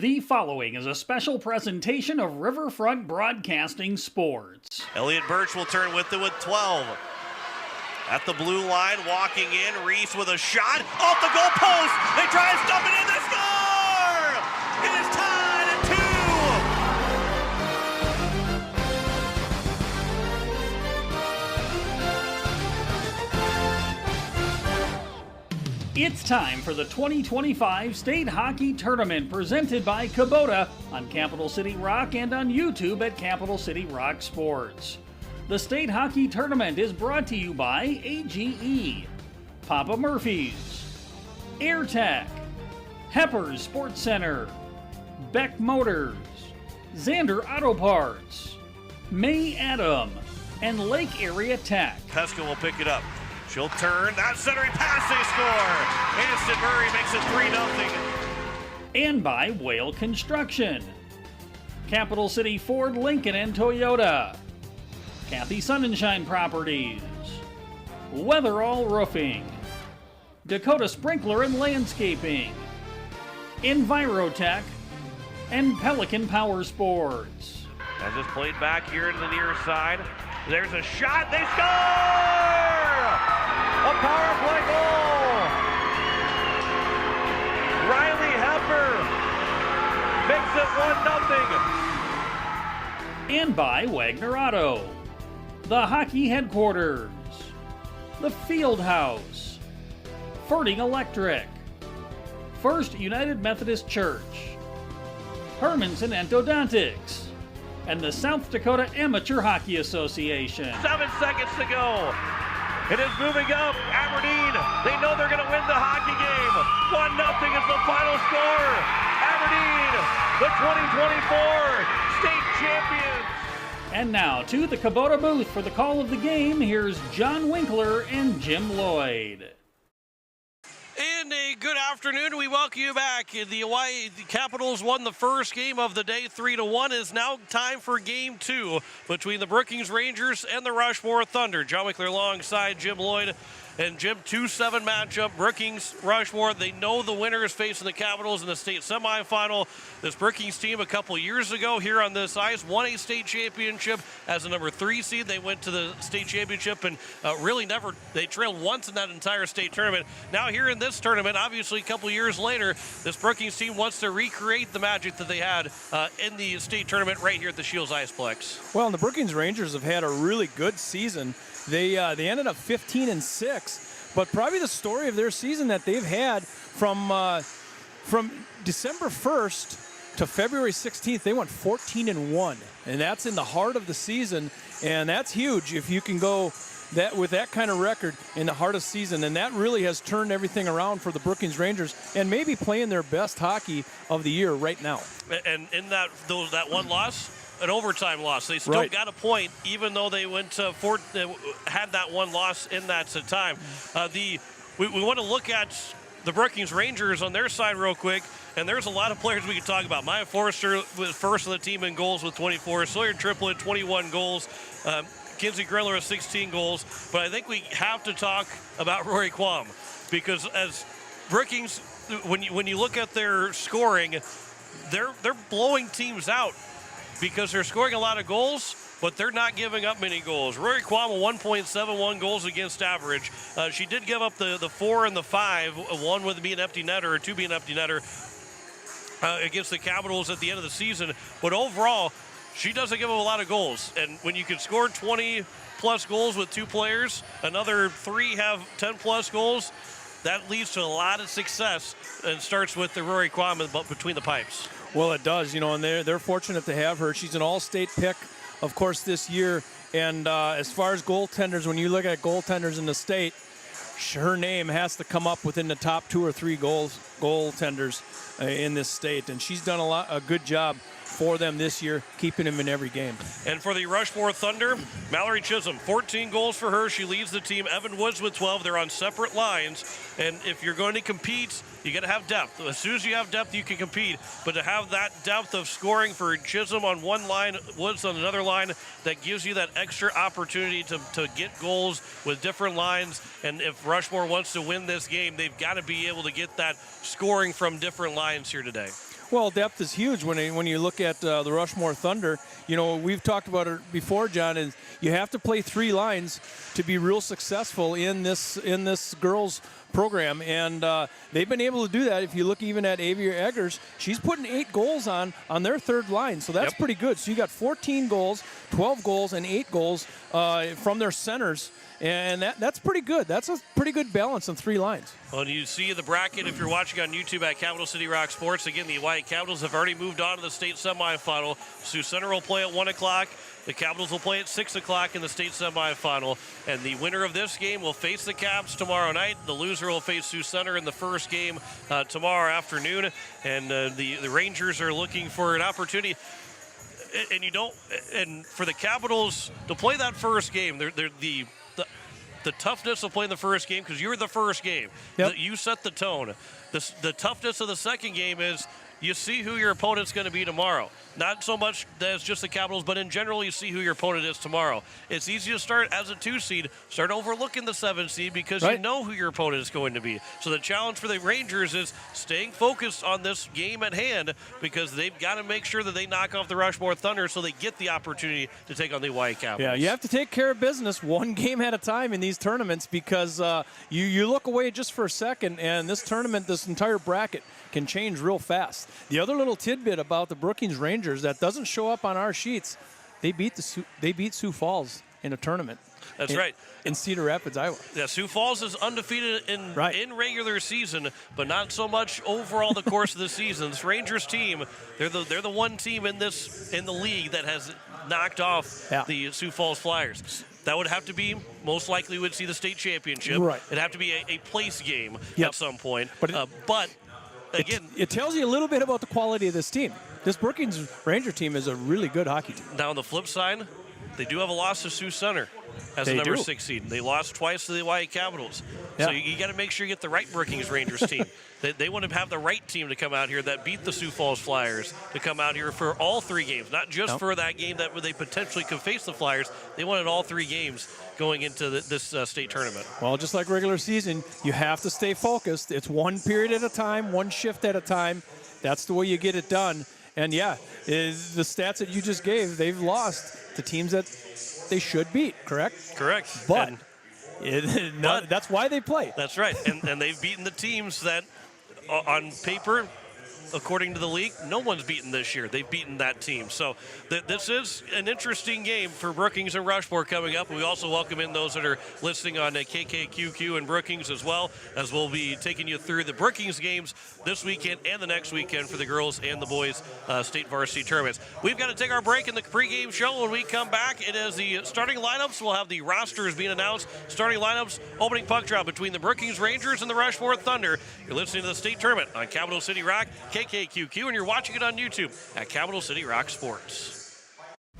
The following is a special presentation of Riverfront Broadcasting Sports. Elliot Birch will turn with it with 12. At the blue line, walking in, Reese with a shot off the goal post. They try to stop it in, they score! It is tied at 2. It's time for the 2025 State Hockey Tournament presented by Kubota on Capital City Rock and on YouTube at Capital City Rock Sports. The State Hockey Tournament is brought to you by AGE, Papa Murphy's, AirTech, Hepper's Sports Center, Beck Motors, Xander Auto Parts, May Adam, and Lake Area Tech. Pesca will pick it up. She'll turn, that centering pass, they score! Aniston Murray makes it 3-0. And by Whale Construction, Capital City Ford, Lincoln, and Toyota, Kathy Sunshine Properties, Weatherall Roofing, Dakota Sprinkler and Landscaping, Envirotech, and Pelican Power Sports. As it's played back here to the near side, there's a shot, they score! A power play goal! Riley Hepper makes it 1-0. And by Wagner Auto, the Hockey Headquarters, the Field House, Ferding Electric, First United Methodist Church, Hermanson Endodontics, and the South Dakota Amateur Hockey Association. 7 seconds to go. It is moving up. Aberdeen, they know they're going to win the hockey game. 1-0 is the final score. Aberdeen, the 2024 state champions. And now to the Kubota booth for the call of the game. Here's John Winkler and Jim Lloyd. And a good afternoon. We welcome you back. The Hawaii Capitals won the first game of the day 3-1. It is now time for game two between the Brookings Rangers and the Rushmore Thunder. John Wickler alongside Jim Lloyd. And Jim, 2-7 matchup. Brookings, Rushmore, they know the winner is facing the Capitals in the state semifinal. This Brookings team a couple years ago here on this ice won a state championship as a number 3 seed. They went to the state championship and they trailed once in that entire state tournament. Now here in this tournament, obviously a couple years later, this Brookings team wants to recreate the magic that they had in the state tournament right here at the Shields Iceplex. Well, and the Brookings Rangers have had a really good season. They ended up 15-6, but probably the story of their season that they've had from December 1st to February 16th, they went 14-1, and that's in the heart of the season, and that's huge if you can go that with that kind of record in the heart of season, and that really has turned everything around for the Brookings Rangers and maybe playing their best hockey of the year right now. And in that one loss, an overtime loss. They still got a point, even though they went had that one loss in that time. We want to look at the Brookings Rangers on their side real quick, and there's a lot of players we could talk about. Maya Forrester was first on the team in goals with 24. Sawyer Triplett, 21 goals. Kinsey Griller with 16 goals. But I think we have to talk about Rory Quam, because as Brookings, when you look at their scoring, they're blowing teams out, because they're scoring a lot of goals, but they're not giving up many goals. Rory Quam, 1.71 goals against average. She did give up the 4 and the 5, one with being an empty netter or two being an empty netter against the Capitals at the end of the season. But overall, she doesn't give up a lot of goals. And when you can score 20-plus goals with 2 players, another 3 have 10-plus goals, that leads to a lot of success, and starts with the Rory Quam between the pipes. Well, it does, and they're fortunate to have her. She's an all-state pick, of course, this year. And as far as goaltenders, when you look at goaltenders in the state, her name has to come up within the top 2 or 3 goaltenders in this state. And she's done a good job for them this year, keeping them in every game. And for the Rushmore Thunder, Mallory Chisholm, 14 goals for her. She leads the team. Evan Woods with 12. They're on separate lines. And if you're going to compete, you got to have depth. As soon as you have depth, you can compete. But to have that depth of scoring for Chisholm on one line, Woods on another line, that gives you that extra opportunity to get goals with different lines. And if Rushmore wants to win this game, they've got to be able to get that scoring from different lines here today. Well, depth is huge when you look at the Rushmore Thunder. You know, we've talked about it before, John, is you have to play 3 lines to be real successful in this girls program, and they've been able to do that. If you look even at Avia Eggers, she's putting 8 goals on their third line, so that's pretty good. So you got 14 goals, 12 goals, and 8 goals from their centers. And that's pretty good. That's a pretty good balance on 3 lines. Well, and you see the bracket if you're watching on YouTube at Capital City Rock Sports. Again, the White Capitals have already moved on to the state semifinal. Sioux Center will play at 1 o'clock. The Capitals will play at 6 o'clock in the state semifinal. And the winner of this game will face the Caps tomorrow night. The loser will face Sioux Center in the first game tomorrow afternoon. And the Rangers are looking for an opportunity. And for the Capitals to play that first game, they're the toughness of playing the first game, because you're the first game. Yep. You set the tone. The toughness of the second game is you see who your opponent's going to be tomorrow. Not so much that it's just the Capitals, but in general, you see who your opponent is tomorrow. It's easy to start as a 2 seed, start overlooking the 7 seed because you know who your opponent is going to be. So the challenge for the Rangers is staying focused on this game at hand, because they've got to make sure that they knock off the Rushmore Thunder so they get the opportunity to take on the White Capitals. Yeah, you have to take care of business one game at a time in these tournaments, because you look away just for a second, and this tournament, this entire bracket, can change real fast. The other little tidbit about the Brookings Rangers that doesn't show up on our sheets, they beat Sioux Falls in a tournament. That's right. In Cedar Rapids, Iowa. Yeah, Sioux Falls is undefeated in regular season, but not so much overall the course of the season. This Rangers team, they're the one team in the league that has knocked off the Sioux Falls Flyers. That would have to be, most likely would see the state championship. Right. It'd have to be a place game at some point. But again, it tells you a little bit about the quality of this team. This Brookings Ranger team is a really good hockey team. Now on the flip side, they do have a loss to Sioux Center as a number 6 seed. They lost twice to the White Capitals. Yeah. So you got to make sure you get the right Brookings Rangers team. They want to have the right team to come out here that beat the Sioux Falls Flyers, to come out here for all 3 games, not just for that game that they potentially could face the Flyers. They wanted all 3 games going into this state tournament. Well, just like regular season, you have to stay focused. It's one period at a time, one shift at a time. That's the way you get it done. And the stats that you just gave, they've lost to teams that they should beat, correct? Correct. But that's why they play. That's right. And they've beaten the teams that, on paper, according to the league, no one's beaten this year. They've beaten that team. So this is an interesting game for Brookings and Rushmore coming up. We also welcome in those that are listening on KKQQ and Brookings as well, as we'll be taking you through the Brookings games this weekend and the next weekend for the girls and the boys state varsity tournaments. We've got to take our break in the pregame show. When we come back, it is the starting lineups. We'll have the rosters being announced. Starting lineups, opening puck drop between the Brookings Rangers and the Rushmore Thunder. You're listening to the state tournament on Capital City Rock, KKQQ, and you're watching it on YouTube at Capital City Rock Sports.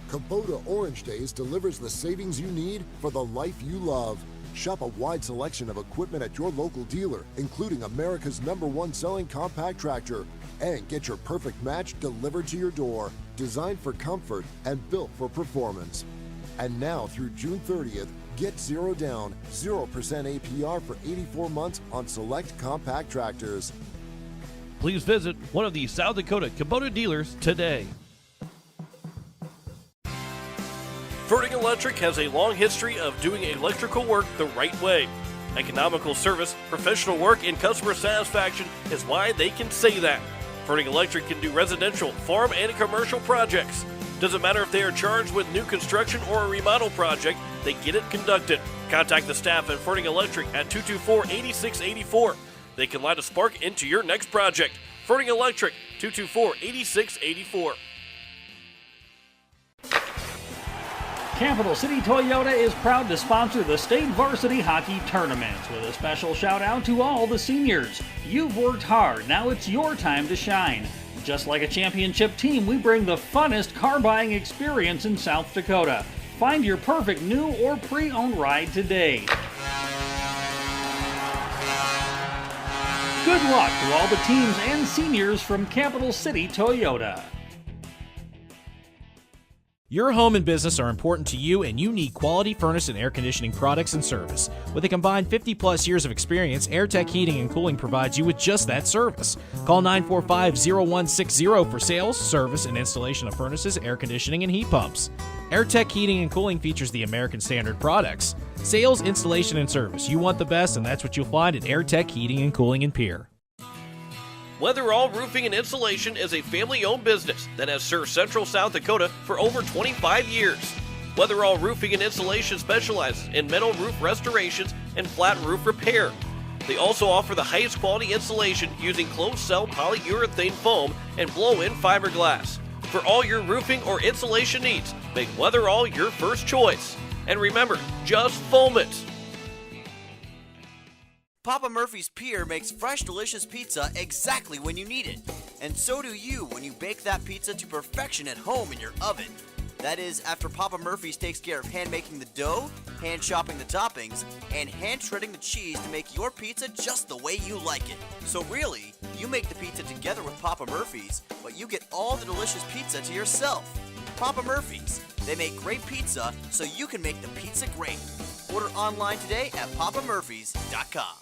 Kubota Orange Days delivers the savings you need for the life you love. Shop a wide selection of equipment at your local dealer, including America's #1 selling compact tractor. And get your perfect match delivered to your door, designed for comfort and built for performance. And now through June 30th, get 0 down, 0% APR for 84 months on select compact tractors. Please visit one of the South Dakota Kubota dealers today. Verting Electric has a long history of doing electrical work the right way. Economical service, professional work, and customer satisfaction is why they can say that. Verting Electric can do residential, farm, and commercial projects. Doesn't matter if they are charged with new construction or a remodel project, they get it conducted. Contact the staff at Verting Electric at 224-8684. They can light a spark into your next project. Verting Electric, 224-8684. Capital City Toyota is proud to sponsor the state varsity hockey tournaments with a special shout out to all the seniors. You've worked hard, now it's your time to shine. Just like a championship team, we bring the funnest car buying experience in South Dakota. Find your perfect new or pre-owned ride today. Good luck to all the teams and seniors from Capital City Toyota. Your home and business are important to you, and you need quality furnace and air conditioning products and service. With a combined 50-plus years of experience, AirTech Heating and Cooling provides you with just that service. Call 945-0160 for sales, service, and installation of furnaces, air conditioning, and heat pumps. AirTech Heating and Cooling features the American Standard products. Sales, installation, and service. You want the best, and that's what you'll find at AirTech Heating and Cooling in Pierre. Weatherall Roofing and Insulation is a family-owned business that has served Central South Dakota for over 25 years. Weatherall Roofing and Insulation specializes in metal roof restorations and flat roof repair. They also offer the highest quality insulation using closed-cell polyurethane foam and blow-in fiberglass. For all your roofing or insulation needs, make Weatherall your first choice. And remember, just foam it. Papa Murphy's Pier makes fresh, delicious pizza exactly when you need it. And so do you when you bake that pizza to perfection at home in your oven. That is, after Papa Murphy's takes care of hand making the dough, hand chopping the toppings, and hand shredding the cheese to make your pizza just the way you like it. So really, you make the pizza together with Papa Murphy's, but you get all the delicious pizza to yourself. Papa Murphy's. They make great pizza so you can make the pizza great. Order online today at papamurphys.com.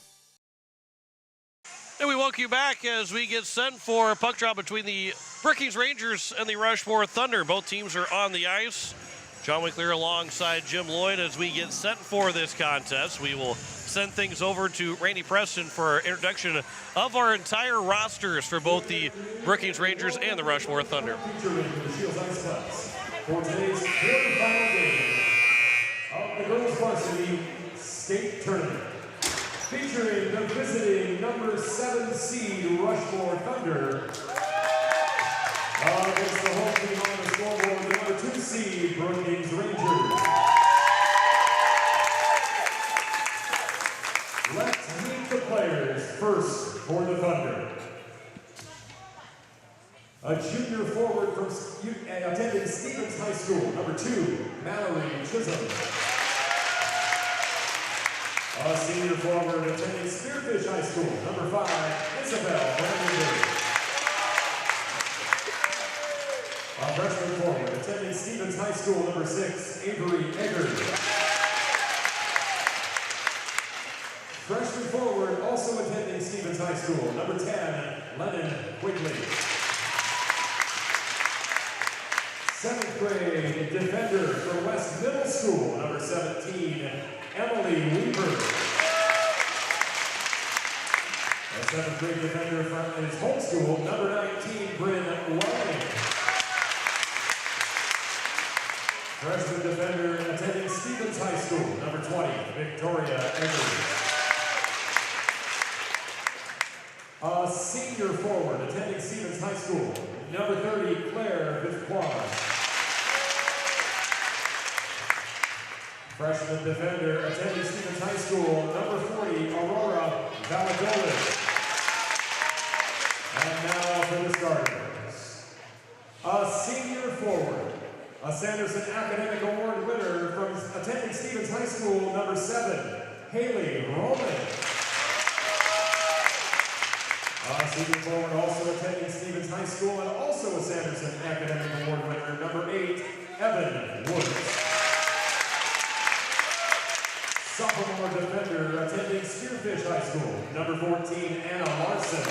And we welcome you back as we get set for a puck drop between the Brookings Rangers and the Rushmore Thunder. Both teams are on the ice. John Winkler alongside Jim Lloyd as we get set for this contest. We will send things over to Randy Preston for our introduction of our entire rosters for both the Brookings Rangers and the Rushmore Thunder. For today's quarterfinal game of the girls varsity state tournament, featuring the visiting number 7 seed Rushmore Thunder against the home team on the scoreboard, the number 2 seed Brookings Rangers. Let's meet the players. First for the Thunder, a junior forward from attending Stevens High School, number 2, Mallory Chisholm. A senior forward attending Spearfish High School, number 5, Isabel Brandenburg. A freshman forward attending Stevens High School, number 6, Avery Eggers. Freshman forward also attending Stevens High School, number 10, Lennon Quigley. 7th grade defender for West Middle School, number 17, Emily Weaver. A 7th grade defender from his home school, number 19, Bryn Welling. Freshman defender attending Stevens High School, number 20, Victoria Eggers. A senior forward attending Stevens High School, number 30, Claire Visquaz. Freshman defender attending Stevens High School, number 40, Aurora Valladolid. And now for the starters. A senior forward, a Sanderson Academic Award winner from attending Stevens High School, number 7, Haley Roman. A senior forward also attending Stevens High School and also a Sanderson Academic Award winner, number 8, Evan Woods. Sophomore defender attending Spearfish High School, number 14, Anna Larson.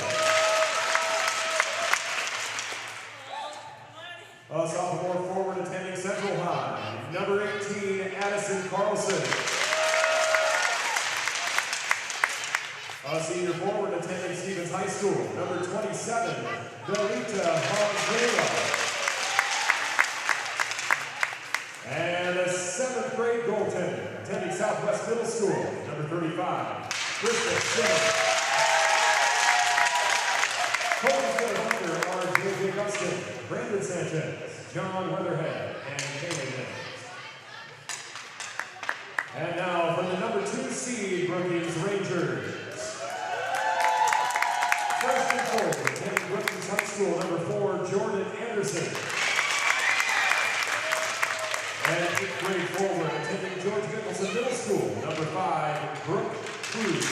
A sophomore forward attending Central High, number 18, Addison Carlson. A senior forward attending Stevens High School, number 27, Delita Hongela. And a 7th grade goaltender attending Southwest Middle School, number 35, Krista Simmons. Coaches for the Thunder are J.J. Gustin, Brandon Sanchez, John Weatherhead, and Kaylee Nichols. And now from the number 2 seed Brookings Rangers. Freshman forward attending Brookings High School, number 4, Jordan Anderson. And 8th grade forward attending George Nicholson Middle School, number 5, Brooke Cruz.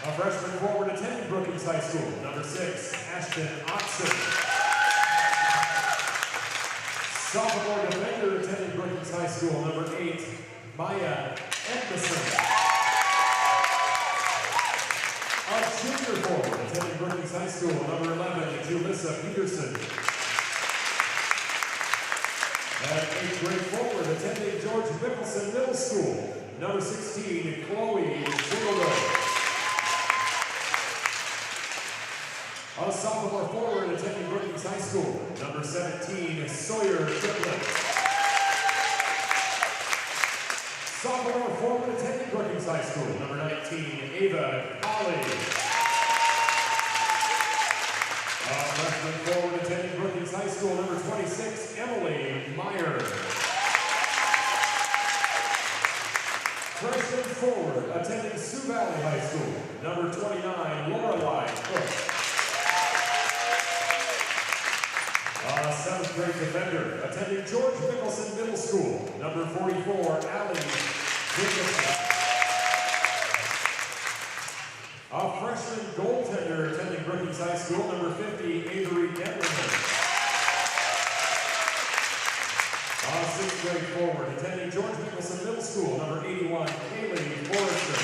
A freshman forward attending Brookings High School, number 6, Ashton Oxon. Sophomore defender attending Brookings High School, number 8, Maya Anderson. A junior forward attending Brookings High School, number 11, Julissa Peterson. An 8th grade forward attending George Mickelson Middle School, number 16, Chloe Ziegler. A sophomore forward attending Brookings High School, number 17, Sawyer Triplett. Sophomore forward attending Brookings High School, number 19, Ava Colley. Freshman forward attending Brookings High School, number 26, Emily Meyer. Freshman forward attending Sioux Valley High School, number 29, Lorelei Cook. 7th grade defender attending George Mickelson Middle School, number 44, Allie Jacobson. A freshman goaltender attending Brookings High School, number 50, Avery Denverman. A 6th grade forward attending George Mickelson Middle School, number 81, Kaylee Forrester.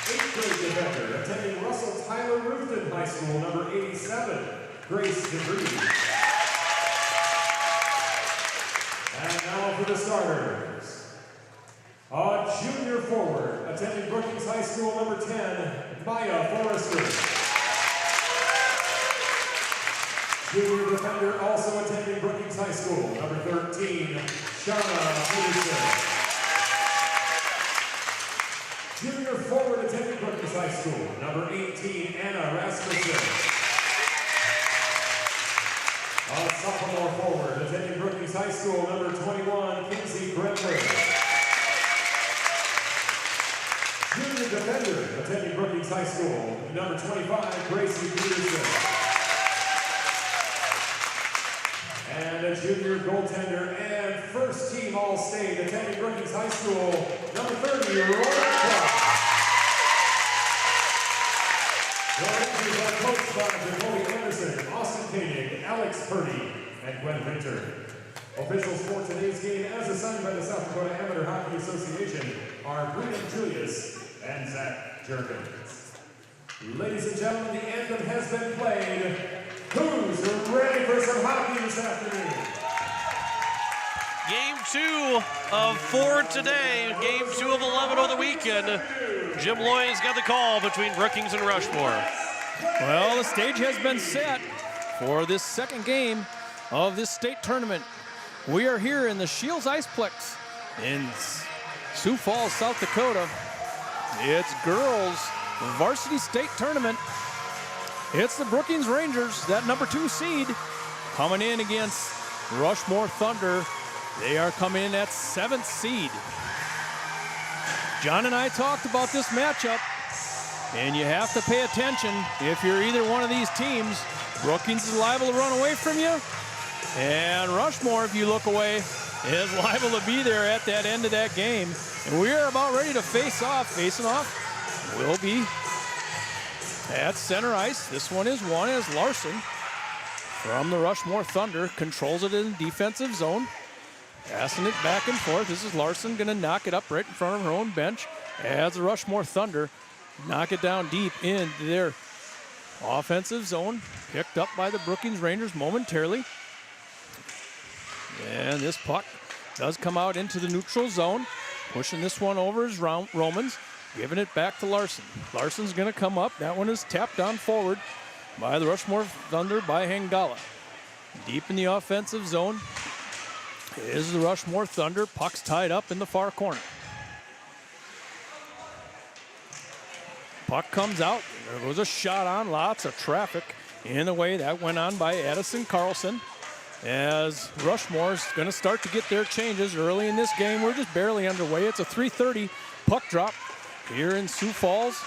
8th grade defender attending Russell Tyler Ruthven High School, number 87, Grace DeVries. And now for the starters. A junior forward attending Brookings High School, number 10, Maya Forrester. Junior defender also attending Brookings High School, number 13, Shauna Peterson. Junior forward attending Brookings High School, number 18, Anna Rasmussen. A sophomore forward attending Brookings High School, number 21, Kinsey Brentler. Junior defender attending Brookings High School, number 25, Gracie Peterson. And a junior goaltender and first team All-State attending Brookings High School, number 30, Roy Clark. The Rangers are coached by Jacoby Anderson, Austin Koenig, Alex Purdy, and Gwen Winter. Officials for today's game, as assigned by the South Dakota Amateur Hockey Association, are Brennan Julius and Zach Jergens. Ladies and gentlemen, the anthem has been played. Who's ready for some hockey this afternoon? Game 2 of 4 today. Game 2 of 11 on the weekend. Jim Loy's got the call between Brookings and Rushmore. Well, the stage has been set for this second game of this state tournament. We are here in the Shields Iceplex in Sioux Falls, South Dakota. It's girls varsity state tournament. It's the Brookings Rangers, that number 2 seed, coming in against Rushmore Thunder. They are coming in at 7th seed. John and I talked about this matchup, and you have to pay attention if you're either one of these teams. Brookings is liable to run away from you, and Rushmore, if you look away, is liable to be there at that end of that game. And we are about ready to face off. Facing off will be at center ice. This one is won as Larson from the Rushmore Thunder controls it in the defensive zone. Passing it back and forth. This is Larson going to knock it up right in front of her own bench as the Rushmore Thunder knock it down deep into their offensive zone. Picked up by the Brookings Rangers momentarily. And this puck does come out into the neutral zone. Pushing this one over is Romans. Giving it back to Larson. Larson's going to come up. That one is tapped on forward by the Rushmore Thunder by Hangala. Deep in the offensive zone is the Rushmore Thunder. Puck's tied up in the far corner. Puck comes out. There was a shot on. Lots of traffic in the way. That went on by Addison Carlson. As Rushmore's going to start to get their changes early in this game. We're just barely underway. It's a 3:30 puck drop here in Sioux Falls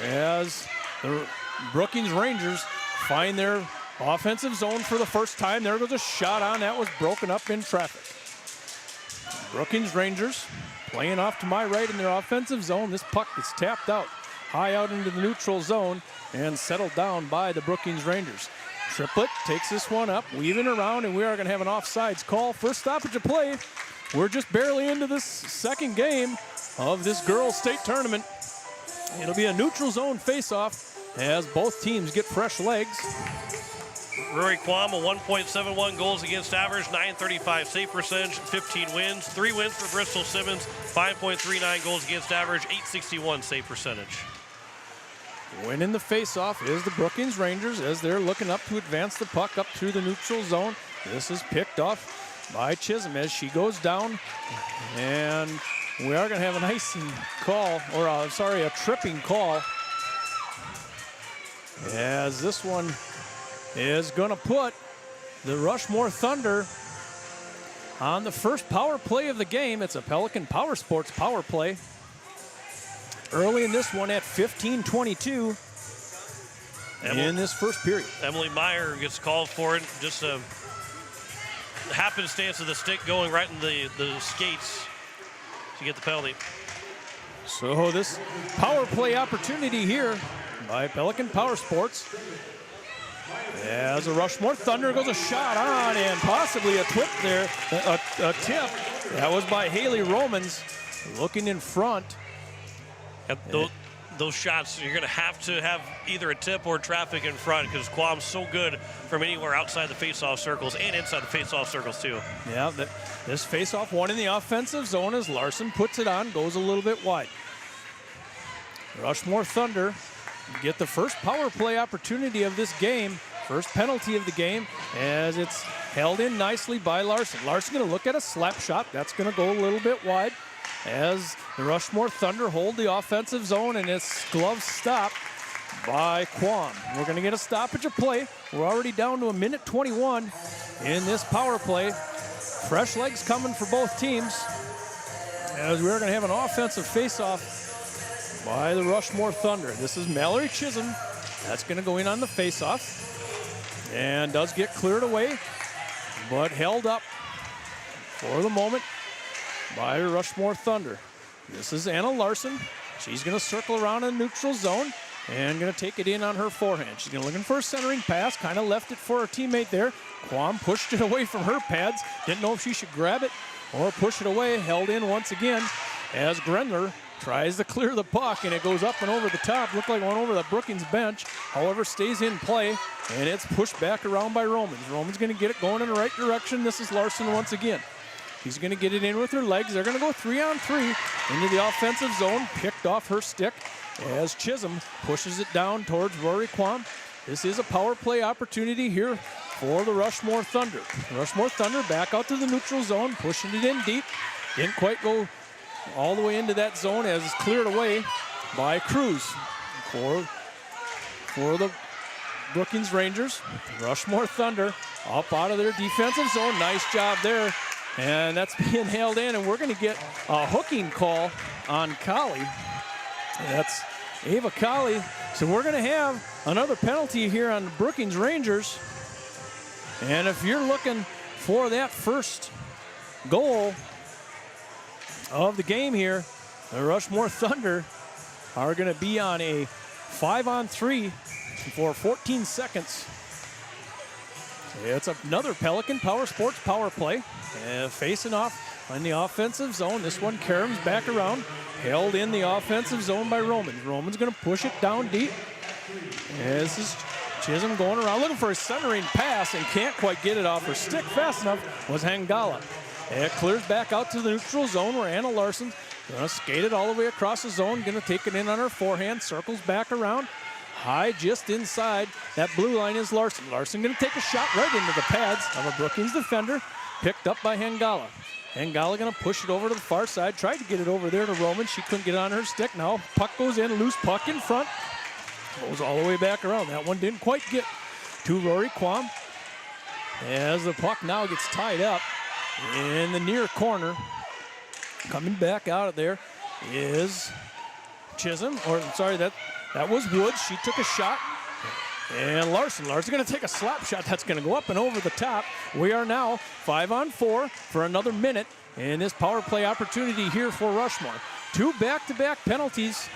as the Brookings Rangers find their offensive zone for the first time. There goes a shot on. That was broken up in traffic. Brookings Rangers playing off to my right in their offensive zone. This puck is tapped out high out into the neutral zone and settled down by the Brookings Rangers. Triplett takes this one up, weaving around, and we are going to have an offsides call. First stoppage of play. We're just barely into this second game of this girls' state tournament. It'll be a neutral zone face-off as both teams get fresh legs. Rory Quam, a 1.71 goals against average, 935 save percentage, 15 wins. 3 wins for Bristol Simmons, 5.39 goals against average, 861 save percentage. Winning the face-off is the Brookings Rangers as they're looking up to advance the puck up through the neutral zone. This is picked off by Chisholm as she goes down. And we are going to have an icing call, or a tripping call. As this one is going to put the Rushmore Thunder on the first power play of the game. It's a Pelican Power Sports power play. Early in this one at 15:22 in this first period. Emily Meyer gets called for it. Just a happenstance of the stick going right in the skates to get the penalty. So this power play opportunity here by Pelican Power Sports. As the Rushmore Thunder goes a shot on and possibly a tip there, a tip. That was by Haley Romans looking in front. Those shots, you're going to have either a tip or traffic in front because Quam's so good from anywhere outside the face-off circles and inside the face-off circles too. Yeah, this face-off one in the offensive zone as Larson puts it on, goes a little bit wide. Rushmore Thunder get the first power play opportunity of this game, first penalty of the game, as it's held in nicely by Larson. Larson going to look at a slap shot. That's going to go a little bit wide as the Rushmore Thunder hold the offensive zone, and it's glove stop by Quam. We're going to get a stoppage of play. We're already down to 1:21 in this power play. Fresh legs coming for both teams as we're going to have an offensive face-off by the Rushmore Thunder. This is Mallory Chisholm. That's going to go in on the face-off and does get cleared away, but held up for the moment by the Rushmore Thunder. This is Anna Larson. She's going to circle around in the neutral zone and going to take it in on her forehand. She's going to looking for a centering pass, kind of left it for her teammate there. Quam pushed it away from her pads. Didn't know if she should grab it or push it away. Held in once again as Grenler tries to clear the puck, and it goes up and over the top. Looked like one over the Brookings bench. However, stays in play, and it's pushed back around by Romans. Romans going to get it going in the right direction. This is Larson once again. He's going to get it in with her legs. They're going to go 3-on-3 into the offensive zone. Picked off her stick as Chisholm pushes it down towards Rory Quam. This is a power play opportunity here for the Rushmore Thunder. Rushmore Thunder back out to the neutral zone, pushing it in deep. Didn't quite go all the way into that zone as it's cleared away by Cruz for the Brookings Rangers. Rushmore Thunder up out of their defensive zone. Nice job there. And that's being held in, and we're going to get a hooking call on Colley. That's Ava Colley. So we're going to have another penalty here on the Brookings Rangers. And if you're looking for that first goal of the game here, the Rushmore Thunder are going to be on a 5-on-3 for 14 seconds. It's another Pelican Power Sports power play. Facing off in the offensive zone. This one caroms back around. Held in the offensive zone by Romans. Romans going to push it down deep. This is Chisholm going around looking for a centering pass and can't quite get it off her stick fast enough. Was Hangala. It clears back out to the neutral zone where Anna Larson's going to skate it all the way across the zone. Going to take it in on her forehand. Circles back around. High just inside that blue line is Larson. Larson going to take a shot right into the pads of a Brookings defender. Picked up by Hangala. Hangala going to push it over to the far side. Tried to get it over there to Roman. She couldn't get it on her stick. Now puck goes in. Loose puck in front. Goes all the way back around. That one didn't quite get to Rory Quam. As the puck now gets tied up in the near corner. Coming back out of there is Chisholm. Or sorry, that was Woods. She took a shot. And Larson going to take a slap shot that's going to go up and over the top. We are now 5-on-4 for another minute in this power play opportunity here for Rushmore. 2 back-to-back penalties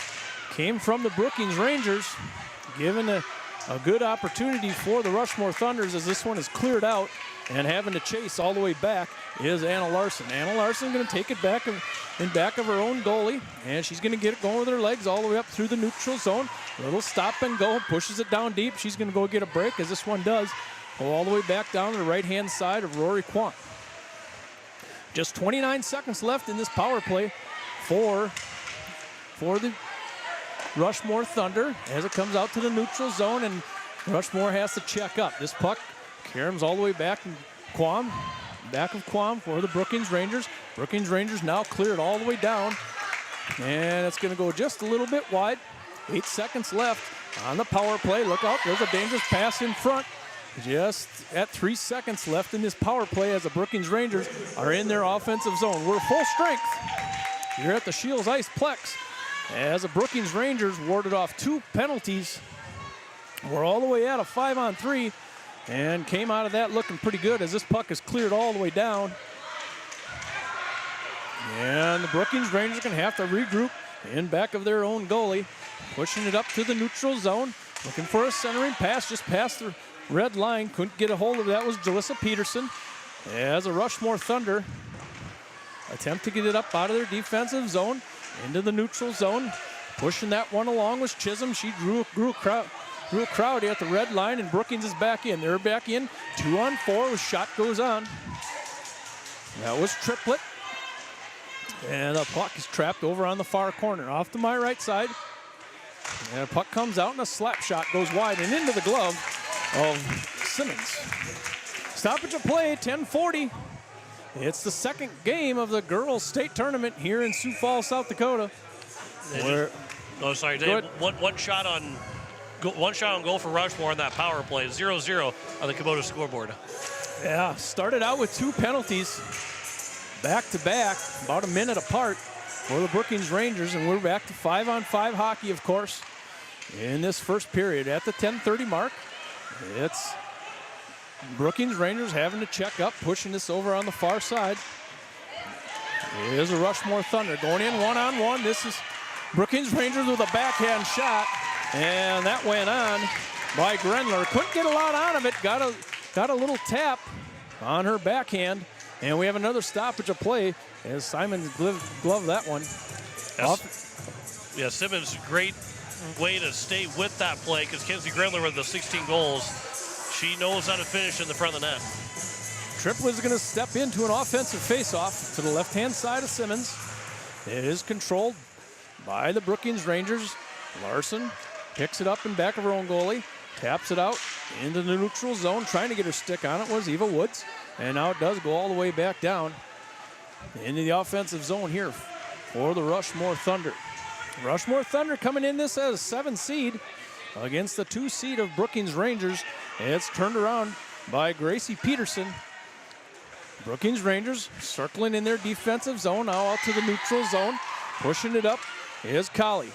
came from the Brookings Rangers, giving the a good opportunity for the Rushmore Thunders as this one is cleared out, and having to chase all the way back is Anna Larson. Anna Larson going to take it back in back of her own goalie, and she's going to get it going with her legs all the way up through the neutral zone. Little stop and go, pushes it down deep. She's going to go get a break, as this one does go all the way back down to the right-hand side of Rory Kwon. Just 29 seconds left in this power play for the Rushmore Thunder as it comes out to the neutral zone, and Rushmore has to check up. This puck caroms all the way back in back of Quam for the Brookings Rangers. Brookings Rangers now cleared all the way down, and it's going to go just a little bit wide. 8 seconds left on the power play. Look out, there's a dangerous pass in front. Just at 3 seconds left in this power play as the Brookings Rangers are in their offensive zone. We're full strength here at the Shields Ice Plex as the Brookings Rangers warded off 2 penalties. We're all the way out of 5-on-3 and came out of that looking pretty good as this puck is cleared all the way down. And the Brookings Rangers are going to have to regroup in back of their own goalie, pushing it up to the neutral zone, looking for a centering pass just past the red line. Couldn't get a hold of that was Jalissa Peterson as a Rushmore Thunder attempt to get it up out of their defensive zone into the neutral zone. Pushing that one along was Chisholm. She drew a crowd at the red line, and Brookings is back in. They're back in 2-on-4 with shot goes on. That was Triplett. And the puck is trapped over on the far corner off to my right side. And the puck comes out and a slap shot goes wide and into the glove of Simmons. Stoppage of play, 10:40. It's the second game of the girls' state tournament here in Sioux Falls, South Dakota. One shot on goal for Rushmore on that power play. 0-0 on the Kubota scoreboard. Yeah, started out with 2 penalties back to back, about a minute apart for the Brookings Rangers, and we're back to 5-on-5 hockey, of course, in this first period. At the 10:30 mark, it's Brookings Rangers having to check up, pushing this over on the far side. Here's a Rushmore Thunder going in 1-on-1. This is Brookings Rangers with a backhand shot, and that went on by Grenler. Couldn't get a lot out of it. Got a little tap on her backhand, and we have another stoppage of play as Simons gloved that one. Yeah, Simmons, great way to stay with that play because Kenzie Grenler with the 16 goals. She knows how to finish in the front of the net. Triplett is going to step into an offensive faceoff to the left-hand side of Simmons. It is controlled by the Brookings Rangers. Larson picks it up in back of her own goalie, taps it out into the neutral zone. Trying to get her stick on it was Eva Woods, and now it does go all the way back down into the offensive zone here for the Rushmore Thunder. Rushmore Thunder coming in this as a 7 seed against the 2 seed of Brookings Rangers. It's turned around by Gracie Peterson. Brookings Rangers circling in their defensive zone, now out to the neutral zone. Pushing it up is Colley.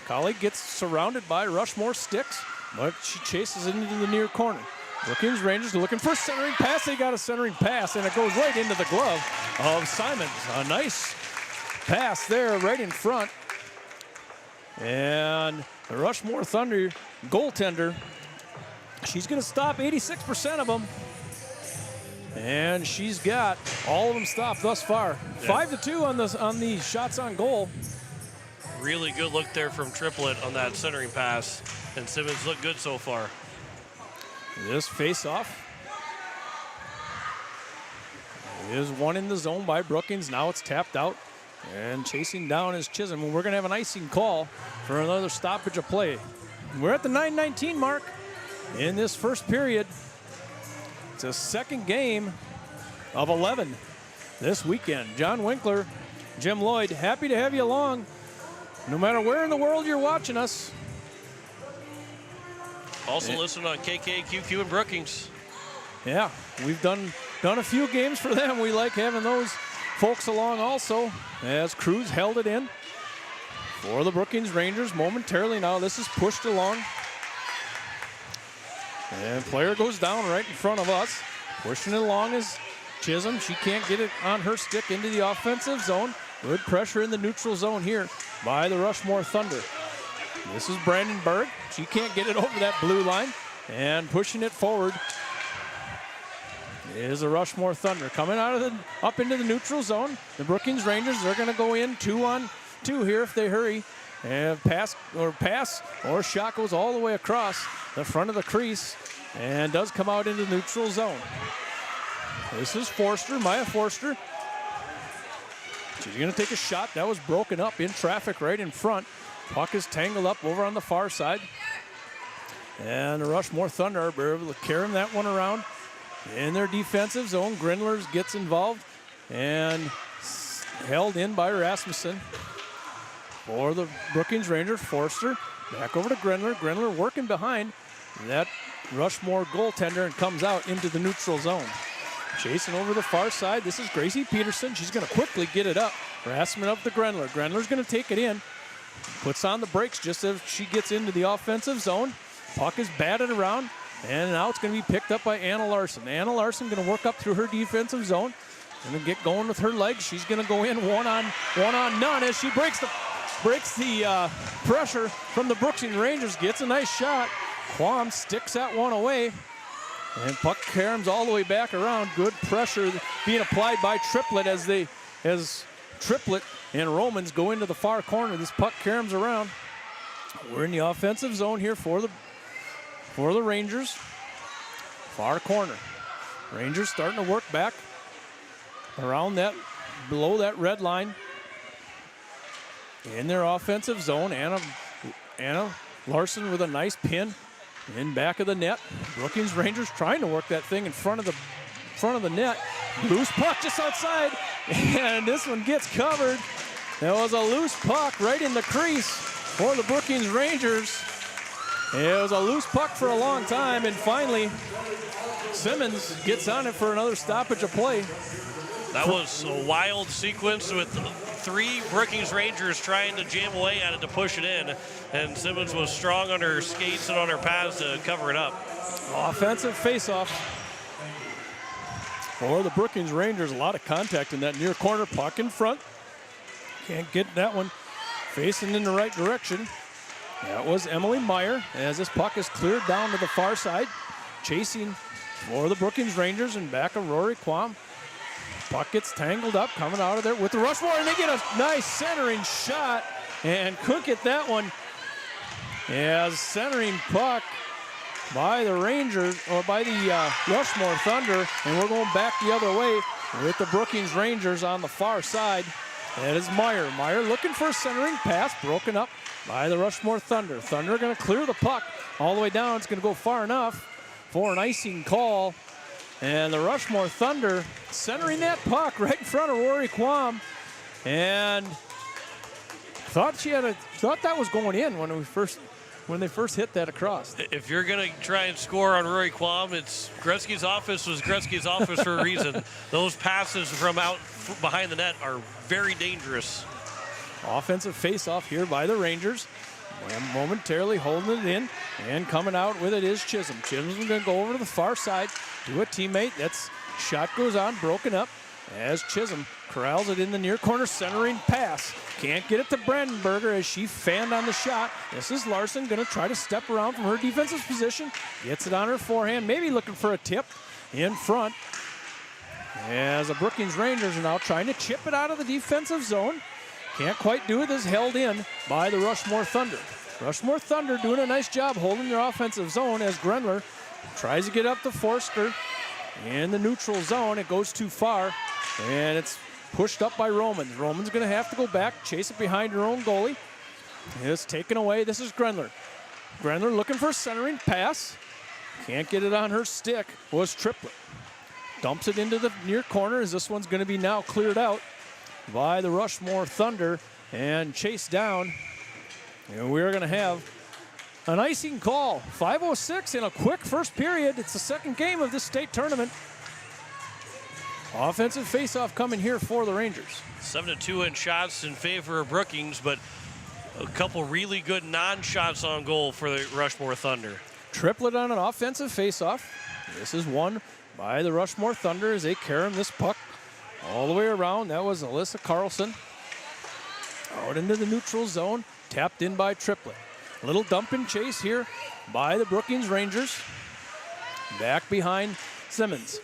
Colley gets surrounded by Rushmore sticks, but she chases it into the near corner. Brookings Rangers looking for a centering pass. They got a centering pass, and it goes right into the glove of Simons. A nice pass there right in front. And the Rushmore Thunder goaltender, she's going to stop 86% of them. And she's got all of them stopped thus far. Yeah. 5-2 on the shots on goal. Really good look there from Triplett on that centering pass. And Simmons looked good so far. This face-off is one in the zone by Brookings. Now it's tapped out. And chasing down is Chisholm. We're going to have an icing call for another stoppage of play. We're at the 9:19 mark in this first period. It's a second game of 11 this weekend. John Winkler, Jim Lloyd, happy to have you along. No matter where in the world you're watching us. Also listen on KKQQ and Brookings. Yeah, we've done a few games for them. We like having those folks along also, as Cruz held it in for the Brookings Rangers momentarily. Now this is pushed along. And player goes down right in front of us. Pushing it along is Chisholm. She can't get it on her stick into the offensive zone. Good pressure in the neutral zone here by the Rushmore Thunder. This is Brandenburg. She can't get it over that blue line. And pushing it forward is the Rushmore Thunder. Coming up into the neutral zone. The Brookings Rangers, they're going to go in 2-on-2 here if they hurry. And pass, or shot goes all the way across the front of the crease and does come out into the neutral zone. This is Forster, Maya Forster. She's going to take a shot. That was broken up in traffic right in front. Puck is tangled up over on the far side. And the Rushmore Thunder are able to carry that one around in their defensive zone. Grindlers gets involved and held in by Rasmussen. For the Brookings Rangers, Forster back over to Grindler. Grindler working behind that Rushmore goaltender and comes out into the neutral zone. Chasing over the far side, this is Gracie Peterson. She's going to quickly get it up. Rasmussen up to Grindler. Grindler's going to take it in. Puts on the brakes just as she gets into the offensive zone. Puck is batted around, and now it's going to be picked up by Anna Larson. Anna Larson going to work up through her defensive zone. Going to get going with her legs. She's going to go in one on none as she breaks the pressure from the Brookings Rangers. Gets a nice shot. Quam sticks that one away. And puck caroms all the way back around. Good pressure being applied by Triplett as Triplett and Romans go into the far corner. This puck caroms around. We're in the offensive zone here for the Rangers. Far corner. Rangers starting to work back around that, below that red line. In their offensive zone, Anna Larson with a nice pin in back of the net. Brookings Rangers trying to work that thing in front of the net. Loose puck just outside, and this one gets covered. There was a loose puck right in the crease for the Brookings Rangers. It was a loose puck for a long time, and finally Simmons gets on it for another stoppage of play. That was a wild sequence with 3 Brookings Rangers trying to jam away at it to push it in, and Simmons was strong on her skates and on her pads to cover it up. Offensive faceoff for the Brookings Rangers. A lot of contact in that near corner. Puck in front. Can't get that one facing in the right direction. That was Emily Meyer as this puck is cleared down to the far side. Chasing for the Brookings Rangers and back of Rory Quam. Puck gets tangled up, coming out of there with the Rushmore, and they get a nice centering shot and couldn't get that one. As centering puck by the Rangers, or by the Rushmore Thunder, and we're going back the other way with the Brookings Rangers on the far side. That is Meyer. Meyer looking for a centering pass, broken up by the Rushmore Thunder. Thunder going to clear the puck all the way down. It's going to go far enough for an icing call. And the Rushmore Thunder centering that puck right in front of Rory Quam, and thought that was going in when they first hit that across. If you're going to try and score on Rory Quam, it's Gretzky's office was Gretzky's office for a reason. Those passes from out behind the net are very dangerous. Offensive face-off here by the Rangers. Momentarily holding it in, and coming out with it is Chisholm. Chisholm's going to go over to the far side to a teammate. That's shot goes on, broken up as Chisholm corrals it in the near corner, centering pass. Can't get it to Brandenburger as she fanned on the shot. This is Larson going to try to step around from her defensive position. Gets it on her forehand, maybe looking for a tip in front. As the Brookings Rangers are now trying to chip it out of the defensive zone. Can't quite do it, is held in by the Rushmore Thunder. Rushmore Thunder doing a nice job holding their offensive zone as Grendler tries to get up to Forster in the neutral zone. It goes too far, and it's pushed up by Romans. Romans going to have to go back, chase it behind her own goalie. It's taken away. This is Grendler. Grendler looking for a centering pass. Can't get it on her stick. Was Triplett. Dumps it into the near corner as this one's going to be now cleared out by the Rushmore Thunder and chased down. And we're going to have an icing call. 5:06 in a quick first period. It's the second game of this state tournament. Offensive faceoff coming here for the Rangers. 7-2 in shots in favor of Brookings, but a couple really good non-shots on goal for the Rushmore Thunder. Triplett on an offensive faceoff. This is won by the Rushmore Thunder as they carry this puck all the way around. That was Alyssa Carlson. Out into the neutral zone. Tapped in by Triplett. Little dump and chase here by the Brookings Rangers. Back behind Simmons.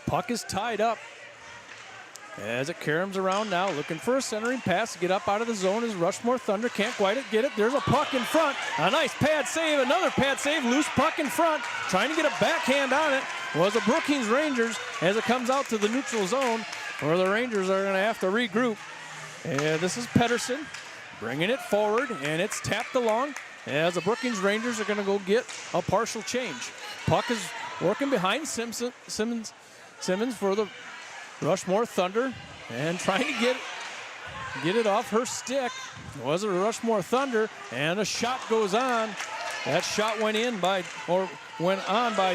Puck is tied up as it caroms around now, looking for a centering pass to get up out of the zone as Rushmore Thunder can't quite get it. There's a puck in front. A nice pad save, another pad save, loose puck in front. Trying to get a backhand on it was the Brookings Rangers as it comes out to the neutral zone where the Rangers are going to have to regroup. And this is Pedersen bringing it forward, and it's tapped along as the Brookings Rangers are going to go get a partial change. Puck is working behind Simmons for the Rushmore Thunder and trying to get it off her stick. It was a Rushmore Thunder, and a shot goes on. That shot went on by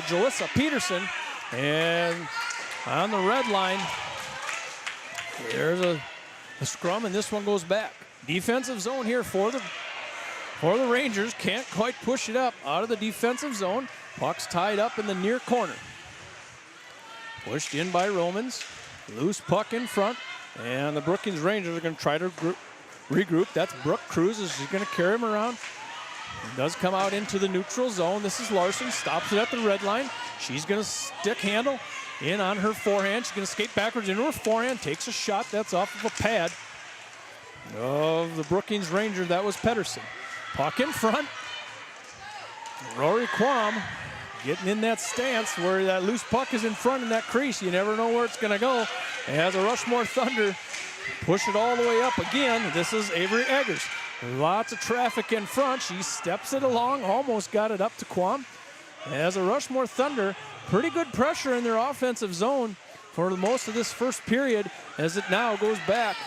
Jalissa Peterson, and on the red line, there's a scrum, and this one goes back. Defensive zone here for the Rangers. Can't quite push it up out of the defensive zone. Puck's tied up in the near corner. Pushed in by Romans. Loose puck in front, and the Brookings Rangers are going to try to regroup. That's Brooke Cruz as she's going to carry him around. He does come out into the neutral zone. This is Larson, stops it at the red line. She's going to stick handle in on her forehand. She's going to skate backwards into her forehand, takes a shot. That's off of a pad of the Brookings Ranger. That was Pedersen. Puck in front. Rory Quam getting in that stance where that loose puck is in front in that crease. You never know where it's going to go. As the Rushmore Thunder push it all the way up again. This is Avery Eggers. Lots of traffic in front. She steps it along, almost got it up to Quam. As the Rushmore Thunder, pretty good pressure in their offensive zone for most of this first period as it now goes back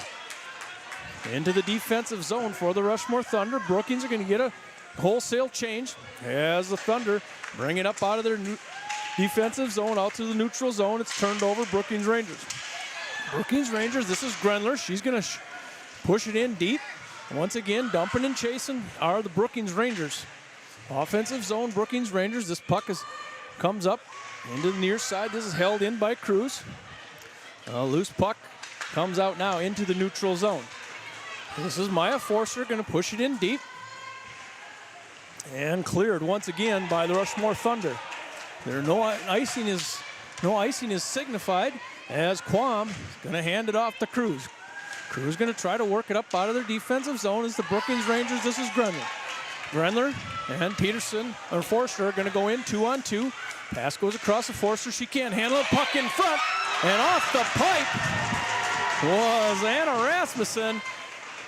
into the defensive zone for the Rushmore Thunder. Brookings are going to get a wholesale change as the Thunder bring it up out of their defensive zone out to the neutral zone. It's turned over Brookings Rangers. Brookings Rangers, this is Grenler. She's going to push it in deep. Once again, dumping and chasing are the Brookings Rangers. Offensive zone, Brookings Rangers. This puck comes up into the near side. This is held in by Cruz. A loose puck comes out now into the neutral zone. This is Maya Forster going to push it in deep. And cleared once again by the Rushmore Thunder. No icing is signified as Quam is going to hand it off to Cruz. Cruz going to try to work it up out of their defensive zone as the Brookings Rangers. This is Grenler. Grenler and Peterson or Forster are going to go in 2-on-2. Pass goes across to Forster. She can't handle it. Puck in front and off the pipe was Anna Rasmussen.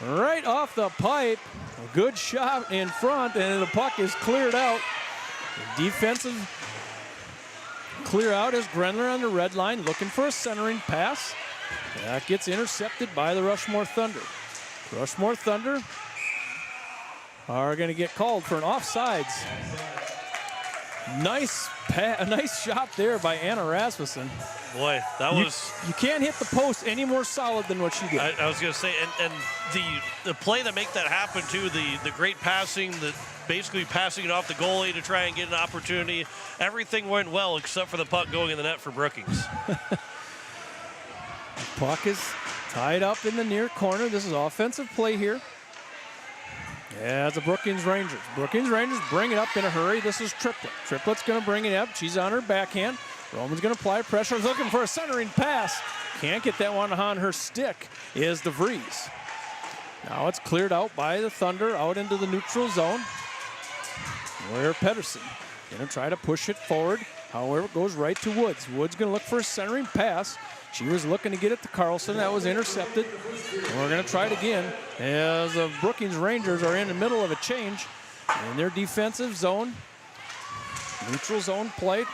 Right off the pipe. A good shot in front, and the puck is cleared out. Defensive clear out as Grenler on the red line looking for a centering pass. That gets intercepted by the Rushmore Thunder. Rushmore Thunder are going to get called for an offsides. Nice shot there by Anna Rasmussen. Boy, that was... You can't hit the post any more solid than what she did. I was going to say, and the play that make that happen, too, the great passing, basically passing it off the goalie to try and get an opportunity. Everything went well except for the puck going in the net for Brookings. Puck is tied up in the near corner. This is offensive play here. Yeah, the Brookings Rangers. Brookings Rangers bring it up in a hurry. This is Triplett. Triplett's going to bring it up. She's on her backhand. Roman's going to apply pressure. Looking for a centering pass. Can't get that one on her stick is DeVries. Now it's cleared out by the Thunder out into the neutral zone. Where Pedersen going to try to push it forward. However, it goes right to Woods. Woods going to look for a centering pass. She was looking to get it to Carlson. That was intercepted. And we're going to try it again as the Brookings Rangers are in the middle of a change in their defensive zone. Neutral zone play.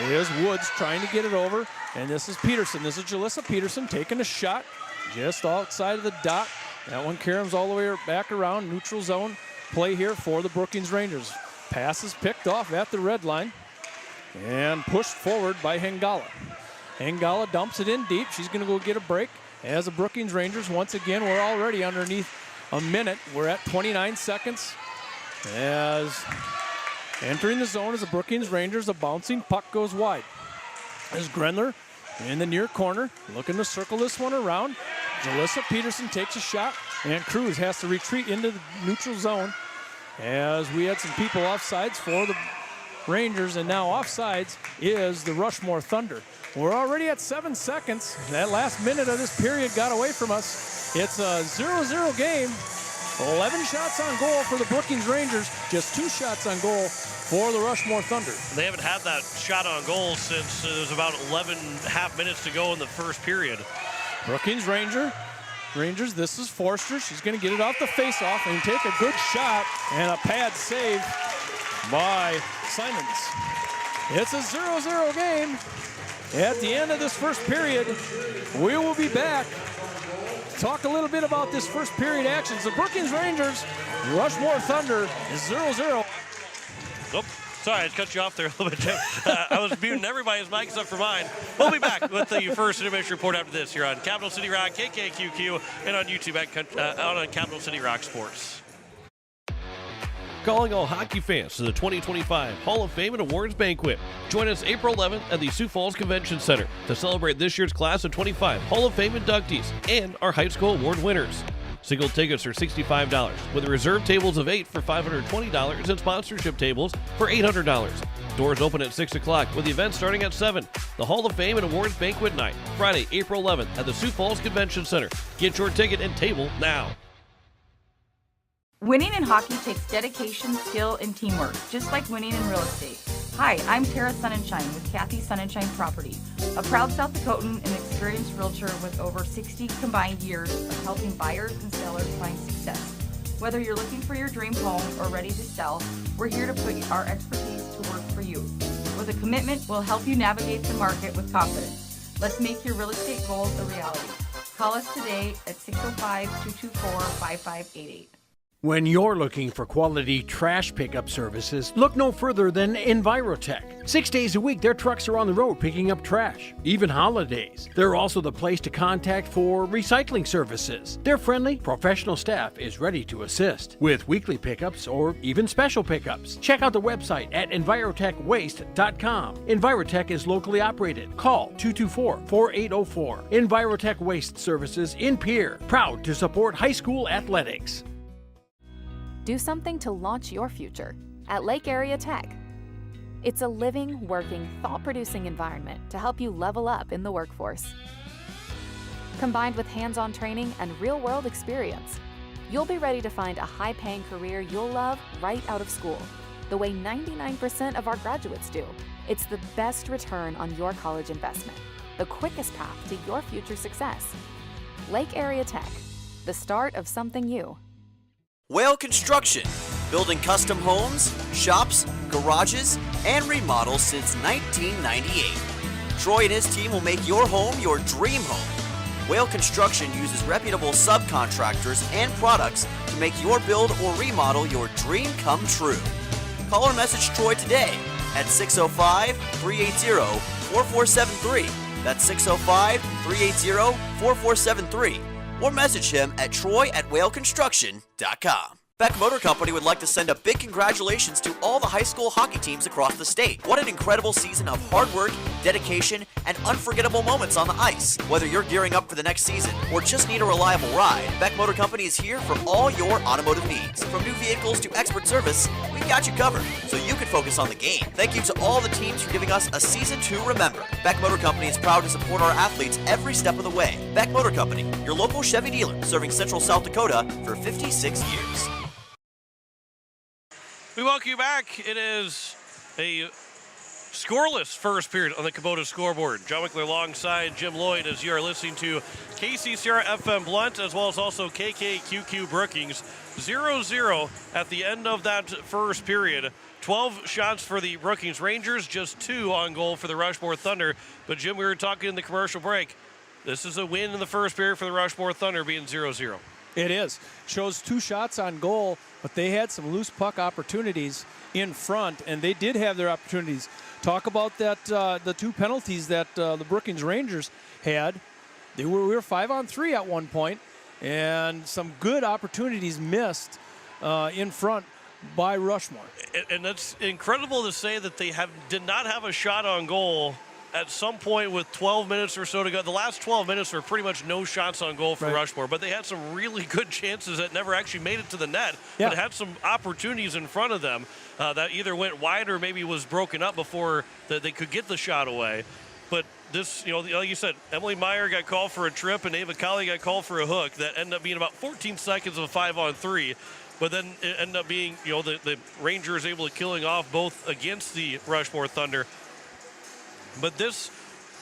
Here's Woods trying to get it over. And this is Peterson. This is Jalissa Peterson taking a shot just outside of the dot. That one caroms all the way back around. Neutral zone play here for the Brookings Rangers. Pass is picked off at the red line and pushed forward by Hengala. Hengala dumps it in deep. She's going to go get a break. As the Brookings Rangers, once again, we're already underneath a minute. We're at 29 seconds. As entering the zone as the Brookings Rangers, a bouncing puck goes wide. As Grenler in the near corner, looking to circle this one around. Jalissa Peterson takes a shot, and Cruz has to retreat into the neutral zone as we had some people offsides for the Rangers, and now offsides is the Rushmore Thunder. We're already at 7 seconds. That last minute of this period got away from us. It's a 0-0 game. 11 shots on goal for the Brookings Rangers, just 2 shots on goal for the Rushmore Thunder. They haven't had that shot on goal since there's about 11.5 minutes to go in the first period. Brookings Rangers, this is Forster. She's going to get it off the face-off and take a good shot, and a pad save by Simons. It's a 0-0 game. At the end of this first period, we will be back. Talk a little bit about this first period actions. The Brookings Rangers, Rushmore Thunder is 0-0. Oh, sorry, I cut you off there a little bit, Jim. I was muting everybody's mic except for mine. We'll be back with the first intermission report after this here on Capital City Rock, KKQQ, and on YouTube on Capital City Rock Sports. Calling all hockey fans to the 2025 Hall of Fame and Awards Banquet. Join us April 11th at the Sioux Falls Convention Center to celebrate this year's class of 25 Hall of Fame inductees and our high school award winners. Single tickets are $65, with reserved tables of 8 for $520 and sponsorship tables for $800. Doors open at 6 o'clock, with the event starting at 7. The Hall of Fame and Awards Banquet Night, Friday, April 11th at the Sioux Falls Convention Center. Get your ticket and table now. Winning in hockey takes dedication, skill, and teamwork, just like winning in real estate. Hi, I'm Tara Sunshine with Kathy Sunshine Property, a proud South Dakotan and experienced realtor with over 60 combined years of helping buyers and sellers find success. Whether you're looking for your dream home or ready to sell, we're here to put our expertise to work for you. With a commitment, we'll help you navigate the market with confidence. Let's make your real estate goals a reality. Call us today at 605-224-5588. When you're looking for quality trash pickup services, look no further than Envirotech. 6 days a week, their trucks are on the road picking up trash, even holidays. They're also the place to contact for recycling services. Their friendly, professional staff is ready to assist with weekly pickups or even special pickups. Check out the website at envirotechwaste.com. Envirotech is locally operated. Call 224-4804. Envirotech Waste Services in Pierre, proud to support high school athletics. Do something to launch your future at Lake Area Tech. It's a living, working, thought-producing environment to help you level up in the workforce. Combined with hands-on training and real-world experience, you'll be ready to find a high-paying career you'll love right out of school, the way 99% of our graduates do. It's the best return on your college investment, the quickest path to your future success. Lake Area Tech, the start of something new. Whale Construction, building custom homes, shops, garages, and remodels since 1998. Troy and his team will make your home your dream home. Whale Construction uses reputable subcontractors and products to make your build or remodel your dream come true. Call or message Troy today at 605-380-4473. That's 605-380-4473. Or message him at troy@whaleconstruction.com. Beck Motor Company would like to send a big congratulations to all the high school hockey teams across the state. What an incredible season of hard work, dedication, and unforgettable moments on the ice. Whether you're gearing up for the next season or just need a reliable ride, Beck Motor Company is here for all your automotive needs. From new vehicles to expert service, we've got you covered so you can focus on the game. Thank you to all the teams for giving us a season to remember. Beck Motor Company is proud to support our athletes every step of the way. Beck Motor Company, your local Chevy dealer, serving Central South Dakota for 56 years. We welcome you back. It is a scoreless first period on the Kubota scoreboard. John Wickler alongside Jim Lloyd as you are listening to KCCR FM Blunt as well as also KKQQ Brookings. 0-0 at the end of that first period. 12 shots for the Brookings Rangers, just 2 on goal for the Rushmore Thunder. But Jim, we were talking in the commercial break. This is a win in the first period for the Rushmore Thunder being 0-0. It is. Shows 2 shots on goal, but they had some loose puck opportunities in front, and they did have their opportunities. Talk about that, the 2 penalties that the Brookings Rangers had. We were 5-on-3 at one point, and some good opportunities missed in front by Rushmore. And that's incredible to say that they did not have a shot on goal at some point with 12 minutes or so to go, the last 12 minutes were pretty much no shots on goal for Rushmore, but they had some really good chances that never actually made it to the net, but had some opportunities in front of them that either went wide or maybe was broken up before they could get the shot away. But this, like you said, Emily Meyer got called for a trip and Ava Colley got called for a hook that ended up being about 14 seconds of a 5-on-3. But then it ended up being, the Rangers able to killing off both against the Rushmore Thunder. But this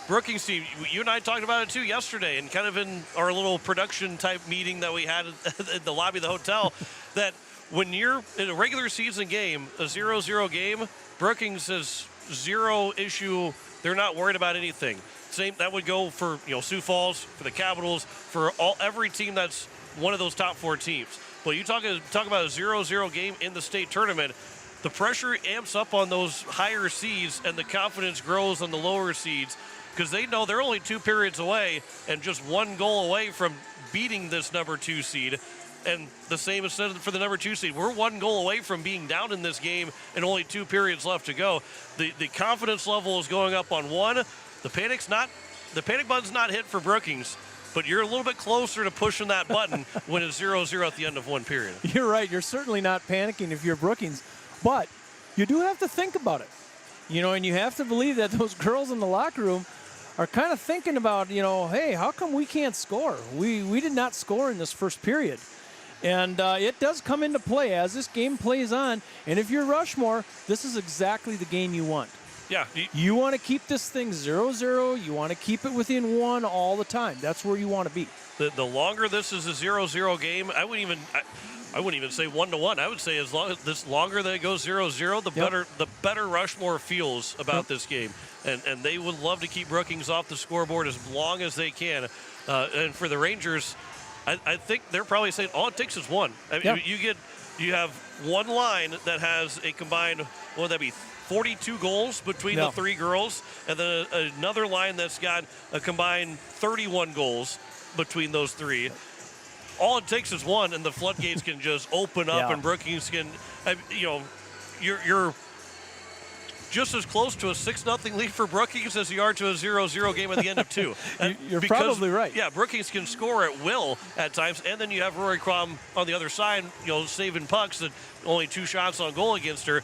Brookings team, you and I talked about it too yesterday, and kind of in our little production type meeting that we had at the lobby of the hotel, that when you're in a regular season game, a 0-0 game, Brookings has zero issue. They're not worried about anything. Same that would go for Sioux Falls, for the Capitals, for every team that's one of those top 4 teams. But you talk about a 0-0 game in the state tournament, the pressure amps up on those higher seeds and the confidence grows on the lower seeds because they know they're only 2 periods away and just 1 goal away from beating this number 2 seed. And the same is said for the number 2 seed. We're 1 goal away from being down in this game and only 2 periods left to go. The confidence level is going up on 1. The panic button's not hit for Brookings, but you're a little bit closer to pushing that button when it's 0-0 at the end of 1 period. You're right. You're certainly not panicking if you're Brookings, but you do have to think about it. And you have to believe that those girls in the locker room are kind of thinking about, hey, how come we can't score? We did not score in this first period. And it does come into play as this game plays on. And if you're Rushmore, this is exactly the game you want. Yeah. You want to keep this thing 0-0. You want to keep it within 1 all the time. That's where you want to be. The longer this is a 0-0 game, I wouldn't even say 1-1. I would say as longer that it goes 0-0, the better Rushmore feels about this game. And they would love to keep Brookings off the scoreboard as long as they can. And for the Rangers, I think they're probably saying all it takes is 1. I mean, you have one line that has a combined, what would that be, 42 goals between the 3 girls, and then another line that's got a combined 31 goals between those 3. All it takes is 1, and the floodgates can just open up, and Brookings can, you're just as close to a 6-0 lead for Brookings as you are to a 0-0 game at the end of 2. You're probably right. Yeah, Brookings can score at will at times, and then you have Rory Crom on the other side, saving pucks that only 2 shots on goal against her.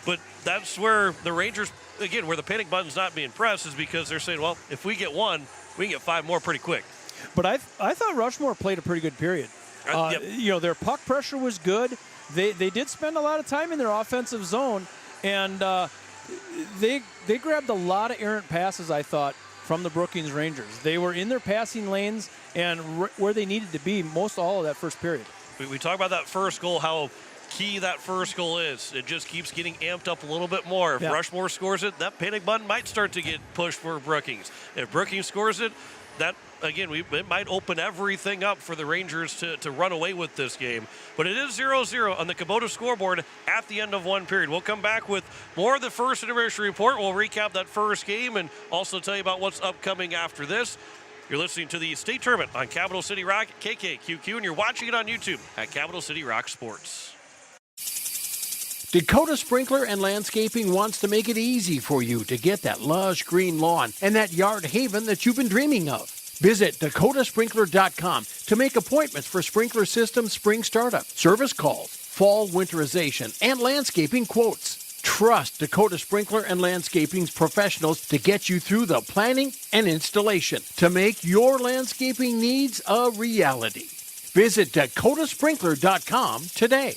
But that's where the Rangers, again, where the panic button's not being pressed is because they're saying, well, if we get 1, we can get 5 more pretty quick. But I thought Rushmore played a pretty good period. Their puck pressure was good. They did spend a lot of time in their offensive zone, and they grabbed a lot of errant passes, I thought, from the Brookings Rangers. They were in their passing lanes and where they needed to be most all of that first period. We talk about that first goal, how key that first goal is. It just keeps getting amped up a little bit more. If Rushmore scores it, that panic button might start to get pushed for Brookings. If Brookings scores it, that, again, it might open everything up for the Rangers to run away with this game. But it is 0-0 on the Kubota scoreboard at the end of 1 period. We'll come back with more of the first intermission report. We'll recap that first game and also tell you about what's upcoming after this. You're listening to the state tournament on Capital City Rock, KKQQ, and you're watching it on YouTube at Capital City Rock Sports. Dakota Sprinkler and Landscaping wants to make it easy for you to get that lush green lawn and that yard haven that you've been dreaming of. Visit dakotasprinkler.com to make appointments for sprinkler system spring startup, service calls, fall winterization, and landscaping quotes. Trust Dakota Sprinkler and Landscaping's professionals to get you through the planning and installation to make your landscaping needs a reality. Visit dakotasprinkler.com today.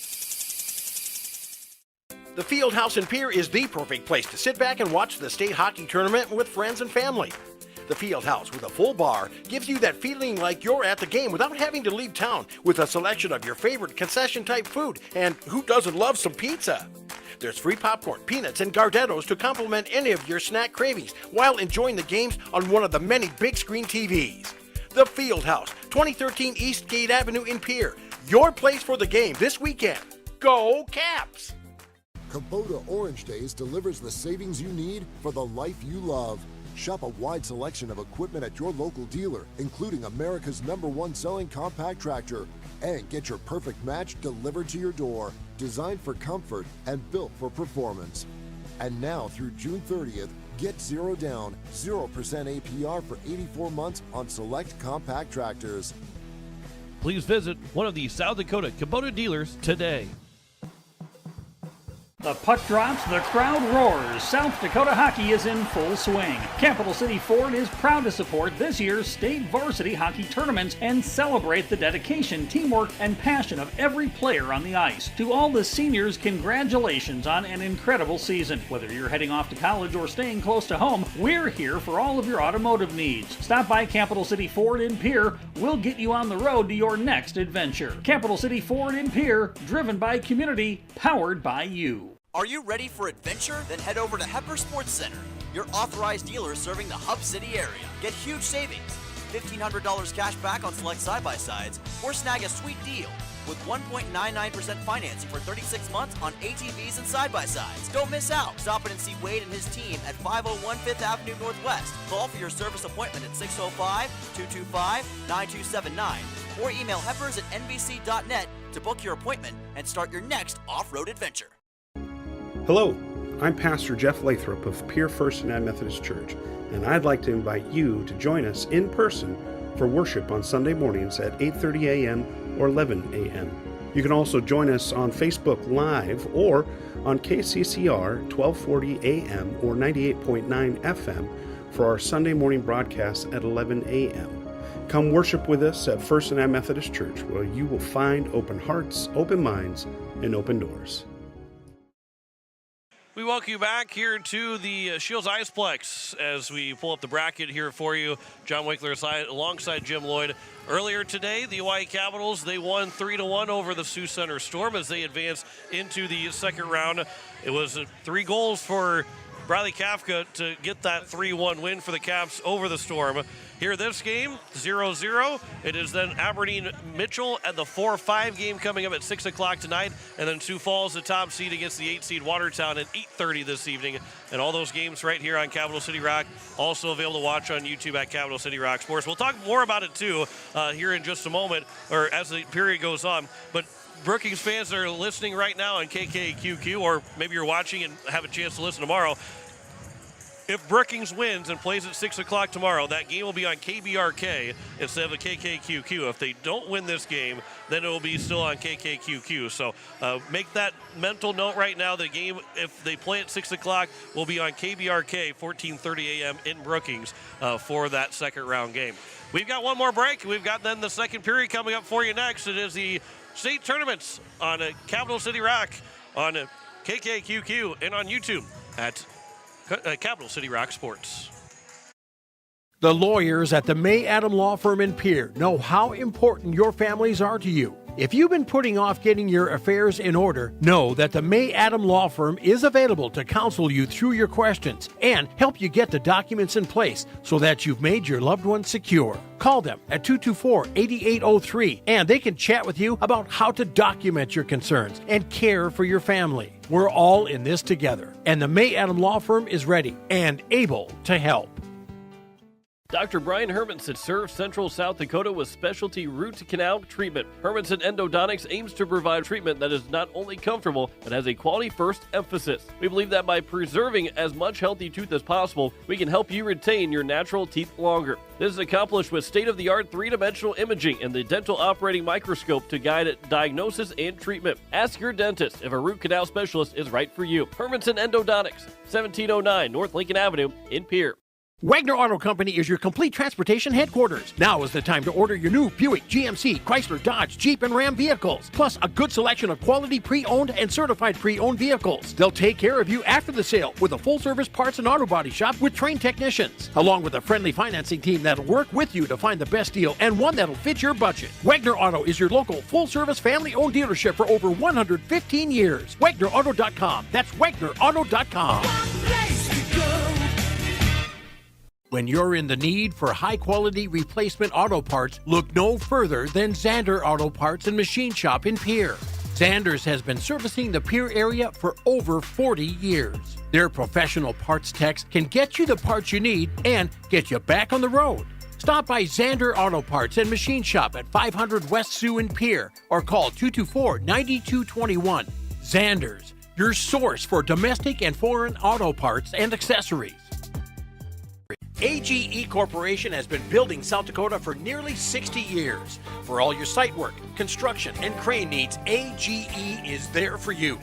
The Fieldhouse in Pierre is the perfect place to sit back and watch the state hockey tournament with friends and family. The Fieldhouse with a full bar gives you that feeling like you're at the game without having to leave town, with a selection of your favorite concession-type food, and who doesn't love some pizza? There's free popcorn, peanuts, and Gardettos to complement any of your snack cravings while enjoying the games on one of the many big screen TVs. The Fieldhouse, 2013 East Gate Avenue in Pierre. Your place for the game this weekend. Go Caps! Kubota Orange Days delivers the savings you need for the life you love. Shop a wide selection of equipment at your local dealer, including America's #1 selling compact tractor. And get your perfect match delivered to your door, designed for comfort and built for performance. And now through June 30th, Get 0 down, 0% APR for 84 months on select compact tractors. Please visit one of the South Dakota Kubota dealers today. The puck drops, the crowd roars. South Dakota hockey is in full swing. Capital City Ford is proud to support this year's state varsity hockey tournaments and celebrate the dedication, teamwork, and passion of every player on the ice. To all the seniors, congratulations on an incredible season. Whether you're heading off to college or staying close to home, we're here for all of your automotive needs. Stop by Capital City Ford in Pierre. We'll get you on the road to your next adventure. Capital City Ford in Pierre, driven by community, powered by you. Are you ready for adventure? Then head over to Hepper Sports Center, your authorized dealer serving the Hub City area. Get huge savings, $1,500 cash back on select side-by-sides, or snag a sweet deal with 1.99% financing for 36 months on ATVs and side-by-sides. Don't miss out. Stop in and see Wade and his team at 501 5th Avenue Northwest. Call for your service appointment at 605-225-9279 or email heppers@nbc.net to book your appointment and start your next off-road adventure. Hello, I'm Pastor Jeff Lathrop of Pierre First United Methodist Church, and I'd like to invite you to join us in person for worship on Sunday mornings at 8:30 a.m. or 11 a.m. You can also join us on Facebook Live or on KCCR 1240 a.m. or 98.9 FM for our Sunday morning broadcast at 11 a.m. Come worship with us at First United Methodist Church, where you will find open hearts, open minds, and open doors. We welcome you back here to the Shields Iceplex as we pull up the bracket here for you. John Winkler alongside Jim Lloyd. Earlier today, the Hawaii Capitals, they won 3-1 over the Sioux Center Storm as they advance into the second round. It was 3 goals for Bradley Kafka to get that 3-1 win for the Caps over the Storm. Here this game, 0-0. It is then Aberdeen-Mitchell at the 4-5 game coming up at 6 o'clock tonight. And then Sioux Falls, the top seed, against the 8 seed Watertown at 8:30 this evening. And all those games right here on Capital City Rock, also available to watch on YouTube at Capital City Rock Sports. We'll talk more about it too here in just a moment, or as the period goes on. But Brookings fans that are listening right now on KKQQ, or maybe you're watching and have a chance to listen tomorrow, if Brookings wins and plays at 6 o'clock tomorrow, that game will be on KBRK instead of the KKQQ. If they don't win this game, then it will be still on KKQQ. So make that mental note right now. The game, if they play at 6 o'clock, will be on KBRK, 14:30 a.m. in Brookings for that second round game. We've got one more break. We've got then the second period coming up for you next. It is the state tournaments on Capital City Rock, on KKQQ, and on YouTube at Capital City Rock Sports. The lawyers at the May Adam Law Firm in Pierre know how important your families are to you. If you've been putting off getting your affairs in order, know that the May Adam Law Firm is available to counsel you through your questions and help you get the documents in place so that you've made your loved ones secure. Call them at 224-8803 and they can chat with you about how to document your concerns and care for your family. We're all in this together, and the May Adam Law Firm is ready and able to help. Dr. Brian Hermanson serves Central South Dakota with specialty root canal treatment. Hermanson Endodontics aims to provide treatment that is not only comfortable, but has a quality-first emphasis. We believe that by preserving as much healthy tooth as possible, we can help you retain your natural teeth longer. This is accomplished with state-of-the-art three-dimensional imaging and the dental operating microscope to guide diagnosis and treatment. Ask your dentist if a root canal specialist is right for you. Hermanson Endodontics, 1709 North Lincoln Avenue in Pierre. Wagner Auto Company is your complete transportation headquarters. Now is the time to order your new Buick, GMC, Chrysler, Dodge, Jeep, and Ram vehicles, plus a good selection of quality pre-owned and certified pre-owned vehicles. They'll take care of you after the sale with a full-service parts and auto body shop with trained technicians, along with a friendly financing team that'll work with you to find the best deal and one that'll fit your budget. Wagner Auto is your local full-service family-owned dealership for over 115 years. WagnerAuto.com. That's WagnerAuto.com. When you're in the need for high-quality replacement auto parts, look no further than Zander Auto Parts and Machine Shop in Pierre. Zander's has been servicing the Pierre area for over 40 years. Their professional parts techs can get you the parts you need and get you back on the road. Stop by Zander Auto Parts and Machine Shop at 500 West Sioux in Pierre or call 224-9221. Zander's, your source for domestic and foreign auto parts and accessories. AGE Corporation has been building South Dakota for nearly 60 years. For all your site work, construction, and crane needs, AGE is there for you.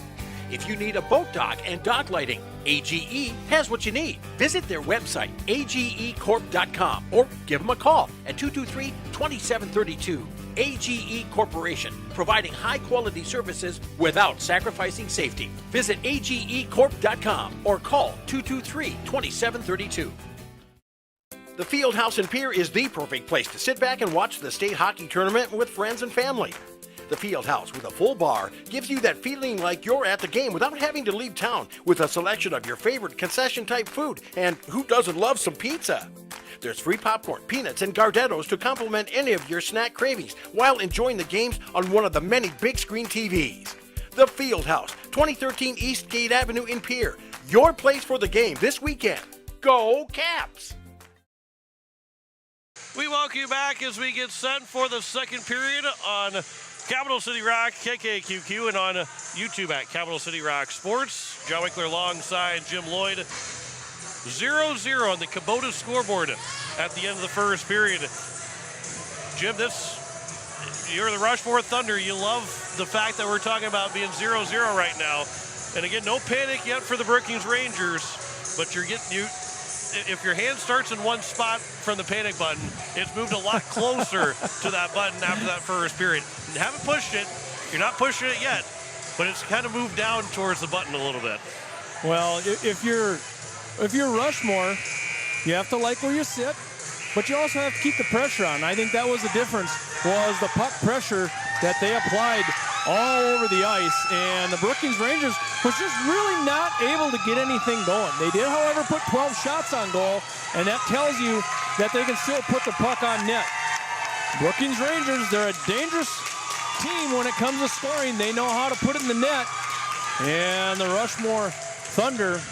If you need a boat dock and dock lighting, AGE has what you need. Visit their website, agecorp.com, or give them a call at 223-2732. AGE Corporation, providing high-quality services without sacrificing safety. Visit agecorp.com or call 223-2732. The Fieldhouse in Pierre is the perfect place to sit back and watch the state hockey tournament with friends and family. The Fieldhouse with a full bar gives you that feeling like you're at the game without having to leave town, with a selection of your favorite concession-type food, and who doesn't love some pizza? There's free popcorn, peanuts, and Gardettos to complement any of your snack cravings while enjoying the games on one of the many big screen TVs. The Fieldhouse, 2013 East Gate Avenue in Pierre. Your place for the game this weekend. Go Caps! We welcome you back as we get set for the second period on Capital City Rock, KKQQ, and on YouTube at Capital City Rock Sports. John Winkler alongside Jim Lloyd. 0-0 on the Kubota scoreboard at the end of the first period. Jim, you're the Rushmore Thunder. You love the fact that we're talking about being 0-0 right now. And again, no panic yet for the Brookings Rangers, but if your hand starts in one spot from the panic button, it's moved a lot closer to that button after that first period. You haven't pushed it. You're not pushing it yet, but it's kind of moved down towards the button a little bit. Well, if you're Rushmore, you have to like where you sit, but you also have to keep the pressure on. I think that was the difference, was the puck pressure that they applied all over the ice, and the Brookings Rangers was just really not able to get anything going. They did, however, put 12 shots on goal, and that tells you that they can still put the puck on net. Brookings Rangers, they're a dangerous team when it comes to scoring. They know how to put it in the net, and the Rushmore Thunder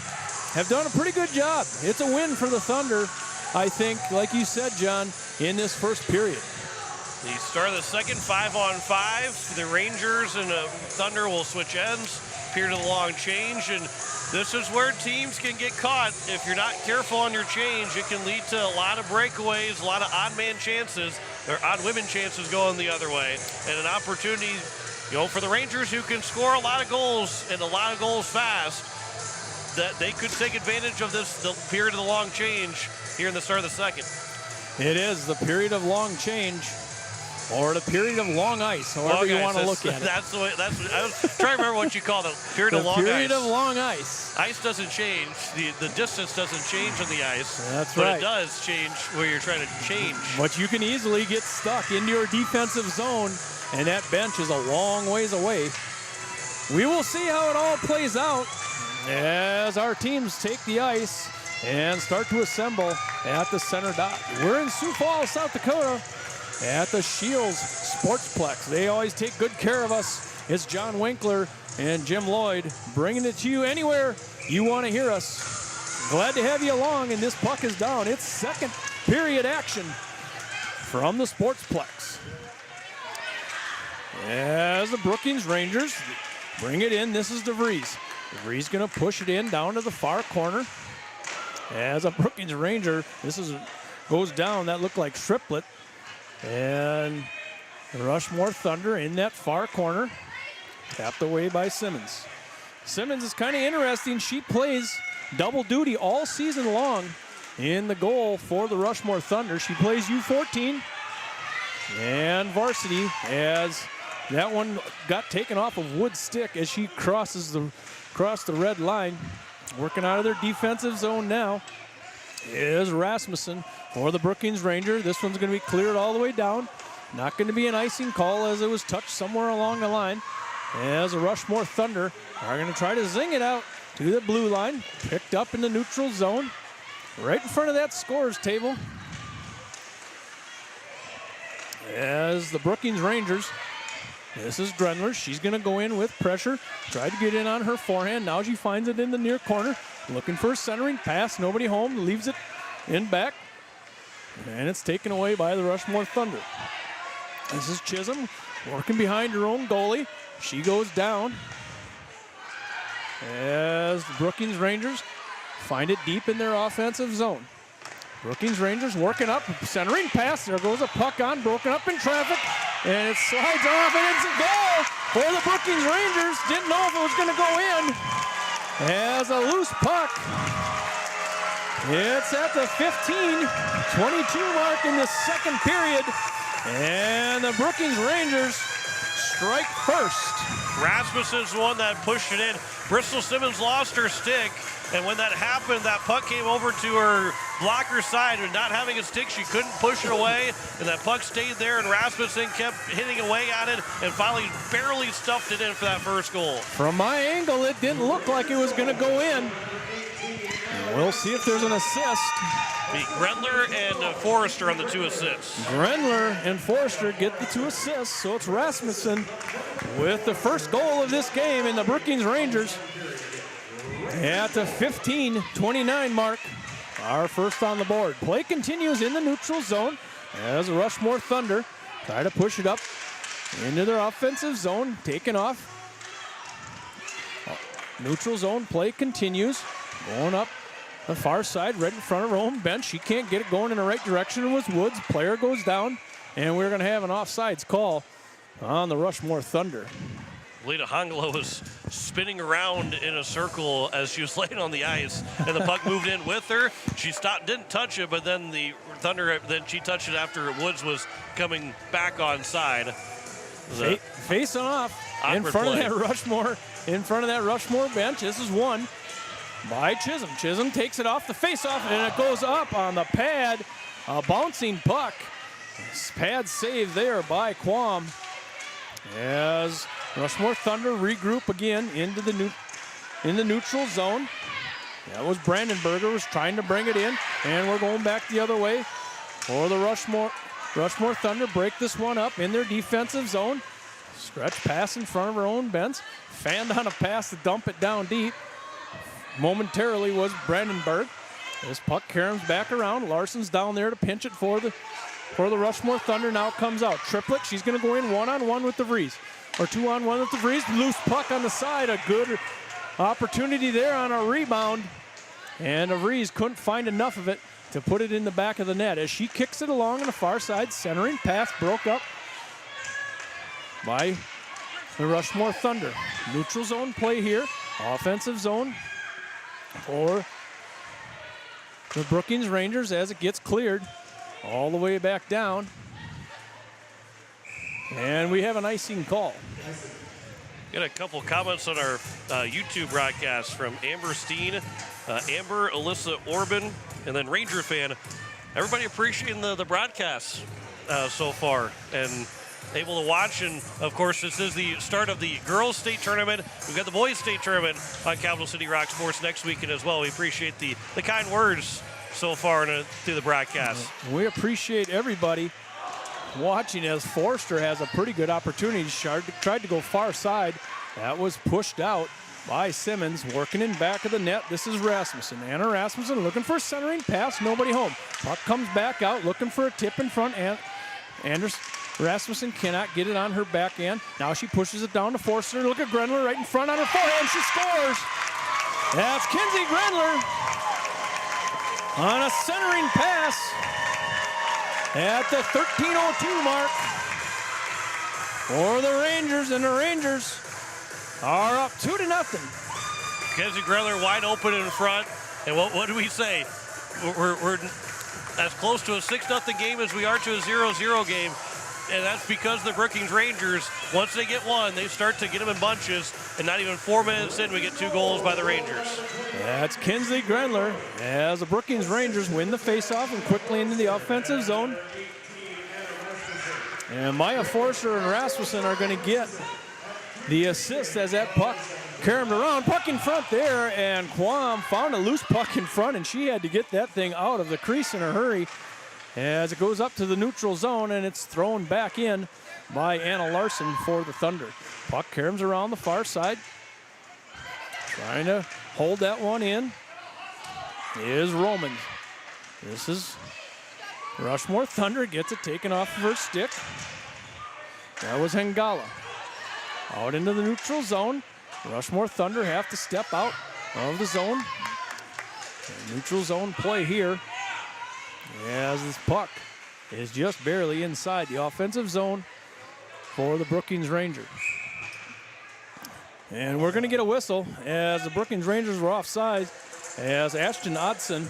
have done a pretty good job. It's a win for the Thunder, I think, like you said, John, in this first period. The start of the second, 5-on-5. The Rangers and the Thunder will switch ends, period of the long change, and this is where teams can get caught. If you're not careful on your change, it can lead to a lot of breakaways, a lot of odd man chances, or odd women chances going the other way, and an opportunity, for the Rangers who can score a lot of goals and a lot of goals fast, that they could take advantage of the period of the long change here in the start of the second. It is the period of long change, or the period of long ice, however you want to look at it. That's the way. I was trying to remember what you call the period of long ice. The period of long ice. Ice doesn't change. The distance doesn't change on the ice. That's right. But it does change where you're trying to change. But you can easily get stuck into your defensive zone, and that bench is a long ways away. We will see how it all plays out as our teams take the ice and start to assemble at the center dot. We're in Sioux Falls, South Dakota, at the Shields Sportsplex. They always take good care of us. It's John Winkler and Jim Lloyd bringing it to you anywhere you want to hear us. Glad to have you along, and this puck is down. It's second period action from the Sportsplex. As the Brookings Rangers bring it in, this is DeVries. DeVries going to push it in down to the far corner. As a Brookings Ranger, goes down. That looked like Triplett. And the Rushmore Thunder in that far corner, tapped away by Simmons. Simmons is kind of interesting. She plays double duty all season long in the goal for the Rushmore Thunder. She plays U14 and varsity, as that one got taken off of Wood's stick as she crossed the red line. Working out of their defensive zone now is Rasmussen for the Brookings Ranger. This one's going to be cleared all the way down. Not going to be an icing call, as it was touched somewhere along the line. As the Rushmore Thunder are going to try to zing it out to the blue line. Picked up in the neutral zone, right in front of that scorer's table. As the Brookings Rangers, this is Drenler. She's going to go in with pressure. Tried to get in on her forehand. Now she finds it in the near corner. Looking for a centering pass. Nobody home. Leaves it in back. And it's taken away by the Rushmore Thunder. This is Chisholm working behind her own goalie. She goes down. As the Brookings Rangers find it deep in their offensive zone. Brookings Rangers working up, centering pass. There goes a puck on, broken up in traffic, and it slides off, and it's a goal for the Brookings Rangers. Didn't know if it was going to go in. As a loose puck. It's at the 15-22 mark in the second period, and the Brookings Rangers strike first. Rasmussen's the one that pushed it in. Bristol Simmons lost her stick, and when that happened, that puck came over to her blocker side, and not having a stick, she couldn't push it away, and that puck stayed there, and Rasmussen kept hitting away at it, and finally barely stuffed it in for that first goal. From my angle, it didn't look like it was going to go in. We'll see if there's an assist. Grendler and Forrester on the 2 assists. Grendler and Forrester get the 2 assists, so it's Rasmussen with the first goal of this game in the Brookings Rangers at the 15-29 mark. Our first on the board. Play continues in the neutral zone as the Rushmore Thunder try to push it up into their offensive zone, taken off. Neutral zone play continues, going up the far side, right in front of her own bench. She can't get it going in the right direction with Woods. Player goes down, and we're going to have an offsides call on the Rushmore Thunder. Lita Honglo was spinning around in a circle as she was laying on the ice, and the puck moved in with her. She stopped, didn't touch it, but then the Thunder, then she touched it after Woods was coming back on side. Facing off in front of that Rushmore, bench. This is one by Chisholm. Chisholm takes it off the face-off, and it goes up on the pad. A bouncing puck. Pad save there by Quam as Rushmore Thunder regroup again in the neutral zone. That was Brandenburger was trying to bring it in, and we're going back the other way for the Rushmore Thunder. Break this one up in their defensive zone. Stretch pass in front of her own bench. Fanned on a pass to dump it down deep. Momentarily was Brandenburg. This puck caroms back around. Larson's down there to pinch it for the Rushmore Thunder. Now it comes out. Triplet, she's going to go in one-on-one with DeVries. Or 2-on-1 with DeVries. Loose puck on the side. A good opportunity there on a rebound. And DeVries couldn't find enough of it to put it in the back of the net. As she kicks it along on the far side, centering pass broke up by the Rushmore Thunder. Neutral zone play here. Offensive zone for the Brookings Rangers as it gets cleared all the way back down. And we have an icing call. Got a couple comments on our YouTube broadcast from Amber Steen, Amber, Alyssa Orban, and then Ranger fan. Everybody appreciating the broadcast so far and able to watch. And of course, this is the start of the girls' state tournament. We've got the boys' state tournament on Capital City Rock Sports next weekend as well. We appreciate the kind words so far through the broadcast. We appreciate everybody watching as Forrester has a pretty good opportunity. Tried to go far side. That was pushed out by Simmons, working in back of the net. This is Rasmussen. Anna Rasmussen looking for a centering pass. Nobody home. Puck comes back out, looking for a tip in front. And Rasmussen cannot get it on her backhand. Now she pushes it down to Forrester. Look at Grendler right in front on her forehand. She scores. That's Kinsey Grendler on a centering pass at the 13:02 mark for the Rangers, and the Rangers are up 2-0. Kenzie Grendler wide open in front, and what do we say? We're as close to a 6-0 game as we are to a 0-0 game, and that's because the Brookings Rangers, once they get one, they start to get them in bunches, and not even 4 minutes in, we get 2 goals by the Rangers. That's Kinsley Grendler as the Brookings Rangers win the faceoff and quickly into the offensive zone. And Maya Forster and Rasmussen are going to get the assist as that puck caromed around. Puck in front there, and Quam found a loose puck in front, and she had to get that thing out of the crease in a hurry as it goes up to the neutral zone, and it's thrown back in by Anna Larson for the Thunder. Puck caroms around the far side. Trying to hold that one in is Roman. This is Rushmore Thunder, gets it taken off of her stick. That was Hengala. Out into the neutral zone. Rushmore Thunder have to step out of the zone. Neutral zone play here as this puck is just barely inside the offensive zone for the Brookings Rangers. And we're going to get a whistle as the Brookings Rangers were offside as Ashton Odson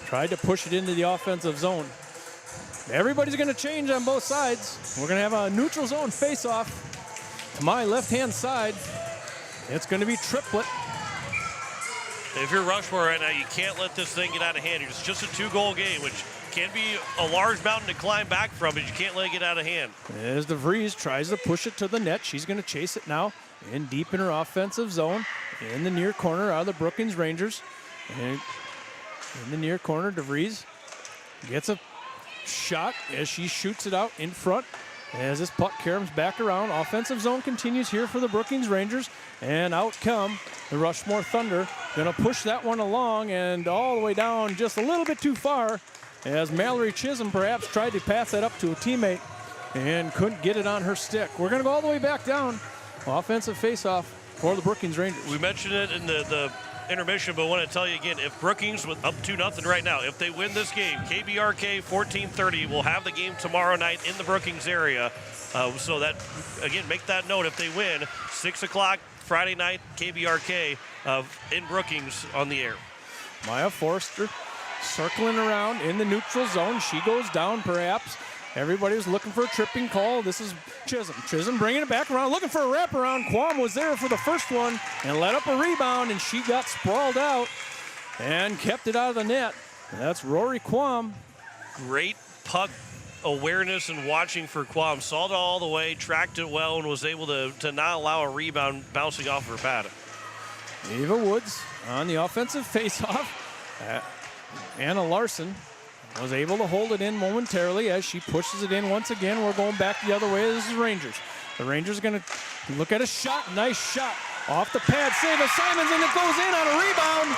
tried to push it into the offensive zone. Everybody's going to change on both sides. We're going to have a neutral zone face-off. To my left-hand side, it's going to be triplet. If you're Rushmore right now, you can't let this thing get out of hand. It's just a 2-goal game, which can be a large mountain to climb back from, but you can't let it get out of hand. As DeVries tries to push it to the net, she's going to chase it now in deep in her offensive zone in the near corner out of the Brookings Rangers. And in the near corner, DeVries gets a shot as she shoots it out in front. As this puck caroms back around, offensive zone continues here for the Brookings Rangers, and out come the Rushmore Thunder. Gonna push that one along and all the way down just a little bit too far as Mallory Chisholm perhaps tried to pass that up to a teammate and couldn't get it on her stick. We're gonna go all the way back down. Offensive faceoff for the Brookings Rangers. We mentioned it in the intermission, but I want to tell you again, if Brookings with up 2-0 right now, if they win this game, KBRK 1430 will have the game tomorrow night in the Brookings area. So that, again, make that note. If they win, 6 o'clock Friday night, KBRK in Brookings on the air. Maya Forster circling around in the neutral zone. She goes down perhaps. Everybody was looking for a tripping call. This is Chisholm. Chisholm bringing it back around, looking for a wraparound. Quam was there for the first one and let up a rebound, and she got sprawled out and kept it out of the net. That's Rory Quam. Great puck awareness and watching for Quam. Saw it all the way, tracked it well, and was able to not allow a rebound bouncing off her pad. Eva Woods on the offensive faceoff. Anna Larson was able to hold it in momentarily as she pushes it in once again. We're going back the other way. This is Rangers. The Rangers are going to look at a shot. Nice shot off the pad. Save of Simons, and it goes in on a rebound.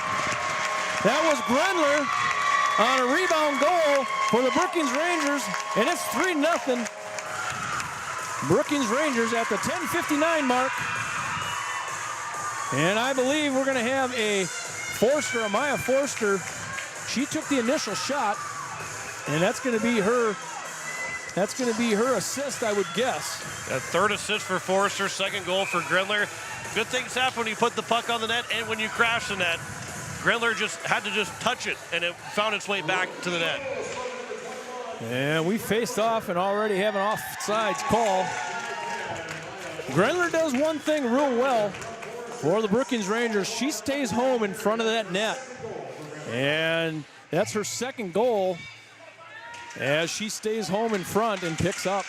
That was Grendler on a rebound goal for the Brookings Rangers, and it's 3-0. Brookings Rangers at the 10:59 mark. And I believe we're going to have a Forster, Amaya Forster. She took the initial shot. And that's going to be her assist, I would guess. A third assist for Forrester, second goal for Grendler. Good things happen when you put the puck on the net and when you crash the net. Grendler just had to touch it, and it found its way back to the net. And we faced off and already have an offsides call. Grendler does one thing real well for the Brookings Rangers. She stays home in front of that net. And that's her second goal, as she stays home in front and picks up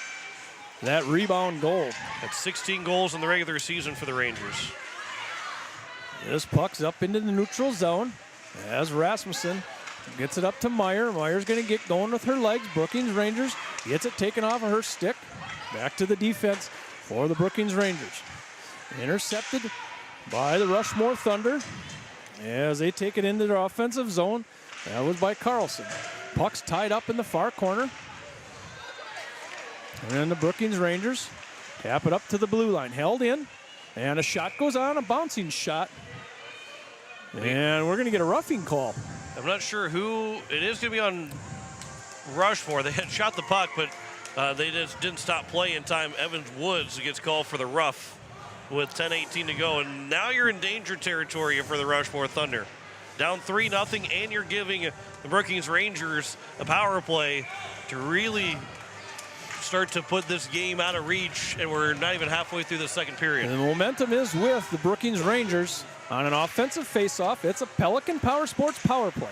that rebound goal. That's 16 goals in the regular season for the Rangers. This puck's up into the neutral zone as Rasmussen gets it up to Meyer. Meyer's going to get going with her legs. Brookings Rangers gets it taken off of her stick. Back to the defense for the Brookings Rangers. Intercepted by the Rushmore Thunder as they take it into their offensive zone. That was by Carlson. Puck's tied up in the far corner. And then the Brookings Rangers tap it up to the blue line. Held in. And a shot goes on, a bouncing shot. And we're going to get a roughing call. I'm not sure who it is going to be on Rushmore. They had shot the puck, but they just didn't stop play in time. Evans Woods gets called for the rough with 10:18 to go. And now you're in danger territory for the Rushmore Thunder. Down 3-0, and you're giving the Brookings Rangers a power play to really start to put this game out of reach, and we're not even halfway through the second period. And the momentum is with the Brookings Rangers on an offensive faceoff. It's a Pelican Power Sports power play.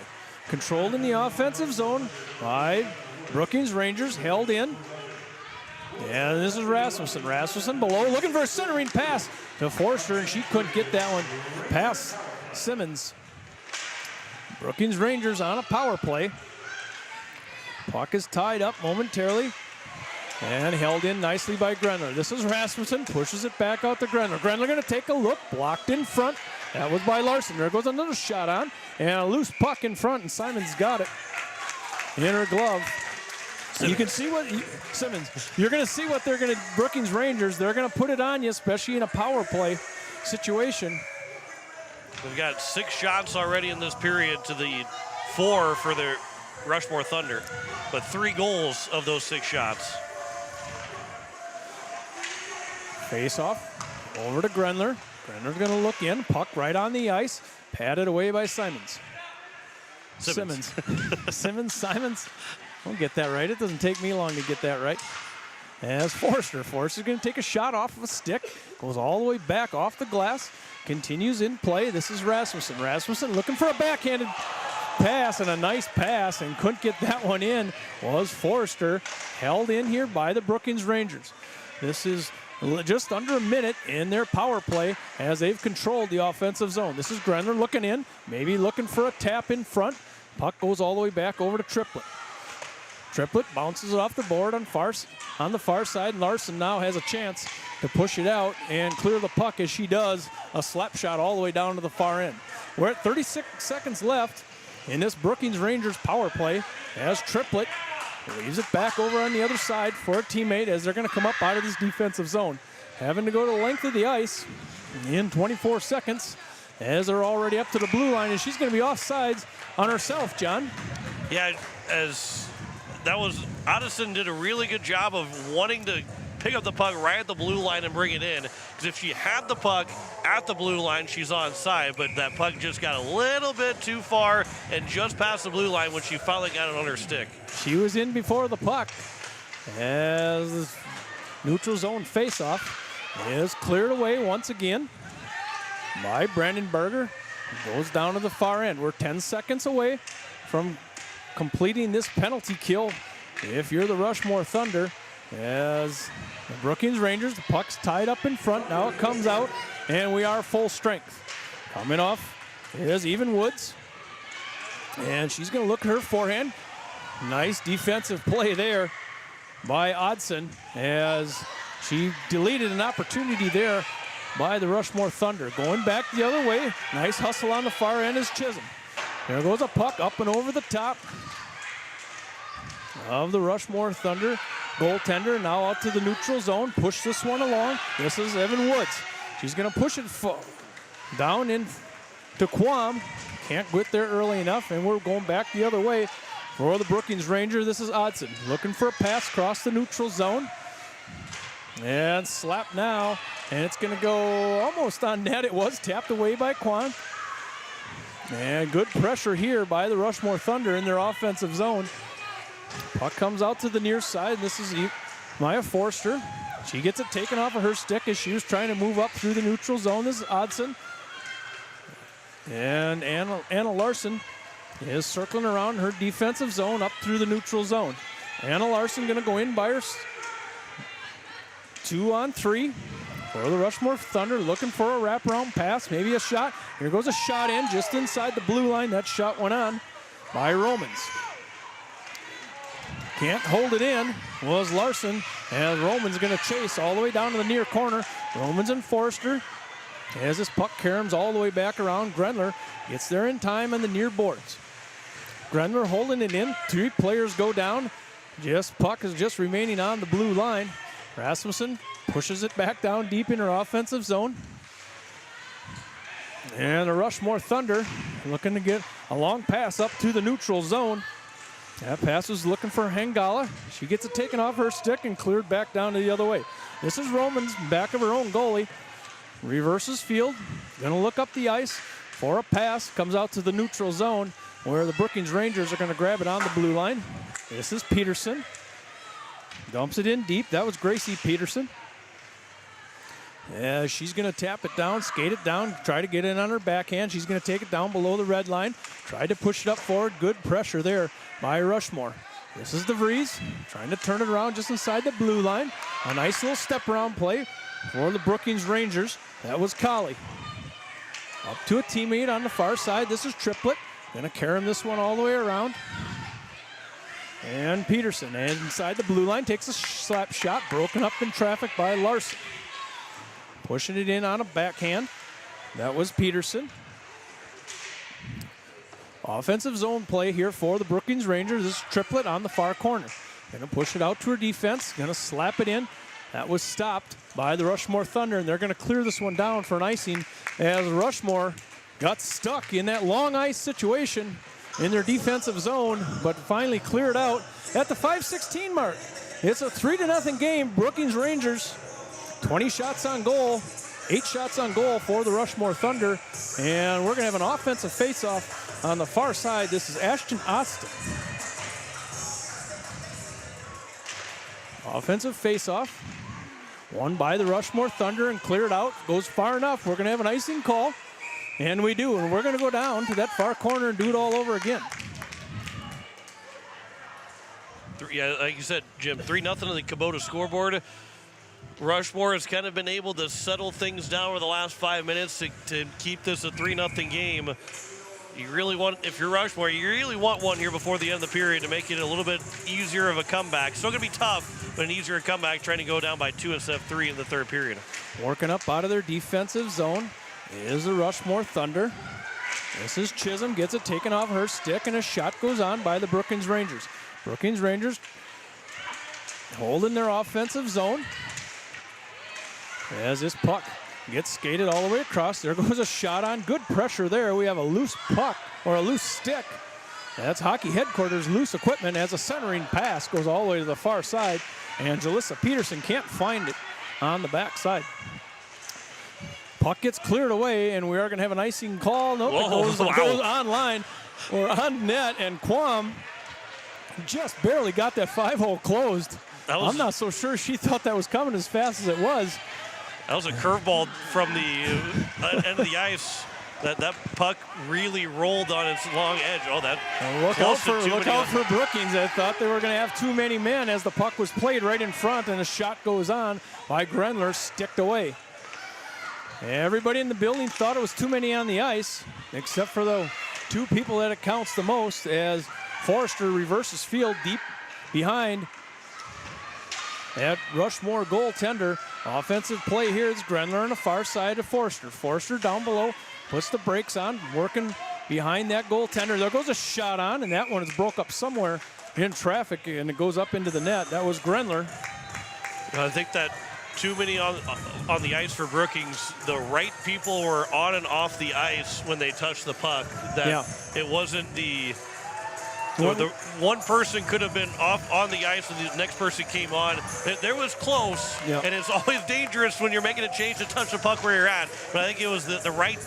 Controlled in the offensive zone by Brookings Rangers, held in. And this is Rasmussen. Rasmussen below, looking for a centering pass to Forster, and she couldn't get that one past Simmons. Brookings Rangers on a power play. Puck is tied up momentarily and held in nicely by Grendler. This is Rasmussen, pushes it back out to Grendler. Grendler going to take a look, blocked in front. That was by Larson. There goes another shot on, and a loose puck in front, and Simons got it in her glove. You can see what, Simmons, you're going to see what they're going to, Brookings Rangers, they're going to put it on you, especially in a power play situation. We've got 6 shots already in this period to the 4 for the Rushmore Thunder, but 3 goals of those 6 shots. Face off over to Grendler. Grendler's going to look in. Puck right on the ice. Patted away by Simons. Simons. Simons. I'll get that right. It doesn't take me long to get that right. As Forster. Forster's going to take a shot off of a stick. Goes all the way back off the glass. Continues in play. This is Rasmussen. Rasmussen looking for a backhanded pass, and a nice pass, and couldn't get that one in. Was Forster. Held in here by the Brookings Rangers. This is just under a minute in their power play as they've controlled the offensive zone. This is Grendler looking in, maybe looking for a tap in front. Puck goes all the way back over to Triplett. Triplett bounces it off the board on the far side. Larson now has a chance to push it out and clear the puck as she does. A slap shot all the way down to the far end. We're at 36 seconds left in this Brookings Rangers power play as Triplett leaves it back over on the other side for a teammate as they're going to come up out of this defensive zone. Having to go to the length of the ice in 24 seconds as they're already up to the blue line, and she's going to be offsides on herself, John. Yeah, Addison did a really good job of wanting to pick up the puck right at the blue line and bring it in. Because if she had the puck at the blue line, she's onside. But that puck just got a little bit too far and just past the blue line when she finally got it on her stick. She was in before the puck as the neutral zone faceoff is cleared away once again by Brandon Berger. Goes down to the far end. We're 10 seconds away from completing this penalty kill if you're the Rushmore Thunder. As the Brookings Rangers, the puck's tied up in front. Now it comes out, and we are full strength. Coming off is Even Woods. And she's going to look at her forehand. Nice defensive play there by Odson as she deleted an opportunity there by the Rushmore Thunder. Going back the other way. Nice hustle on the far end is Chisholm. There goes a puck up and over the top of the Rushmore Thunder. Goaltender now out to the neutral zone. Push this one along. This is Evan Woods. She's going to push it down in to Quam. Can't get there early enough, and we're going back the other way for the Brookings Ranger. This is Odson looking for a pass across the neutral zone. And slap now, and it's going to go almost on net. It was tapped away by Quan. And good pressure here by the Rushmore Thunder in their offensive zone. Puck comes out to the near side. This is Maya Forster. She gets it taken off of her stick as she was trying to move up through the neutral zone. This is Odson. And Anna Larson is circling around her defensive zone up through the neutral zone. Anna Larson going to go in by her 2-on-3 for the Rushmore Thunder, looking for a wraparound pass, maybe a shot. Here goes a shot in just inside the blue line. That shot went on by Romans. Can't hold it in was Larson, and Roman's going to chase all the way down to the near corner. Romans and Forster as this puck caroms all the way back around. Grendler gets there in time on the near boards. Grendler holding it in. 3 players go down. Puck is just remaining on the blue line. Rasmussen pushes it back down deep in her offensive zone. And the Rushmore Thunder looking to get a long pass up to the neutral zone. That pass was looking for Hengala. She gets it taken off her stick and cleared back down to the other way. This is Romans, back of her own goalie. Reverses field. Going to look up the ice for a pass. Comes out to the neutral zone where the Brookings Rangers are going to grab it on the blue line. This is Peterson. Dumps it in deep. That was Gracie Peterson. She's going to tap it down, skate it down, try to get in on her backhand. She's going to take it down below the red line. Tried to push it up forward. Good pressure there by Rushmore. This is DeVries trying to turn it around just inside the blue line. A nice little step around play for the Brookings Rangers. That was Colley. Up to a teammate on the far side. This is Triplett. Going to carry him this one all the way around. And Peterson, and inside the blue line, takes a slap shot, broken up in traffic by Larson. Pushing it in on a backhand. That was Peterson. Offensive zone play here for the Brookings Rangers. This is Triplett on the far corner. Going to push it out to her defense. Going to slap it in. That was stopped by the Rushmore Thunder, and they're going to clear this one down for an icing as Rushmore got stuck in that long ice situation in their defensive zone, but finally cleared out at the 5:16 mark. It's a 3-0 game. Brookings Rangers, 20 shots on goal, 8 shots on goal for the Rushmore Thunder. And we're going to have an offensive face-off on the far side. This is Ashton Austin. Offensive face-off, won by the Rushmore Thunder and cleared out. Goes far enough. We're going to have an icing call. And we do. And we're going to go down to that far corner and do it all over again. Yeah, like you said, Jim, 3-0 on the Kubota scoreboard. Rushmore has kind of been able to settle things down over the last 5 minutes to keep this a 3-0 game. You really want, if you're Rushmore, you really want one here before the end of the period to make it a little bit easier of a comeback. Still going to be tough, but an easier comeback trying to go down by 2 instead of 3 in the third period. Working up out of their defensive zone is the Rushmore Thunder. This is Chisholm, gets it taken off her stick, and a shot goes on by the Brookings Rangers. Brookings Rangers holding their offensive zone as this puck gets skated all the way across. There goes a shot on. Good pressure there. We have a loose puck, or a loose stick. That's hockey headquarters loose equipment as a centering pass goes all the way to the far side, and Jalissa Peterson can't find it on the backside. Puck gets cleared away, and we are going to have an icing call. Nope, it goes online or on net, and Quam just barely got that 5-hole closed. I'm not so sure she thought that was coming as fast as it was. That was a curveball from the end of the ice. That puck really rolled on its long edge. Oh, that look out for Brookings. I thought they were going to have too many men as the puck was played right in front, and a shot goes on by Grenler, sticked away. Everybody in the building thought it was too many on the ice, except for the 2 people that it counts the most, as Forrester reverses field deep behind that Rushmore goaltender. Offensive play here is Grenler on the far side of Forrester. Forrester down below, puts the brakes on, working behind that goaltender. There goes a shot on, and that one is broke up somewhere in traffic, and it goes up into the net. That was Grenler. I think that too many on the ice for Brookings. The right people were on and off the ice when they touched the puck. It wasn't the one person could have been off on the ice and the next person came on. There was close, and it's always dangerous when you're making a change to touch the puck where you're at. But I think it was the right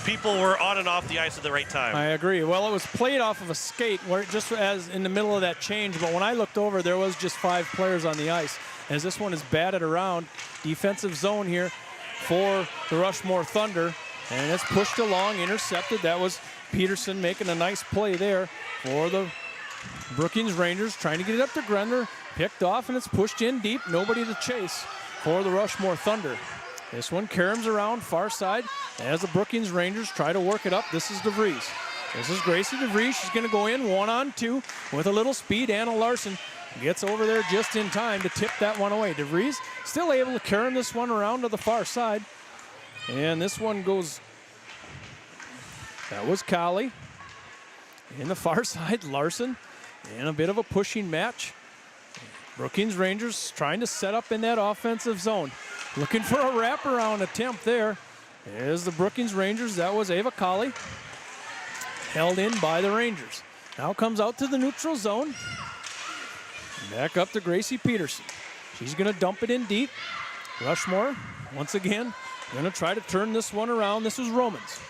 people were on and off the ice at the right time. I agree. Well, it was played off of a skate, where just as in the middle of that change. But when I looked over, there was just 5 players on the ice, as this one is batted around. Defensive zone here for the Rushmore Thunder, and it's pushed along, intercepted. That was Peterson making a nice play there for the Brookings Rangers, trying to get it up to Grenler, picked off, and it's pushed in deep. Nobody to chase for the Rushmore Thunder. This one caroms around far side as the Brookings Rangers try to work it up. This is DeVries. This is Gracie DeVries. She's going to go in 1-on-2 with a little speed. Anna Larson gets over there just in time to tip that one away. DeVries still able to carom this one around to the far side. And this one goes, that was Colley. In the far side, Larson in a bit of a pushing match. Brookings Rangers trying to set up in that offensive zone. Looking for a wraparound attempt there. There's the Brookings Rangers. That was Ava Colley. Held in by the Rangers. Now comes out to the neutral zone. Back up to Gracie Peterson. She's going to dump it in deep. Rushmore, once again, going to try to turn this one around. This is Romans.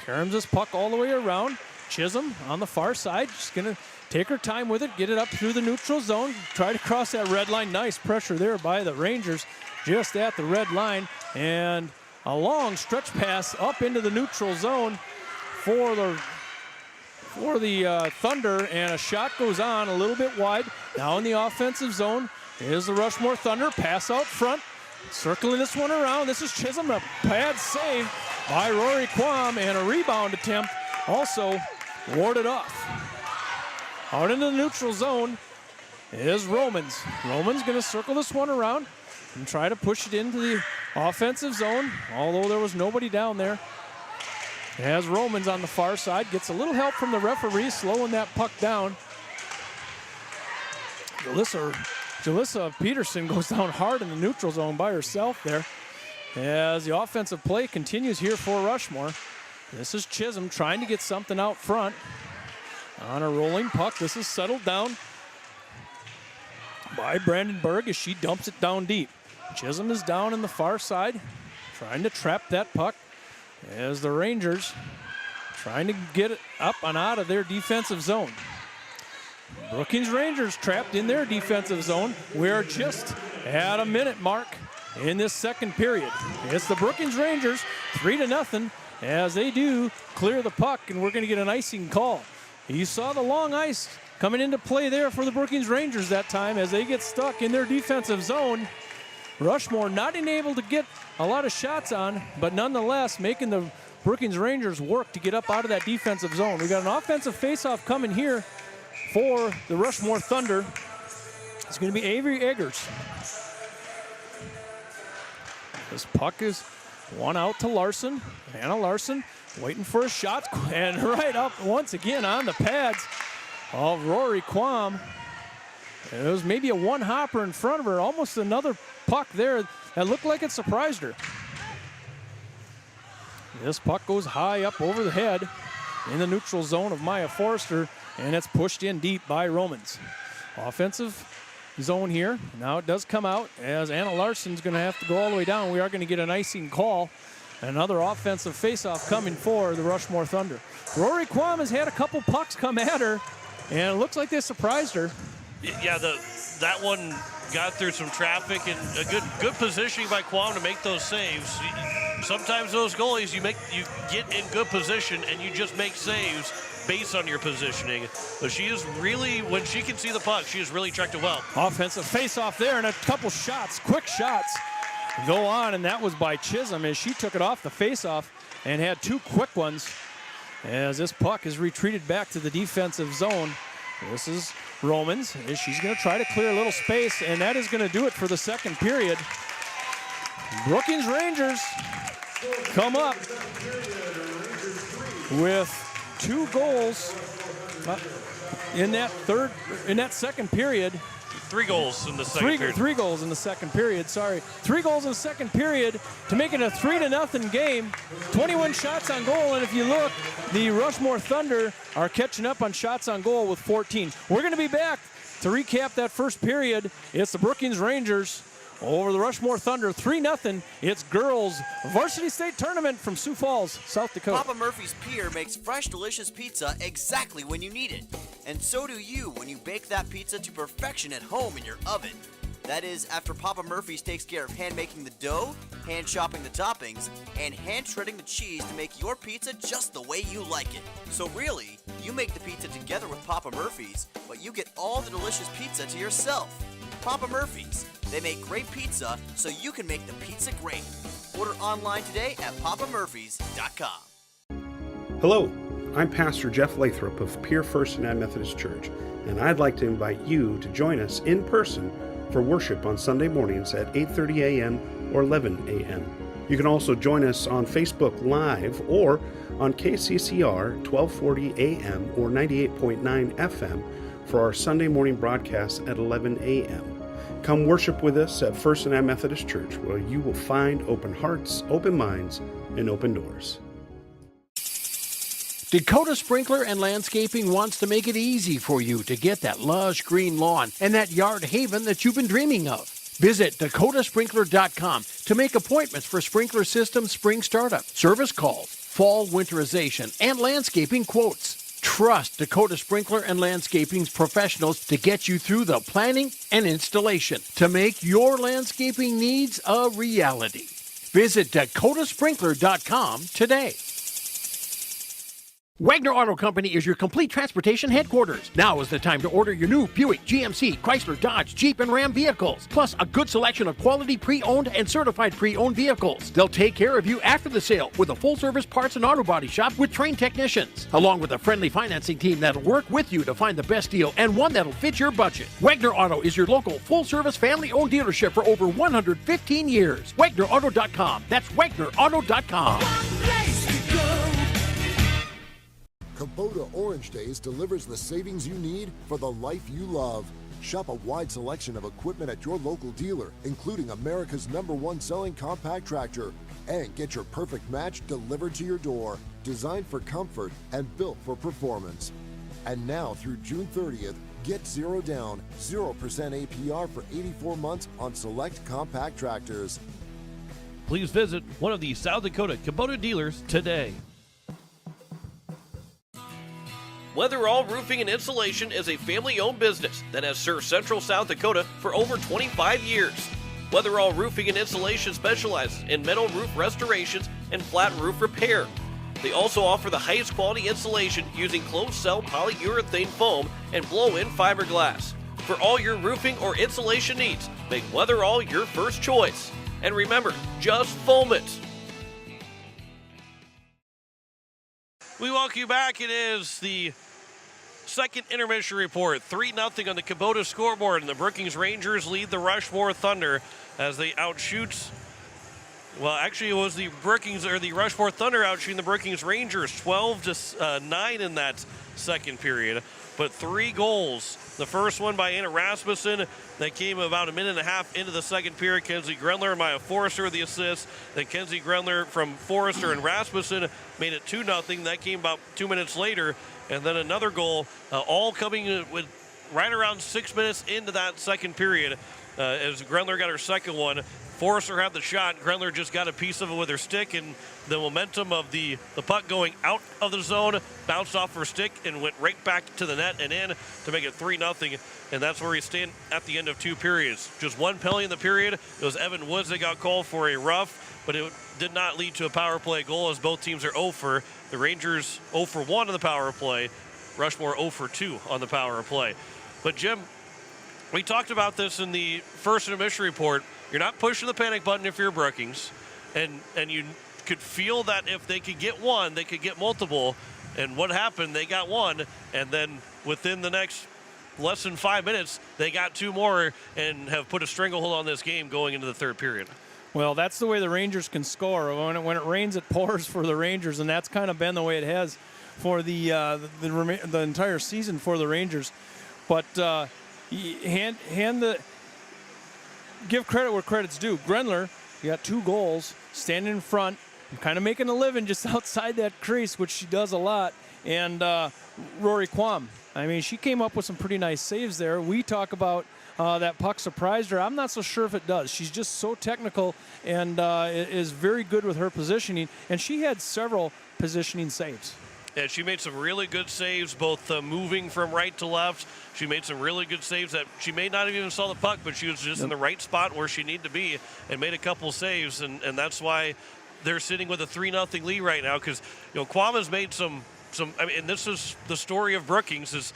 Caroms this puck all the way around. Chisholm on the far side. She's going to take her time with it, get it up through the neutral zone, try to cross that red line. Nice pressure there by the Rangers just at the red line. And a long stretch pass up into the neutral zone for the Thunder, and a shot goes on a little bit wide. Now in the offensive zone is the Rushmore Thunder. Pass out front, circling this one around. This is Chisholm, a pad save by Rory Quam, and a rebound attempt also warded off. Out into the neutral zone is Romans. Romans going to circle this one around and try to push it into the offensive zone, although there was nobody down there. As Romans on the far side gets a little help from the referee, slowing that puck down. Jalissa Peterson goes down hard in the neutral zone by herself there. As the offensive play continues here for Rushmore. This is Chisholm trying to get something out front. On a rolling puck, this is settled down by Brandon Berg as she dumps it down deep. Chisholm is down in the far side, trying to trap that puck as the Rangers trying to get it up and out of their defensive zone. Brookings Rangers trapped in their defensive zone. We are just at a minute mark in this second period. It's the Brookings Rangers 3-0 as they do clear the puck, and we're going to get an icing call. You saw the long ice coming into play there for the Brookings Rangers that time as they get stuck in their defensive zone. Rushmore not able to get a lot of shots on, but nonetheless making the Brookings Rangers work to get up out of that defensive zone. We got an offensive faceoff coming here for the Rushmore Thunder. It's going to be Avery Eggers. This puck is one out to Larson. Anna Larson waiting for a shot, and right up once again on the pads of Rory Quam. It was maybe a one-hopper in front of her, almost another puck there that looked like it surprised her. This puck goes high up over the head in the neutral zone of Maya Forrester, and it's pushed in deep by Romans. Offensive zone here. Now it does come out as Anna Larson's going to have to go all the way down. We are going to get an icing call. Another offensive faceoff coming for the Rushmore Thunder. Rory Quam has had a couple pucks come at her, and it looks like they surprised her. Yeah, that one got through some traffic and a good positioning by Quam to make those saves. Sometimes those goalies, you get in good position and you just make saves based on your positioning. But she is really, when she can see the puck, she is really tracked it well. Offensive face-off there, and a couple shots, quick shots, go on, and that was by Chisholm as she took it off the face-off and had two quick ones as this puck is retreated back to the defensive zone. This is Romans as she's going to try to clear a little space, and that is going to do it for the second period. Brookings Rangers come up with 2 goals in that second period. 3 goals in the second period. 3 goals in the second period, sorry. 3 goals in the second period to make it a 3-0 game. 21 shots on goal, and if you look, the Rushmore Thunder are catching up on shots on goal with 14. We're going to be back to recap that first period. It's the Brookings Rangers over the Rushmore Thunder, 3-0. It's girls varsity state tournament from Sioux Falls, South Dakota. Papa Murphy's Pier makes fresh, delicious pizza exactly when you need it. And so do you when you bake that pizza to perfection at home in your oven. That is, after Papa Murphy's takes care of hand making the dough, hand chopping the toppings, and hand shredding the cheese to make your pizza just the way you like it. So really, you make the pizza together with Papa Murphy's, but you get all the delicious pizza to yourself. Papa Murphy's. They make great pizza so you can make the pizza great. Order online today at papamurphys.com. Hello, I'm Pastor Jeff Lathrop of Pier First United Methodist Church, and I'd like to invite you to join us in person for worship on Sunday mornings at 8:30 a.m. or 11 a.m. You can also join us on Facebook Live or on KCCR 1240 a.m. or 98.9 FM for our Sunday morning broadcast at 11 a.m. Come worship with us at First United Methodist Church, where you will find open hearts, open minds, and open doors. Dakota Sprinkler and Landscaping wants to make it easy for you to get that lush green lawn and that yard haven that you've been dreaming of. Visit dakotasprinkler.com to make appointments for sprinkler system spring startup, service calls, fall winterization, and landscaping quotes. Trust Dakota Sprinkler and Landscaping's professionals to get you through the planning and installation to make your landscaping needs a reality. Visit dakotasprinkler.com today. Wagner Auto Company is your complete transportation headquarters. Now is the time to order your new Buick, GMC, Chrysler, Dodge, Jeep, and Ram vehicles, plus a good selection of quality pre-owned and certified pre-owned vehicles. They'll take care of you after the sale with a full-service parts and auto body shop with trained technicians, along with a friendly financing team that'll work with you to find the best deal and one that'll fit your budget. Wagner Auto is your local full-service family-owned dealership for over 115 years. WagnerAuto.com. That's WagnerAuto.com. Kubota Orange Days delivers the savings you need for the life you love. Shop a wide selection of equipment at your local dealer, including America's #1 selling compact tractor. And get your perfect match delivered to your door. Designed for comfort and built for performance. And now through June 30th, get 0 down, 0% APR for 84 months on select compact tractors. Please visit one of the South Dakota Kubota dealers today. Weatherall Roofing and Insulation is a family-owned business that has served Central South Dakota for over 25 years. Weatherall Roofing and Insulation specializes in metal roof restorations and flat roof repair. They also offer the highest quality insulation using closed-cell polyurethane foam and blow-in fiberglass. For all your roofing or insulation needs, make Weatherall your first choice. And remember, just foam it. We welcome you back. It is the second intermission report. 3-0 on the Kubota scoreboard, and the Brookings Rangers lead the Rushmore Thunder as they outshoot. Well, actually, it was the Rushmore Thunder outshooting the Brookings Rangers 12-9 in that second period. But 3 goals. The first one by Anna Rasmussen that came about a minute and a half into the second period. Kenzie Grenler and Maya Forrester with the assist. Then Kenzie Grenler from Forrester and Rasmussen made it 2-0. That came about 2 minutes later. And then another goal, all coming with right around 6 minutes into that second period as Grenler got her second one. Forrester had the shot. Grenler just got a piece of it with her stick, and the momentum of the puck going out of the zone bounced off her stick and went right back to the net and in to make it 3-0. And that's where we stand at the end of 2 periods. Just one penalty in the period. It was Evan Woods that got called for a rough, but it did not lead to a power play goal as both teams are 0 for. The Rangers 0 for 1 on the power play. Rushmore 0 for 2 on the power play. But Jim, we talked about this in the first intermission report. You're not pushing the panic button if you're Brookings, and you could feel that if they could get one, they could get multiple. And what happened? They got one, and then within the next less than 5 minutes, they got 2 more and have put a stranglehold on this game going into the third period. Well, that's the way the Rangers can score. When it rains, it pours for the Rangers, and that's kind of been the way it has for the entire season for the Rangers. But give credit where credit's due. Grenler, you got 2 goals, standing in front, kind of making a living just outside that crease, which she does a lot. And Rory Quam, I mean, she came up with some pretty nice saves there. We talk about that puck surprised her. I'm not so sure if it does. She's just so technical and is very good with her positioning, and she had several positioning saves. Yeah, she made some really good saves, both moving from right to left. She made some really good saves that she may not have even saw the puck, but she was just in the right spot where she needed to be and made a couple saves, and that's why they're sitting with a 3-0 lead right now, because Quam has made some. I mean, and this is the story of Brookings, is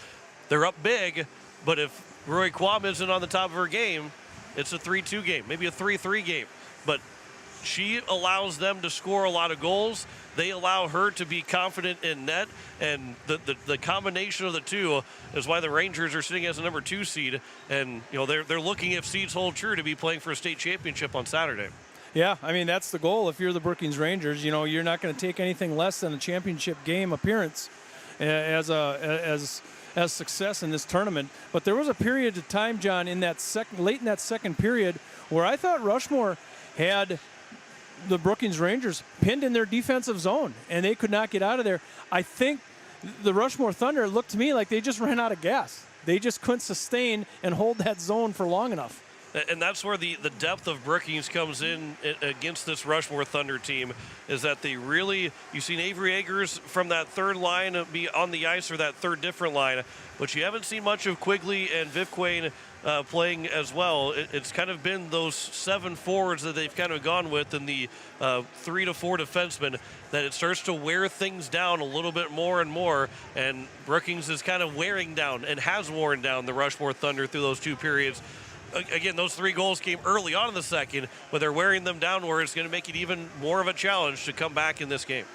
they're up big, but if Rory Quam isn't on the top of her game, it's a 3-2 game, maybe a 3-3 game. But she allows them to score a lot of goals. They allow her to be confident in net, and the combination of the two is why the Rangers are sitting as a number 2 seed, and they're looking, if seeds hold true, to be playing for a state championship on Saturday. Yeah, I mean, that's the goal. If you're the Brookings Rangers, you're not going to take anything less than a championship game appearance as success in this tournament. But there was a period of time, John, late in that second period, where I thought Rushmore had the Brookings Rangers pinned in their defensive zone, and they could not get out of there. I think the Rushmore Thunder looked to me like they just ran out of gas. They just couldn't sustain and hold that zone for long enough. And that's where the depth of Brookings comes in against this Rushmore Thunder team, is that they really, you've seen Avery Eggers from that third line be on the ice, or that third different line, but you haven't seen much of Quigley and Vivquane playing as well. It's kind of been those 7 forwards that they've kind of gone with, and the 3 to 4 defensemen, that it starts to wear things down a little bit more and more, and Brookings is kind of wearing down and has worn down the Rushmore Thunder through those 2 periods. Again, those 3 goals came early on in the second, but they're wearing them down where it's going to make it even more of a challenge to come back in this game.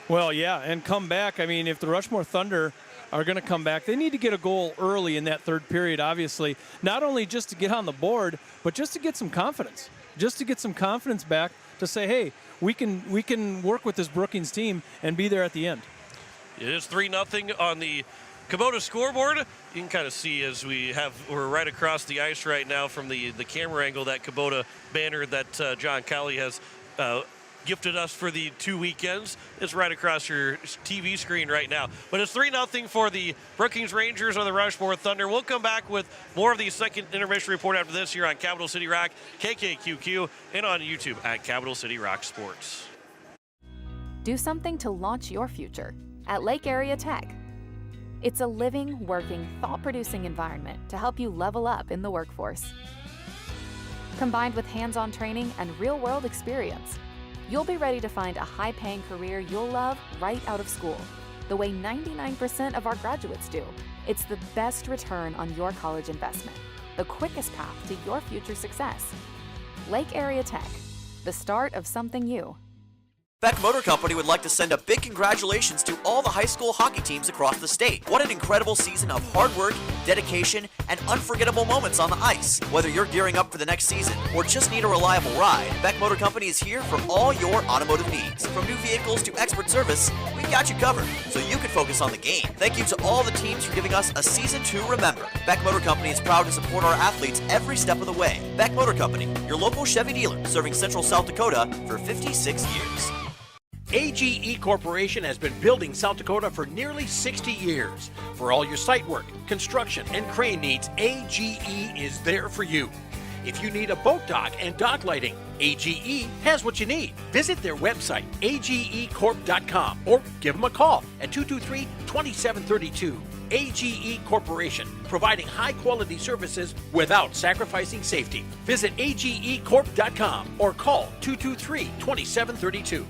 Well, yeah, and come back. I mean, if the Rushmore Thunder are going to come back, they need to get a goal early in that third period, obviously. Not only just to get on the board, but just to get some confidence. Just to get some confidence back to say, hey, we can work with this Brookings team and be there at the end. It is 3-0 on the Kubota scoreboard. You can kind of see as we're right across the ice right now from the camera angle, that Kubota banner that John Cowley has gifted us for the 2 weekends. It's right across your TV screen right now. But it's 3-0 for the Brookings Rangers or the Rushmore Thunder. We'll come back with more of the second intermission report after this here on Capital City Rock, KKQQ, and on YouTube at Capital City Rock Sports. Do something to launch your future at Lake Area Tech. It's a living, working, thought-producing environment to help you level up in the workforce. Combined with hands-on training and real-world experience, you'll be ready to find a high-paying career you'll love right out of school, the way 99% of our graduates do. It's the best return on your college investment, the quickest path to your future success. Lake Area Tech, the start of something new. Beck Motor Company would like to send a big congratulations to all the high school hockey teams across the state. What an incredible season of hard work, dedication, and unforgettable moments on the ice. Whether you're gearing up for the next season or just need a reliable ride, Beck Motor Company is here for all your automotive needs. From new vehicles to expert service, we've got you covered so you can focus on the game. Thank you to all the teams for giving us a season to remember. Beck Motor Company is proud to support our athletes every step of the way. Beck Motor Company, your local Chevy dealer, serving Central South Dakota for 56 years. AGE Corporation has been building South Dakota for nearly 60 years. For all your site work, construction, and crane needs, AGE is there for you. If you need a boat dock and dock lighting, AGE has what you need. Visit their website, agecorp.com, or give them a call at 223-2732. AGE Corporation, providing high-quality services without sacrificing safety. Visit agecorp.com or call 223-2732.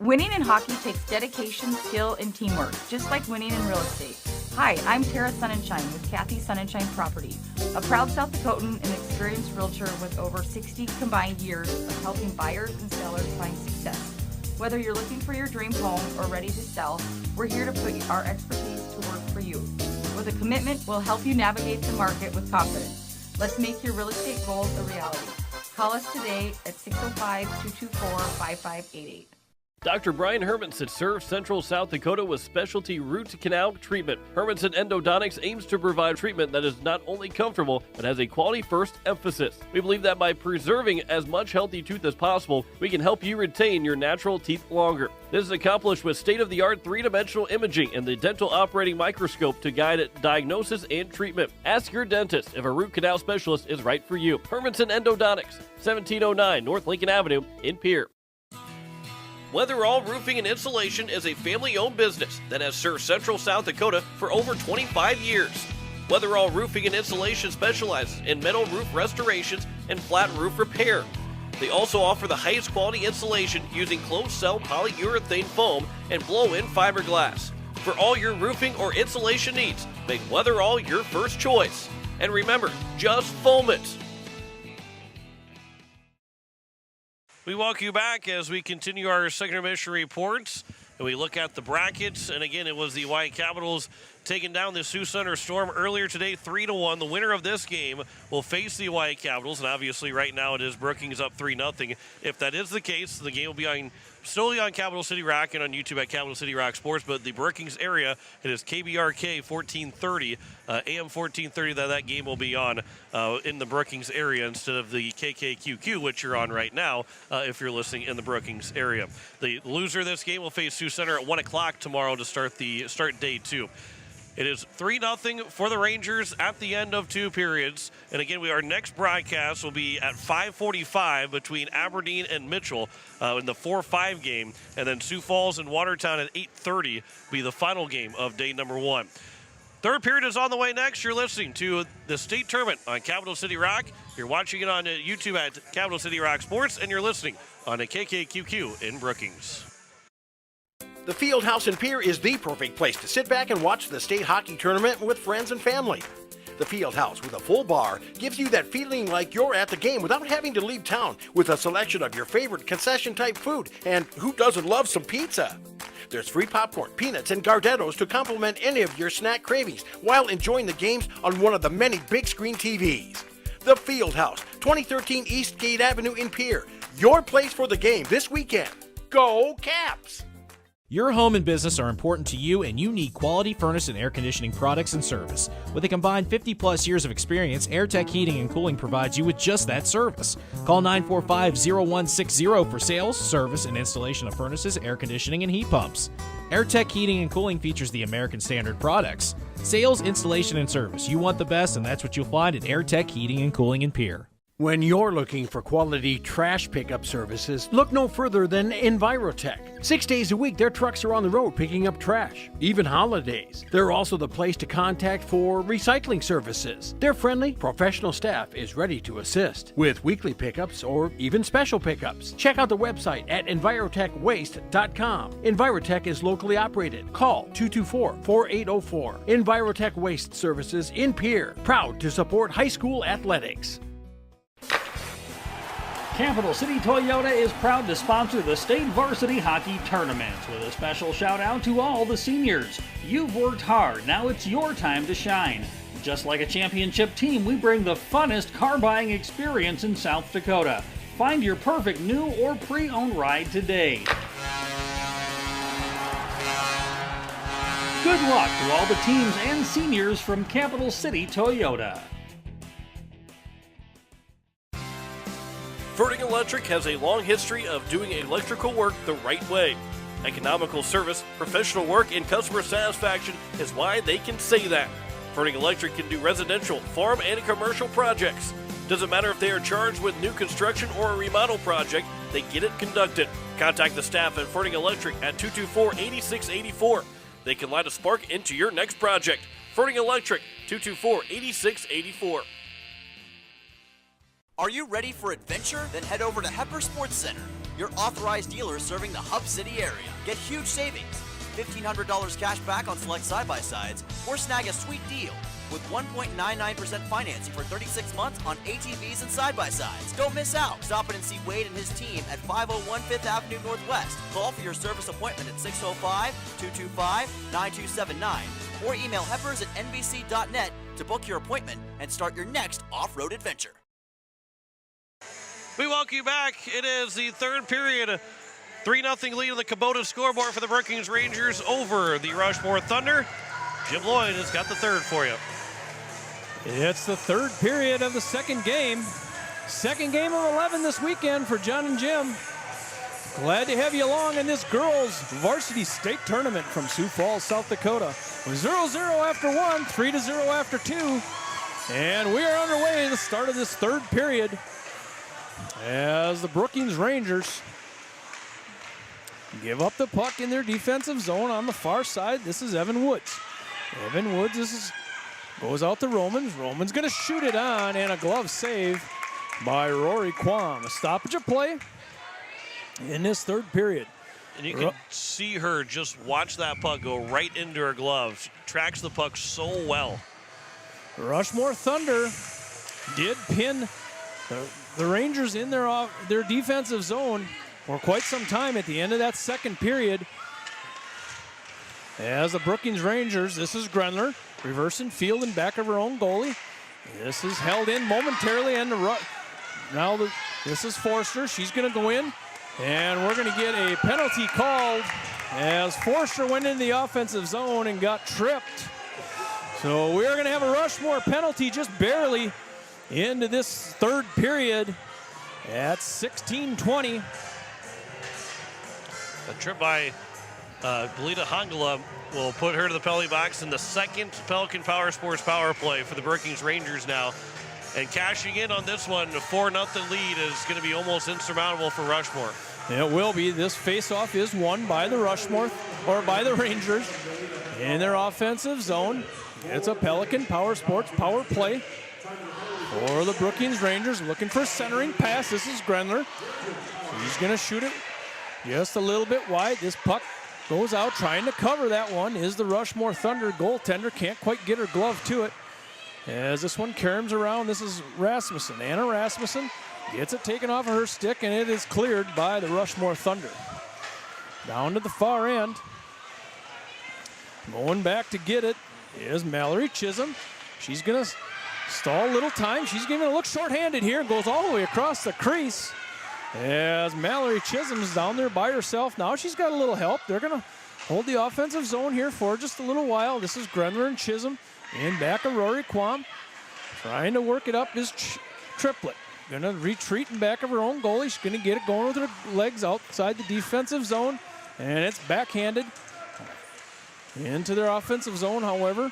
Winning in hockey takes dedication, skill, and teamwork, just like winning in real estate. Hi, I'm Tara Sunshine with Kathy Sunshine Property, a proud South Dakotan and experienced realtor with over 60 combined years of helping buyers and sellers find success. Whether you're looking for your dream home or ready to sell, we're here to put our expertise to work for you. With a commitment, we'll help you navigate the market with confidence. Let's make your real estate goals a reality. Call us today at 605-224-5588. Dr. Brian Hermanson serves Central South Dakota with specialty root canal treatment. Hermanson Endodontics aims to provide treatment that is not only comfortable, but has a quality-first emphasis. We believe that by preserving as much healthy tooth as possible, we can help you retain your natural teeth longer. This is accomplished with state-of-the-art three-dimensional imaging and the dental operating microscope to guide diagnosis and treatment. Ask your dentist if a root canal specialist is right for you. Hermanson Endodontics, 1709 North Lincoln Avenue in Pierre. Weatherall Roofing and Insulation is a family-owned business that has served Central South Dakota for over 25 years. Weatherall Roofing and Insulation specializes in metal roof restorations and flat roof repair. They also offer the highest quality insulation using closed-cell polyurethane foam and blow-in fiberglass. For all your roofing or insulation needs, make Weatherall your first choice. And remember, just foam it. We welcome you back as we continue our second intermission reports, and we look at the brackets. And again, it was the White Capitals taking down the Sioux Center Storm earlier today, 3-1. The winner of this game will face the White Capitals, and obviously right now it is Brookings up 3-0. If that is the case, the game will be solely on Capital City Rock and on YouTube at Capital City Rock Sports. But the Brookings area, it is KBRK 1430, AM 1430 that game will be on in the Brookings area instead of the KKQQ, which you're on right now if you're listening in the Brookings area. The loser of this game will face Sioux Center at 1 o'clock tomorrow to start day 2. It is 3-0 for the Rangers at the end of 2 periods. And again, our next broadcast will be at 5:45 between Aberdeen and Mitchell in the 4-5 game. And then Sioux Falls and Watertown at 8:30 will be the final game of day number 1. Third period is on the way next. You're listening to the state tournament on Capital City Rock. You're watching it on YouTube at Capital City Rock Sports, and you're listening on a KKQQ in Brookings. The Fieldhouse in Pierre is the perfect place to sit back and watch the state hockey tournament with friends and family. The Fieldhouse with a full bar gives you that feeling like you're at the game without having to leave town, with a selection of your favorite concession-type food, and who doesn't love some pizza? There's free popcorn, peanuts, and Gardettos to complement any of your snack cravings while enjoying the games on one of the many big-screen TVs. The Fieldhouse, 2013 Eastgate Avenue in Pierre, your place for the game this weekend. Go Caps! Your home and business are important to you, and you need quality furnace and air conditioning products and service. With a combined 50-plus years of experience, AirTech Heating and Cooling provides you with just that service. Call 945-0160 for sales, service, and installation of furnaces, air conditioning, and heat pumps. AirTech Heating and Cooling features the American Standard products. Sales, installation, and service. You want the best, and that's what you'll find at AirTech Heating and Cooling in Pierre. When you're looking for quality trash pickup services, look no further than Envirotech. 6 days a week, their trucks are on the road picking up trash, even holidays. They're also the place to contact for recycling services. Their friendly, professional staff is ready to assist with weekly pickups or even special pickups. Check out the website at EnvirotechWaste.com. Envirotech is locally operated. Call 224-4804. Envirotech Waste Services in Pierre, proud to support high school athletics. Capital City Toyota is proud to sponsor the State Varsity Hockey Tournament with a special shout out to all the seniors. You've worked hard, now it's your time to shine. Just like a championship team, we bring the funnest car buying experience in South Dakota. Find your perfect new or pre-owned ride today. Good luck to all the teams and seniors from Capital City Toyota. Ferding Electric has a long history of doing electrical work the right way. Economical service, professional work, and customer satisfaction is why they can say that. Ferding Electric can do residential, farm, and commercial projects. Doesn't matter if they are charged with new construction or a remodel project, they get it conducted. Contact the staff at Ferding Electric at 224-8684. They can light a spark into your next project. Ferding Electric, 224-8684. Are you ready for adventure? Then head over to Hepper Sports Center, your authorized dealer serving the Hub City area. Get huge savings, $1,500 cash back on select side-by-sides, or snag a sweet deal with 1.99% financing for 36 months on ATVs and side-by-sides. Don't miss out. Stop in and see Wade and his team at 501 5th Avenue Northwest. Call for your service appointment at 605-225-9279 or email heppers@nbc.net to book your appointment and start your next off-road adventure. We welcome you back. It is the third period. 3-0 lead on the Kubota scoreboard for the Brookings Rangers over the Rushmore Thunder. Jim Lloyd has got the third for you. It's the third period of the second game. Second game of 11 this weekend for John and Jim. Glad to have you along in this girls varsity state tournament from Sioux Falls, South Dakota. 0-0 after one, 3-0 after two. And we are underway at the start of this third period as the Brookings Rangers give up the puck in their defensive zone on the far side. This is Evan Woods. Evan Woods goes out to Romans. Romans going to shoot it on, and a glove save by Rory Quam. A stoppage of play in this third period. And you can see her just watch that puck go right into her glove. She tracks the puck so well. Rushmore Thunder did pin the Rangers in their defensive zone for quite some time at the end of that second period. As the Brookings Rangers, this is Grenler, reversing field and back of her own goalie. This is held in momentarily, and this is Forster. She's going to go in, and we're going to get a penalty called as Forster went into the offensive zone and got tripped. So we're going to have a Rushmore penalty just barely into this third period at 16:20. A trip by Belita Hangala will put her to the penalty box in the second Pelican Power Sports power play for the Brookings Rangers now. And cashing in on this one, a 4-0 lead is going to be almost insurmountable for Rushmore. It will be. This faceoff is won by the Rushmore, or by the Rangers in their offensive zone. It's a Pelican Power Sports power play for the Brookings Rangers, looking for a centering pass. This is Grenler. He's going to shoot it just a little bit wide. This puck goes out, trying to cover that one is the Rushmore Thunder goaltender. Can't quite get her glove to it. As this one caroms around, this is Rasmussen. Anna Rasmussen gets it taken off of her stick, and it is cleared by the Rushmore Thunder. Down to the far end. Going back to get it is Mallory Chisholm. She's going to stall a little time. She's going to look shorthanded here. Goes all the way across the crease as Mallory Chisholm's down there by herself. Now she's got a little help. They're going to hold the offensive zone here for just a little while. This is Grenler and Chisholm in back of Rory Quam. Trying to work it up is Triplett. Going to retreat in back of her own goalie. She's going to get it going with her legs outside the defensive zone. And it's backhanded into their offensive zone, however.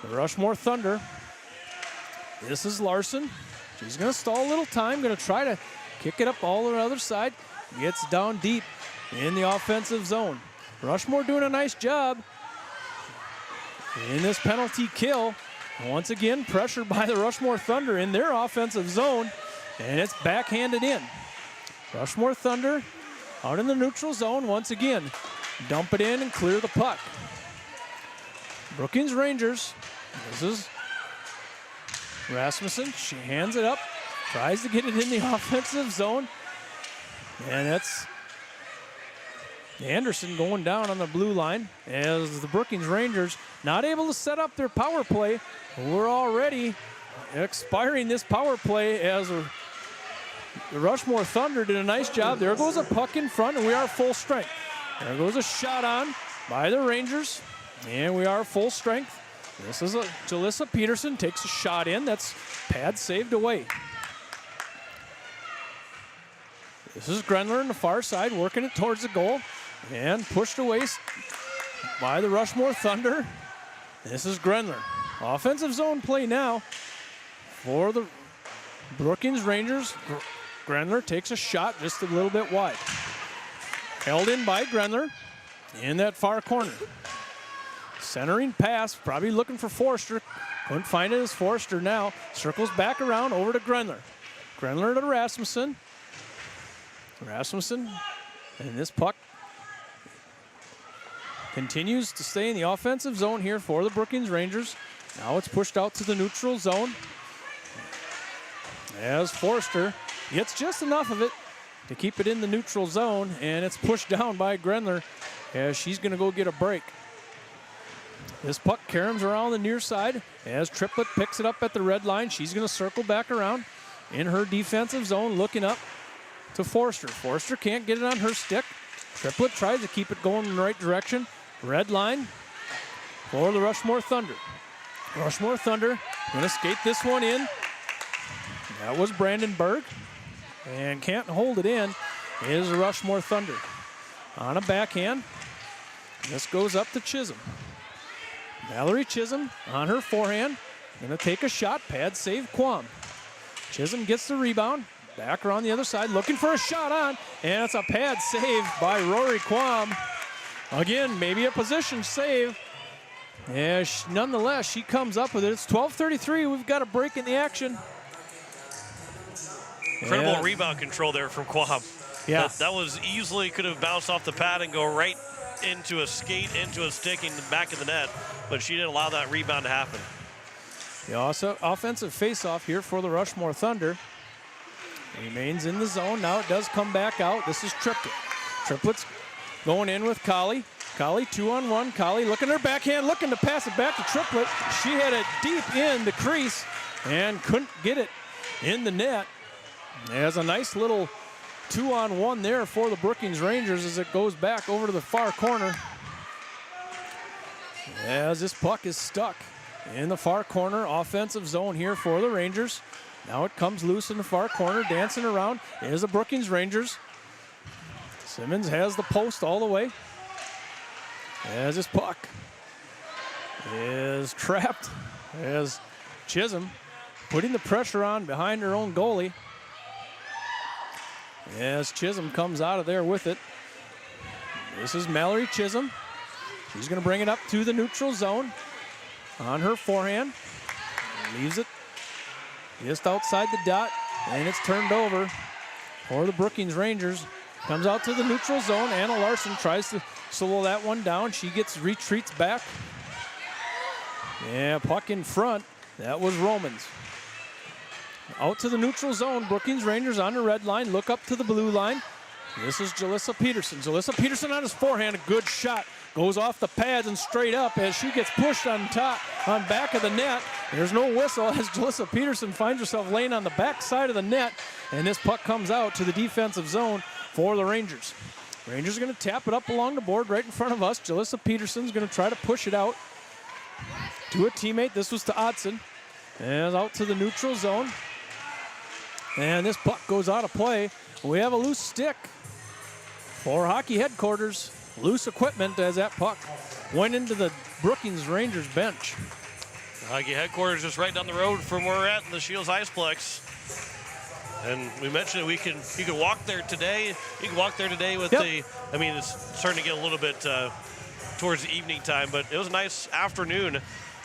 The Rushmore Thunder. This is Larson. She's going to stall a little time. Going to try to kick it up all on the other side. Gets down deep in the offensive zone. Rushmore doing a nice job in this penalty kill. Once again, pressured by the Rushmore Thunder in their offensive zone. And it's backhanded in. Rushmore Thunder out in the neutral zone once again. Dump it in and clear the puck. Brookings Rangers. This is Rasmussen. She hands it up. Tries to get it in the offensive zone. And that's Anderson going down on the blue line as the Brookings Rangers not able to set up their power play. We're already expiring this power play as the Rushmore Thunder did a nice job. There goes a puck in front, and we are full strength. There goes a shot on by the Rangers, and we are full strength. This is Jalissa Peterson takes a shot in. That's pad saved away. This is Grenler on the far side, working it towards the goal, and pushed away by the Rushmore Thunder. This is Grenler. Offensive zone play now for the Brookings Rangers. Grenler takes a shot just a little bit wide. Held in by Grenler in that far corner. Centering pass, probably looking for Forster. Couldn't find it as Forster now. Circles back around over to Grenler. Grenler to Rasmussen. Rasmussen, and this puck continues to stay in the offensive zone here for the Brookings Rangers. Now it's pushed out to the neutral zone as Forster gets just enough of it to keep it in the neutral zone, and it's pushed down by Grenler as she's going to go get a break. This puck caroms around the near side as Triplett picks it up at the red line. She's going to circle back around in her defensive zone, looking up to Forster. Forster can't get it on her stick. Triplett tries to keep it going in the right direction. Red line for the Rushmore Thunder. Rushmore Thunder going to skate this one in. That was Brandon Berg. And can't hold it in is the Rushmore Thunder. On a backhand. This goes up to Chisholm. Mallory Chisholm on her forehand. Going to take a shot. Pad save Quam. Chisholm gets the rebound. Back around the other side, looking for a shot on, and it's a pad save by Rory Quam. Again, maybe a position save. Yeah, nonetheless, she comes up with it. It's 12:33. We've got a break in the action. Incredible rebound control there from Quam. Yeah. That was easily could have bounced off the pad and go right into a skate, into a stick, in the back of the net, but she didn't allow that rebound to happen. The also offensive faceoff here for the Rushmore Thunder. Remains in the zone. Now it does come back out. This is Triplett. Triplett's going in with Colley. Colley 2-on-1. Colley looking at her backhand, looking to pass it back to Triplett. She had it deep in the crease and couldn't get it in the net. There's a nice little 2-on-1 there for the Brookings Rangers as it goes back over to the far corner. As this puck is stuck in the far corner offensive zone here for the Rangers. Now it comes loose in the far corner, dancing around is the Brookings Rangers. Simmons has the post all the way. As this puck is trapped as Chisholm putting the pressure on behind her own goalie. As Chisholm comes out of there with it. This is Mallory Chisholm. She's going to bring it up to the neutral zone on her forehand. Leaves it just outside the dot, and it's turned over for the Brookings Rangers. Comes out to the neutral zone. Anna Larson tries to slow that one down. She retreats back. Yeah, puck in front. That was Romans. Out to the neutral zone. Brookings Rangers on the red line. Look up to the blue line. This is Jalissa Peterson. Jalissa Peterson on his forehand. A good shot. Goes off the pads and straight up as she gets pushed on top, on back of the net. There's no whistle as Jalissa Peterson finds herself laying on the back side of the net. And this puck comes out to the defensive zone for the Rangers. Rangers are going to tap it up along the board right in front of us. Jalissa Peterson's going to try to push it out to a teammate. This was to Odson. And out to the neutral zone. And this puck goes out of play. We have a loose stick for hockey headquarters. Loose equipment as that puck went into the Brookings Rangers bench. Hockey headquarters just right down the road from where we're at in the Shields Iceplex. And we mentioned you can walk there today. You can walk there today with it's starting to get a little bit towards the evening time, but it was a nice afternoon.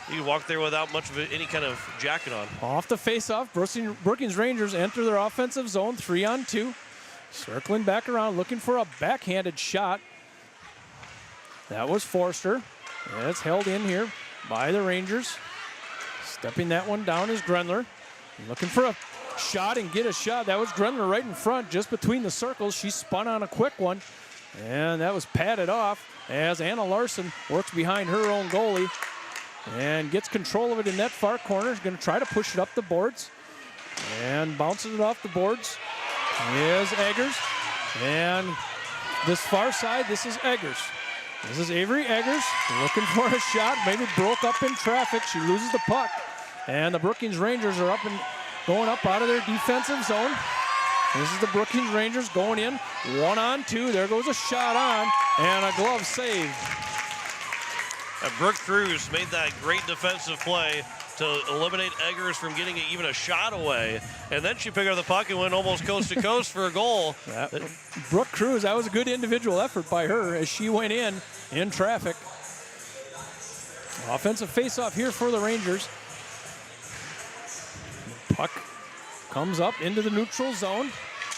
You can walk there without much of any kind of jacket on. Off the face-off, Brookings Rangers enter their offensive zone, 3-on-2. Circling back around, looking for a backhanded shot. That was Forster. It's held in here by the Rangers. Stepping that one down is Grenler. Looking for a shot and get a shot. That was Grenler right in front, just between the circles. She spun on a quick one, and that was padded off as Anna Larson works behind her own goalie and gets control of it in that far corner. Is going to try to push it up the boards and bounces it off the boards is Eggers. And this far side, this is Eggers. This is Avery Eggers looking for a shot. Maybe broke up in traffic. She loses the puck. And the Brookings Rangers are up and going up out of their defensive zone. This is the Brookings Rangers going in 1-on-2. There goes a shot on and a glove save. Brooke Cruz made that great defensive play to eliminate Eggers from getting even a shot away. And then she picked up the puck and went almost coast to coast for a goal. Brooke Cruz, that was a good individual effort by her as she went in traffic. Offensive faceoff here for the Rangers. Puck comes up into the neutral zone.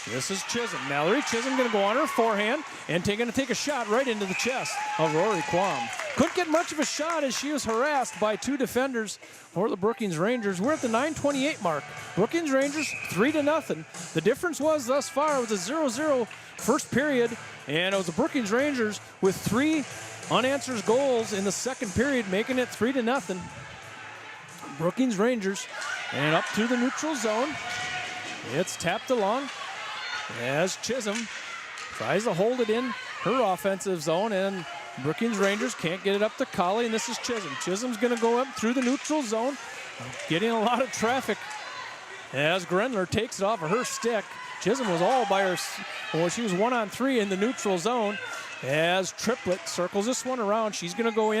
This is Chisholm. Mallory Chisholm going to go on her forehand and going to take a shot right into the chest of Rory Quam. Couldn't get much of a shot as she was harassed by two defenders for the Brookings Rangers. We're at the 9:28 mark. Brookings Rangers 3-0. The difference was thus far was a 0-0 first period, and it was the Brookings Rangers with 3 unanswered goals in the second period, making it 3-0. Brookings Rangers, and up through the neutral zone. It's tapped along as Chisholm tries to hold it in her offensive zone, and Brookings Rangers can't get it up to Colley, and this is Chisholm. Chisholm's going to go up through the neutral zone, getting a lot of traffic as Grenler takes it off of her stick. Chisholm was all by her, she was 1-on-3 in the neutral zone as Triplett circles this one around. She's going to go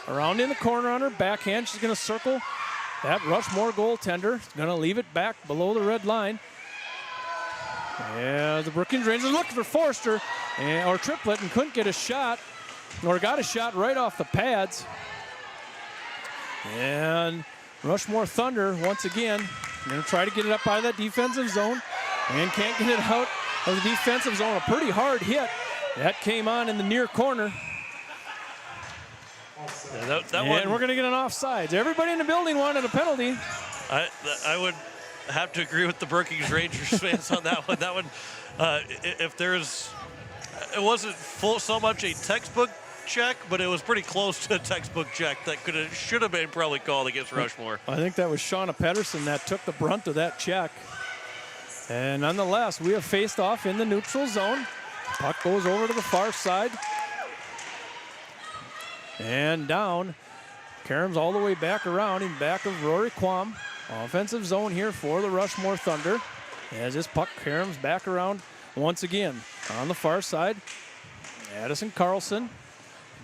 around in the corner on her backhand. She's going to circle that Rushmore goaltender. Going to leave it back below the red line. And the Brookings Rangers looking for Forster or Triplett and couldn't get a shot, or got a shot right off the pads. And Rushmore Thunder once again going to try to get it up out of that defensive zone and can't get it out of the defensive zone. A pretty hard hit that came on in the near corner. And we're going to get an offsides. Everybody in the building wanted a penalty. I would have to agree with the Brookings Rangers fans on that one. That one, if there's, it wasn't so much a textbook check, but it was pretty close to a textbook check that should have been probably called against Rushmore. I think that was Shauna Pedersen that took the brunt of that check. And nonetheless, we have faced off in the neutral zone. Puck goes over to the far side. And down. Karam's all the way back around in back of Rory Quam. Offensive zone here for the Rushmore Thunder. As this puck Karam's back around once again. On the far side, Addison Carlson.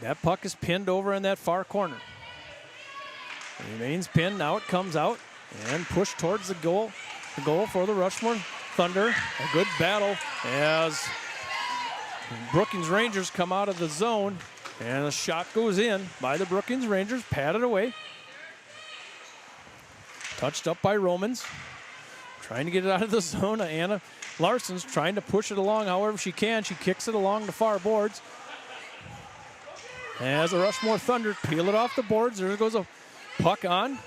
That puck is pinned over in that far corner. It remains pinned. Now it comes out and pushed towards the goal. The goal for the Rushmore Thunder. A good battle as Brookings Rangers come out of the zone. And a shot goes in by the Brookings Rangers, patted away. Touched up by Romans. Trying to get it out of the zone. Anna Larson's trying to push it along however she can. She kicks it along the far boards. As the Rushmore Thunder peel it off the boards. There goes a puck on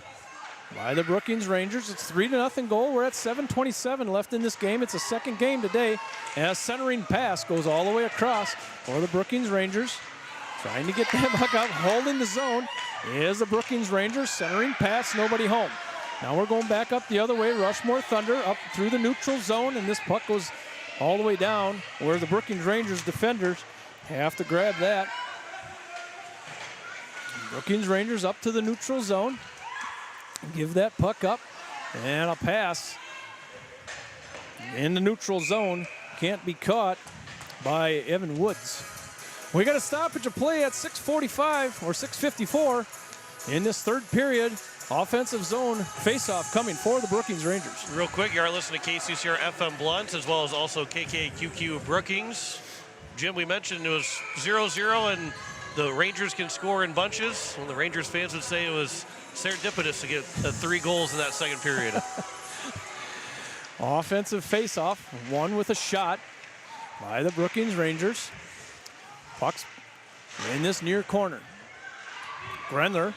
by the Brookings Rangers. It's 3-0 goal. We're at 7:27 left in this game. It's a second game today. As centering pass goes all the way across for the Brookings Rangers. Trying to get that puck out, holding the zone is the Brookings Rangers. Centering pass, nobody home. Now we're going back up the other way. Rushmore Thunder up through the neutral zone, and this puck goes all the way down where the Brookings Rangers defenders Have to grab that. Brookings Rangers up to the neutral zone. Give that puck up. And a pass in the neutral zone. Can't be caught by Evan Woods. We got a stoppage of play at 6:45 or 6:54 in this third period. Offensive zone face-off coming for the Brookings Rangers. Real quick, you are listening to KCCR FM Blunt as well as also KKQQ Brookings. Jim, we mentioned it was 0-0 and the Rangers can score in bunches. Well, the Rangers fans would say it was serendipitous to get 3 goals in that second period. Offensive face-off, one with a shot by the Brookings Rangers. Puck's in this near corner. Grenler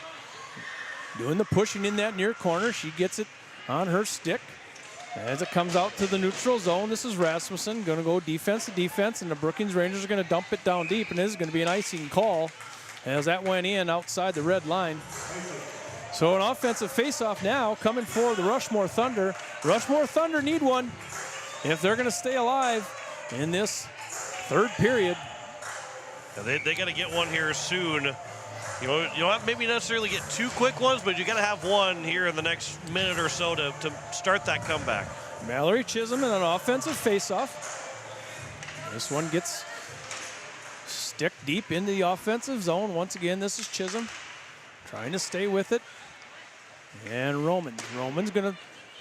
doing the pushing in that near corner. She gets it on her stick as it comes out to the neutral zone. This is Rasmussen going to go defense to defense, and the Brookings Rangers are going to dump it down deep, and it is going to be an icing call as that went in outside the red line. So an offensive faceoff now coming for the Rushmore Thunder. Rushmore Thunder need one if they're going to stay alive in this third period. Yeah, they got to get one here soon. You don't maybe necessarily get 2 quick ones, but you got to have one here in the next minute or so to start that comeback. Mallory Chisholm in an offensive faceoff. This one gets stick deep into the offensive zone. Once again, this is Chisholm trying to stay with it. And Roman's going to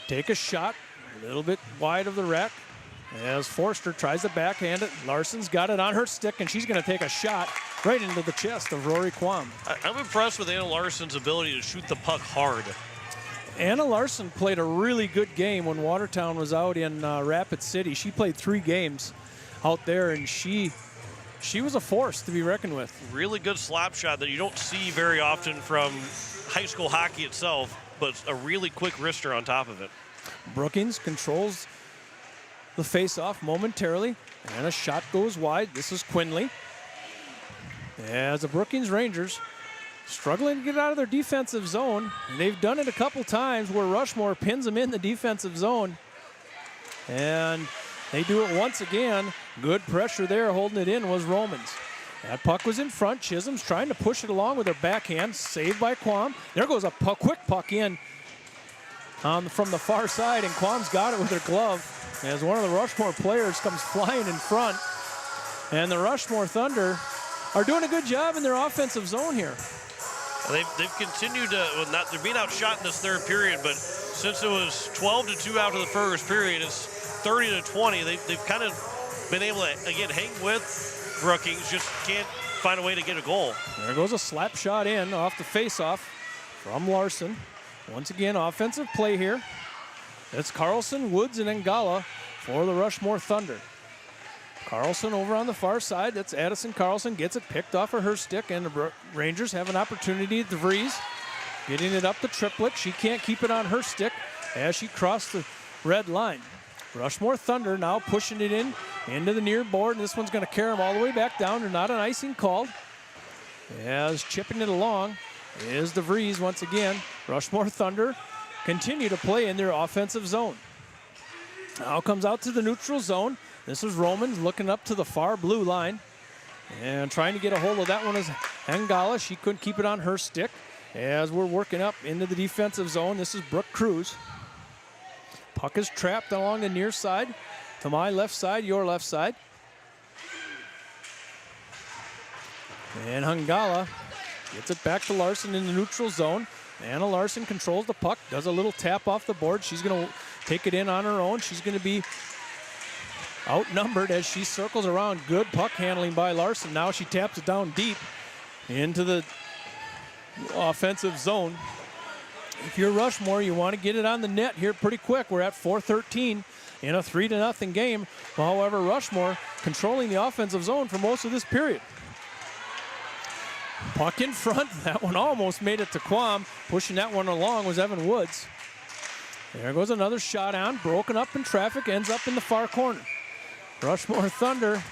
take a shot a little bit wide of the rack as Forster tries to backhand it. Larson's got it on her stick, and she's going to take a shot right into the chest of Rory Quam. I'm impressed with Anna Larson's ability to shoot the puck hard. Anna Larson played a really good game when Watertown was out in Rapid City. She played 3 games out there, and she was a force to be reckoned with. Really good slap shot that you don't see very often from high school hockey itself, but a really quick wrister on top of it. Brookings controls the face-off momentarily, and a shot goes wide. This is Quinley. As the Brookings Rangers struggling to get out of their defensive zone. And they've done it a couple times where Rushmore pins them in the defensive zone. And they do it once again. Good pressure there, holding it in was Romans. That puck was in front. Chisholm's trying to push it along with her backhand. Saved by Quam. There goes a quick puck in from the far side, and Quam's got it with her glove as one of the Rushmore players comes flying in front. And the Rushmore Thunder are doing a good job in their offensive zone here. They've continued to, well, they're being outshot in this third period, but since it was 12-2 after the first period, it's 30-20. They've kind of been able to, again, hang with Brookings, just can't find a way to get a goal. There goes a slap shot in off the faceoff from Larson. Once again, offensive play here. It's Carlson, Woods, and Ngala for the Rushmore Thunder. Carlson over on the far side. That's Addison Carlson. Gets it picked off of her stick, and the Rangers have an opportunity at DeVries. Getting it up the triplet. She can't keep it on her stick as she crossed the red line. Rushmore Thunder now pushing it into the near board, and this one's going to carry them all the way back down. There's not an icing called. As chipping it along is DeVries once again. Rushmore Thunder continue to play in their offensive zone. Now comes out to the neutral zone. This is Romans looking up to the far blue line and trying to get a hold of that one is Ngala. She couldn't keep it on her stick as we're working up into the defensive zone. This is Brooke Cruz. Puck is trapped along the near side to my left side, your left side. And Ngala gets it back to Larson in the neutral zone. Anna Larson controls the puck, does a little tap off the board. She's going to take it in on her own. She's going to be outnumbered as she circles around. Good puck handling by Larson. Now she taps it down deep into the offensive zone. If you're Rushmore, you want to get it on the net here pretty quick. We're at 4:13 in a 3-0 game. However, Rushmore controlling the offensive zone for most of this period. Puck in front. That one almost made it to Quam. Pushing that one along was Evan Woods. There goes another shot on. Broken up in traffic. Ends up in the far corner. Rushmore Thunder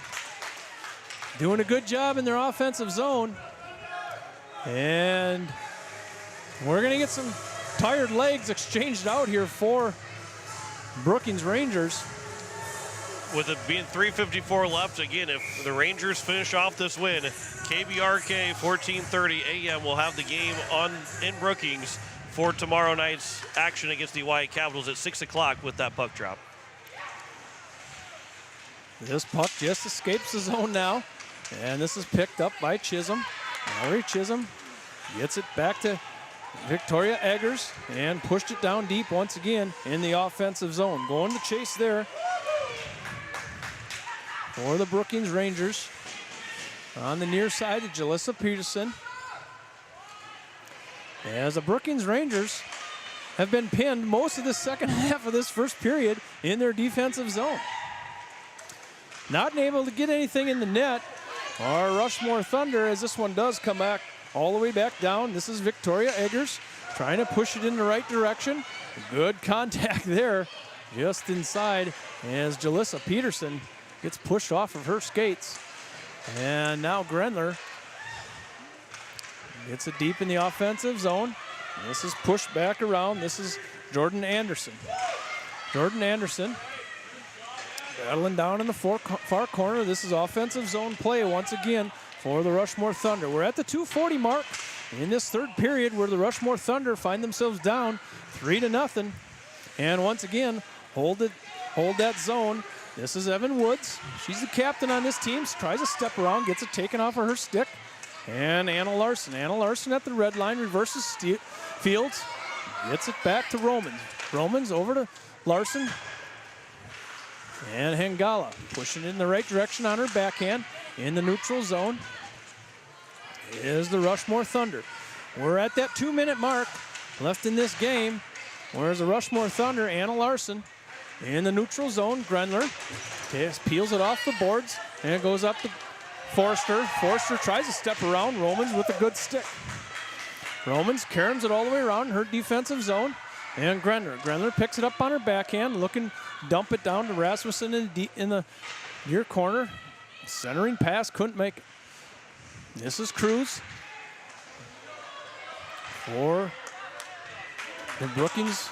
doing a good job in their offensive zone. And we're going to get some tired legs exchanged out here for Brookings Rangers. with it being 3:54 left, again, if the Rangers finish off this win, KBRK 14:30 a.m. will have the game in Brookings for tomorrow night's action against the Hawaii Capitals at 6 o'clock with that puck drop. This puck just escapes the zone now, and this is picked up by Chisholm. Mallory Chisholm gets it back to Victoria Eggers and pushed it down deep once again in the offensive zone. Going to chase there for the Brookings Rangers. On the near side to Jalissa Peterson. As the Brookings Rangers have been pinned most of the second half of this first period in their defensive zone. Not able to get anything in the net are Rushmore Thunder, as this one does come back all the way back down. This is Victoria Eggers trying to push it in the right direction. Good contact there just inside as Jalissa Peterson gets pushed off of her skates. And now Grendler gets it deep in the offensive zone. This is pushed back around. This is Jordan Anderson. Jordan Anderson battling down in the far corner. This is offensive zone play once again for the Rushmore Thunder. We're at the 2:40 mark in this third period where the Rushmore Thunder find themselves down 3-0. And once again, hold that zone. This is Evan Woods. She's the captain on this team. She tries to step around, gets it taken off of her stick. And Anna Larson. Anna Larson at the red line, reverses Fields. Gets it back to Romans. Romans over to Larson. And Hengala pushing in the right direction on her backhand. In the neutral zone is the Rushmore Thunder. We're at that 2-minute mark left in this game. Whereas the Rushmore Thunder, Anna Larson, in the neutral zone. Grendler peels it off the boards and it goes up to Forster. Forster tries to step around Romans with a good stick. Romans caroms it all the way around her defensive zone. And Grendler picks it up on her backhand, looking dump it down to Rasmussen in the near corner. Centering pass, couldn't make it. This is Cruz for the Brookings.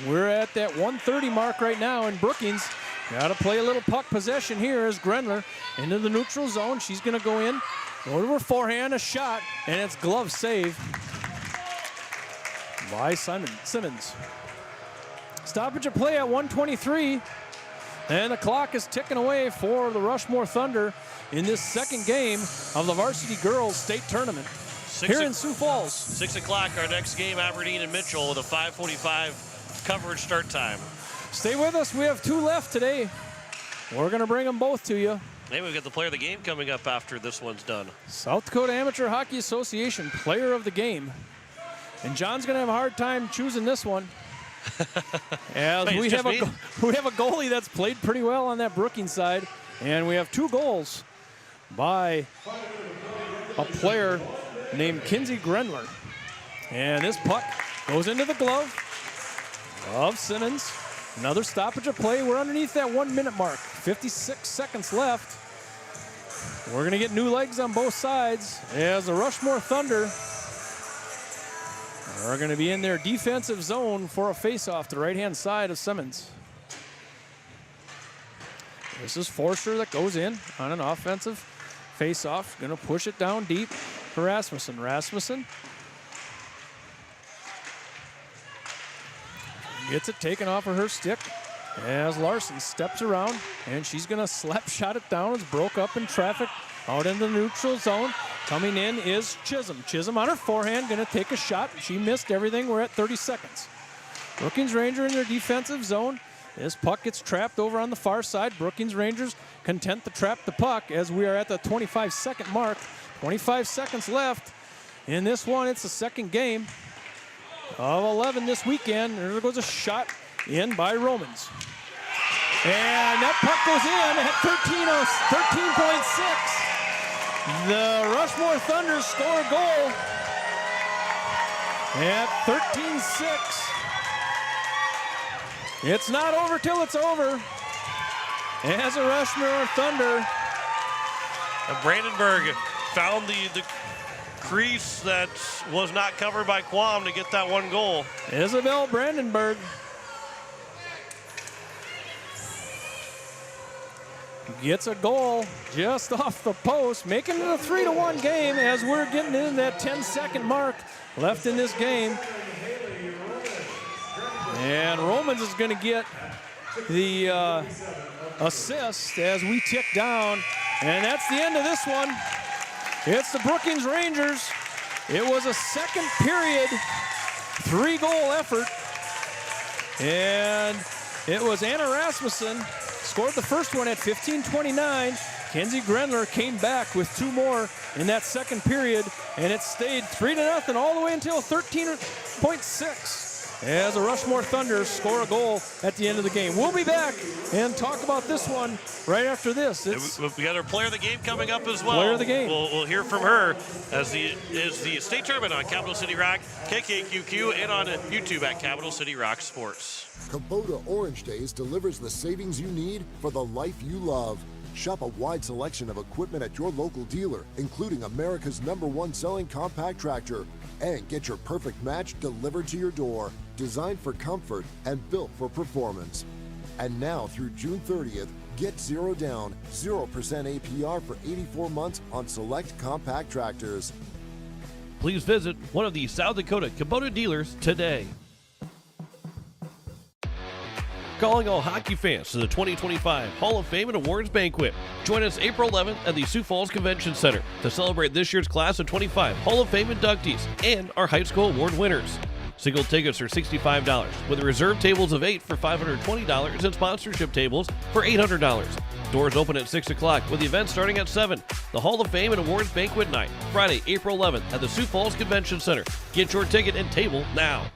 We're at that 1:30 mark right now, and Brookings got to play a little puck possession here as Grendler into the neutral zone. She's going to go to her forehand, a shot, and it's glove save by Simmons. Stoppage of play at 1:23. And the clock is ticking away for the Rushmore Thunder in this second game of the Varsity Girls State Tournament here in Sioux Falls. 6 o'clock, our next game, Aberdeen and Mitchell, with a 5:45 coverage start time. Stay with us. We have 2 left today. We're going to bring them both to you. Hey, we've got the player of the game coming up after this one's done. South Dakota Amateur Hockey Association player of the game. And John's going to have a hard time choosing this one. As Wait, we have a goalie that's played pretty well on that Brookings side, and we have 2 goals by a player named Kinsey Grendler. And this puck goes into the glove of Simmons. Another stoppage of play. We're underneath that 1-minute mark. 56 seconds left. We're going to get new legs on both sides as the Rushmore Thunder are going to be in their defensive zone for a face-off to the right-hand side of Simmons. This is Forster that goes in on an offensive face-off. Going to push it down deep for Rasmussen. Rasmussen gets it taken off of her stick as Larson steps around, and she's going to slap shot it down. It's broke up in traffic out in the neutral zone. Coming in is Chisholm. Chisholm on her forehand, going to take a shot. She missed everything. We're at 30 seconds. Brookings Ranger in their defensive zone. This puck gets trapped over on the far side. Brookings Rangers content to trap the puck as we are at the 25-second mark. 25 seconds left in this one. It's the second game of 11 this weekend. There goes a shot in by Romans. And that puck goes in at 13.6. The Rushmore Thunder score a goal at 13-6. It's not over till it's over. As the Rushmore Thunder. Brandenburg found the crease that was not covered by Quam to get that 1 goal. Isabel Brandenburg. gets a goal just off the post, making it a 3-1 game as we're getting in that 10-second mark left in this game. And Romans is going to get the assist as we tick down. And that's the end of this one. It's the Brookings Rangers. It was a second period 3-goal effort. And it was Anna Rasmussen scored the first one at 15:29. Kenzie Grenler came back with 2 more in that second period, and it stayed 3-0 all the way until 13.6 as the Rushmore Thunder score a goal at the end of the game. We'll be back and talk about this one right after this. We got our player of the game coming up as well. Player of the game. We'll hear from her as the state tournament on Capital City Rock, KKQQ, and on YouTube at Capital City Rock Sports. Kubota Orange Days delivers the savings you need for the life you love. Shop a wide selection of equipment at your local dealer, including America's #1 selling compact tractor. And get your perfect match delivered to your door, designed for comfort and built for performance. And now through June 30th, get 0 down, 0% APR for 84 months on select compact tractors. Please visit one of the South Dakota Kubota dealers today. Calling all hockey fans to the 2025 Hall of Fame and Awards Banquet. Join us April 11th at the Sioux Falls Convention Center to celebrate this year's class of 25 Hall of Fame inductees and our high school award winners. Single tickets are $65, with reserve tables of 8 for $520 and sponsorship tables for $800. Doors open at 6 o'clock with the event starting at 7. The Hall of Fame and Awards Banquet Night, Friday, April 11th at the Sioux Falls Convention Center. Get your ticket and table now.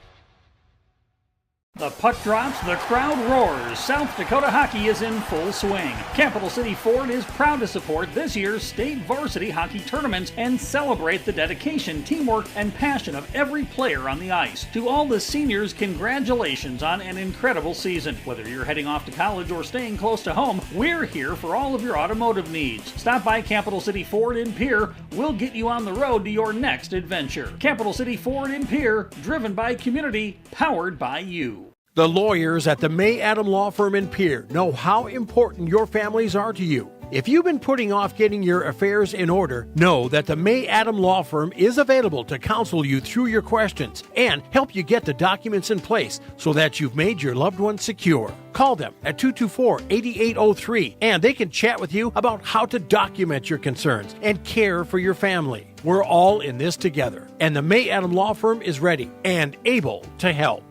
The puck drops, the crowd roars. South Dakota hockey is in full swing. Capital City Ford is proud to support this year's state varsity hockey tournaments and celebrate the dedication, teamwork, and passion of every player on the ice. To all the seniors, congratulations on an incredible season. Whether you're heading off to college or staying close to home, we're here for all of your automotive needs. Stop by Capital City Ford in Pierre. We'll get you on the road to your next adventure. Capital City Ford in Pierre, driven by community, powered by you. The lawyers at the May Adam Law Firm in Pierre know how important your families are to you. If you've been putting off getting your affairs in order, know that the May Adam Law Firm is available to counsel you through your questions and help you get the documents in place so that you've made your loved ones secure. Call them at 224-8803 and they can chat with you about how to document your concerns and care for your family. We're all in this together, and the May Adam Law Firm is ready and able to help.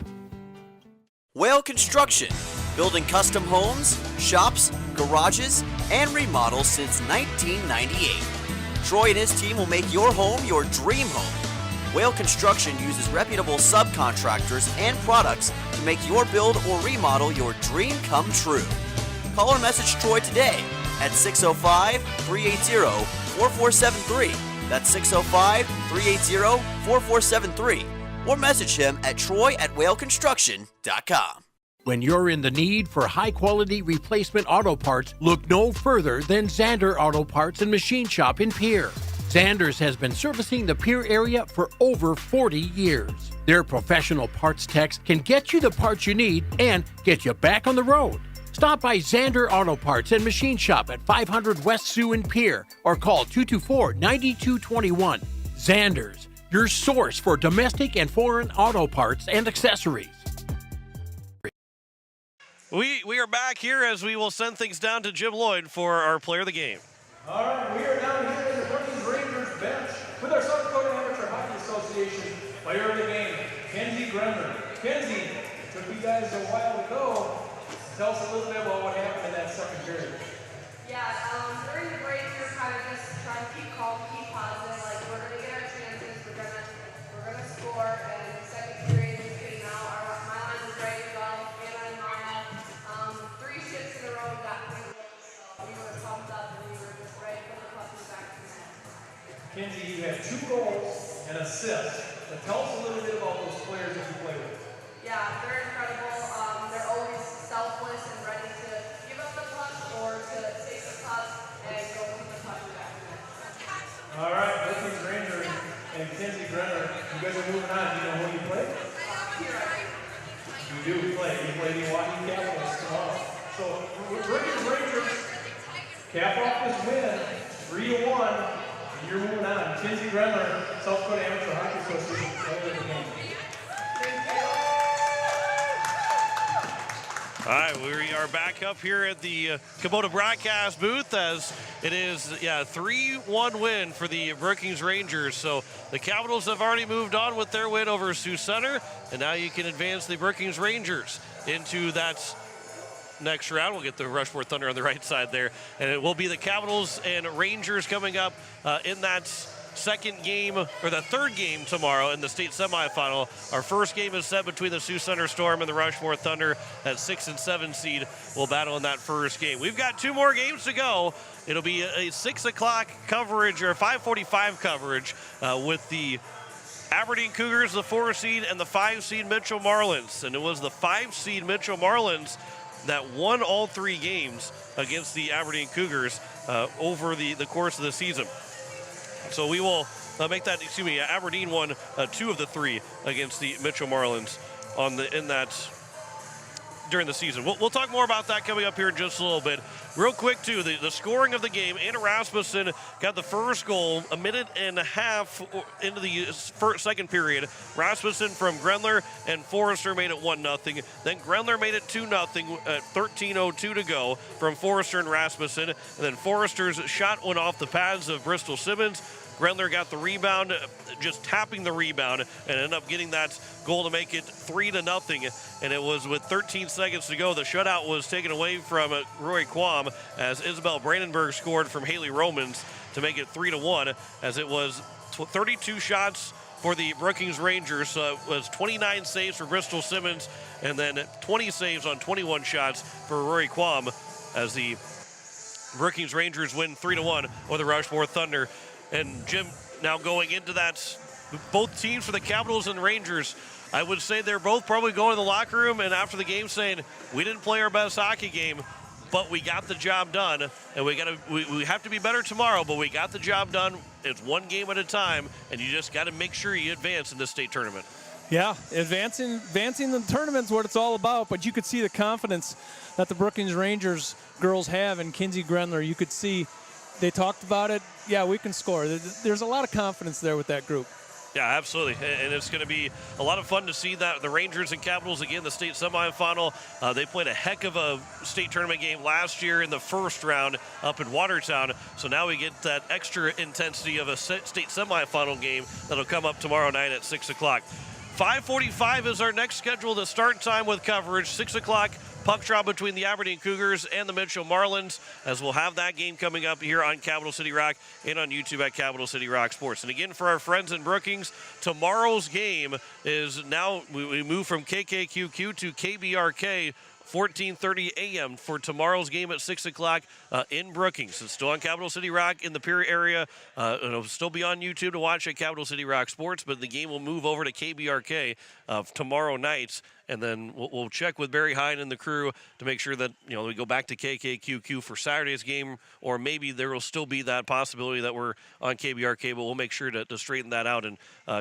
Whale Construction, building custom homes, shops, garages, and remodels since 1998. Troy and his team will make your home your dream home. Whale Construction uses reputable subcontractors and products to make your build or remodel your dream come true. Call or message Troy today at 605-380-4473. That's 605-380-4473. Or message him at troy@whaleconstruction.com. When you're in the need for high-quality replacement auto parts, look no further than Zander Auto Parts and Machine Shop in Pierre. Zanders has been servicing the Pierre area for over 40 years. Their professional parts techs can get you the parts you need and get you back on the road. Stop by Zander Auto Parts and Machine Shop at 500 West Sioux in Pierre or call 224-9221. Zanders, your source for domestic and foreign auto parts and accessories. We are back here as we will send things down to Jim Lloyd for our player of the game. All right, we are down here in the Brookings Rangers bench with our South Dakota Amateur Hockey Association player of the game, Kenzie Grenler. Kenzie, it took you guys a while to go. Tell us a little bit about what happened in that second period. Yeah, during the break, we were kind of just trying to keep calm, keep positive. Like, we're going to get our chances, we're gonna score, and the second period just came out. My line was ready to go, Anna and Maya. 3 shifts in a row got 3 goals, so we were pumped up and we were just ready to put the puck in the back of the net. Kenzie, you had 2 goals and assists. Now tell us a little bit about those players that you play with. Yeah, they're incredible. They're always selfless and ready to give up the puck or to take the puck and go put the puck in the back of the net. All right, Brookings Ranger and Kenzie Grenler, you guys are moving on. Do you know who you play? You do play. You play the Milwaukee Capitals tomorrow. So Brookings Rangers cap off this win, 3-1, and you're moving on. Kinsey Grenler, South Dakota Amateur Hockey Association, player of the game. All right, we are back up here at the Kubota broadcast booth as it is, 3-1 win for the Brookings Rangers. So the Capitals have already moved on with their win over Sioux Center, and now you can advance the Brookings Rangers into that next round. We'll get the Rushmore Thunder on the right side there, and it will be the Capitals and Rangers coming up in that second game, or the third game tomorrow in the state semifinal. Our first game is set between the Sioux Center Storm and the Rushmore Thunder. At 6 and 7 seed will battle in that first game. We've got 2 more games to go. It'll be a 6 o'clock coverage, or 5:45 coverage with the Aberdeen Cougars, the 4 seed, and the 5 seed Mitchell Marlins. And it was the 5 seed Mitchell Marlins that won all 3 games against the Aberdeen Cougars over the course of the season. So we will make that, Aberdeen won 2 of the 3 against the Mitchell Marlins during the season. We'll talk more about that coming up here in just a little bit. Real quick, too, the scoring of the game. Anna Rasmussen got the first goal a minute and a half into the second period. Rasmussen from Grenler and Forrester made it 1-0. Then Grenler made it 2-0 at 13:02 to go from Forrester and Rasmussen. And then Forrester's shot went off the pads of Bristol Simmons. Grenler got the rebound, just tapping the rebound, and ended up getting that goal to make it 3-0. And it was with 13 seconds to go. The shutout was taken away from Roy Quam as Isabel Brandenburg scored from Haley Romans to make it 3-1, as it was 32 shots for the Brookings Rangers. So it was 29 saves for Bristol Simmons, and then 20 saves on 21 shots for Roy Quam, as the Brookings Rangers win 3-1 over the Rushmore Thunder. And Jim, now going into that, both teams for the Capitals and Rangers, I would say they're both probably going to the locker room and after the game saying, we didn't play our best hockey game, but we got the job done, and we have to be better tomorrow, but we got the job done. It's one game at a time, and you just got to make sure you advance in this state tournament. Yeah, advancing the tournament's what it's all about, but you could see the confidence that the Brookings Rangers girls have in Kinsey Grenler. You could see they talked about it. Yeah, we can score. There's a lot of confidence there with that group. Yeah, absolutely. And it's going to be a lot of fun to see that the Rangers and Capitals, again, the state semifinal. They played a heck of a state tournament game last year in the first round up in Watertown. So now we get that extra intensity of a state semifinal game that'll come up tomorrow night at 6 o'clock. 5:45 is our next scheduled start time with coverage. 6 o'clock. Puck drop between the Aberdeen Cougars and the Mitchell Marlins, as we'll have that game coming up here on Capital City Rock and on YouTube at Capital City Rock Sports. And again, for our friends in Brookings, tomorrow's game is now, we move from KKQQ to KBRK, 14:30 a.m. for tomorrow's game at 6 o'clock in Brookings. It's still on Capital City Rock in the Pier area. It'll still be on YouTube to watch at Capital City Rock Sports, but the game will move over to KBRK tomorrow night. And then we'll check with Barry Hine and the crew to make sure that, we go back to KKQQ for Saturday's game, or maybe there will still be that possibility that we're on KBRK, but we'll make sure to straighten that out and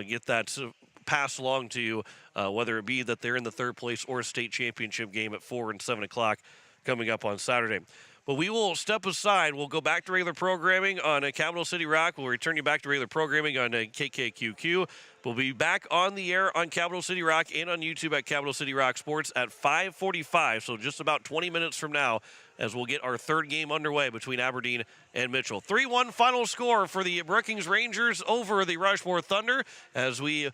get that passed along to you, whether it be that they're in the third place or a state championship game at 4 and 7 o'clock coming up on Saturday. But we will step aside. We'll go back to regular programming on Capital City Rock. We'll return you back to regular programming on KKQQ. We'll be back on the air on Capital City Rock and on YouTube at Capital City Rock Sports at 5:45, so just about 20 minutes from now, as we'll get our third game underway between Aberdeen and Mitchell. 3-1 final score for the Brookings Rangers over the Rushmore Thunder, as we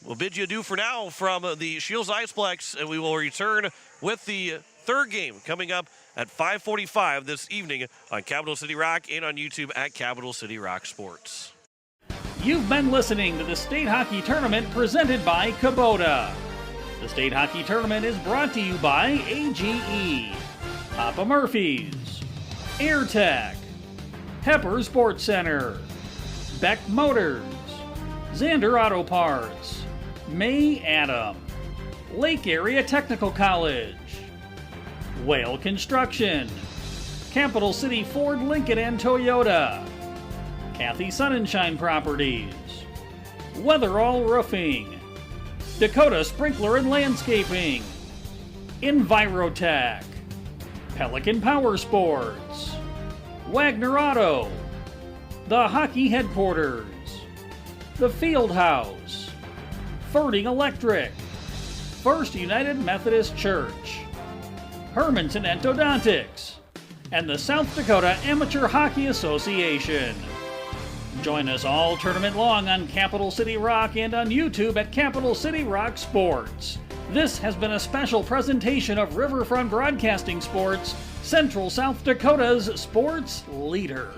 will bid you adieu for now from the Shields Iceplex, and we will return with the third game coming up at 5:45 this evening on Capital City Rock and on YouTube at Capital City Rock Sports. You've been listening to the State Hockey Tournament presented by Kubota. The State Hockey Tournament is brought to you by AGE, Papa Murphy's, AirTech, Pepper Sports Center, Beck Motors, Xander Auto Parts, May Adam, Lake Area Technical College, Whale Construction, Capital City Ford, Lincoln and Toyota, Kathy Sunshine Properties, Weatherall Roofing, Dakota Sprinkler and Landscaping, Envirotech, Pelican Power Sports, Wagner Auto, the Hockey Headquarters, the Field House, Ferding Electric, First United Methodist Church, Hermanson Endodontics, and the South Dakota Amateur Hockey Association. Join us all tournament long on Capital City Rock and on YouTube at Capital City Rock Sports. This has been a special presentation of Riverfront Broadcasting Sports, Central South Dakota's sports leader.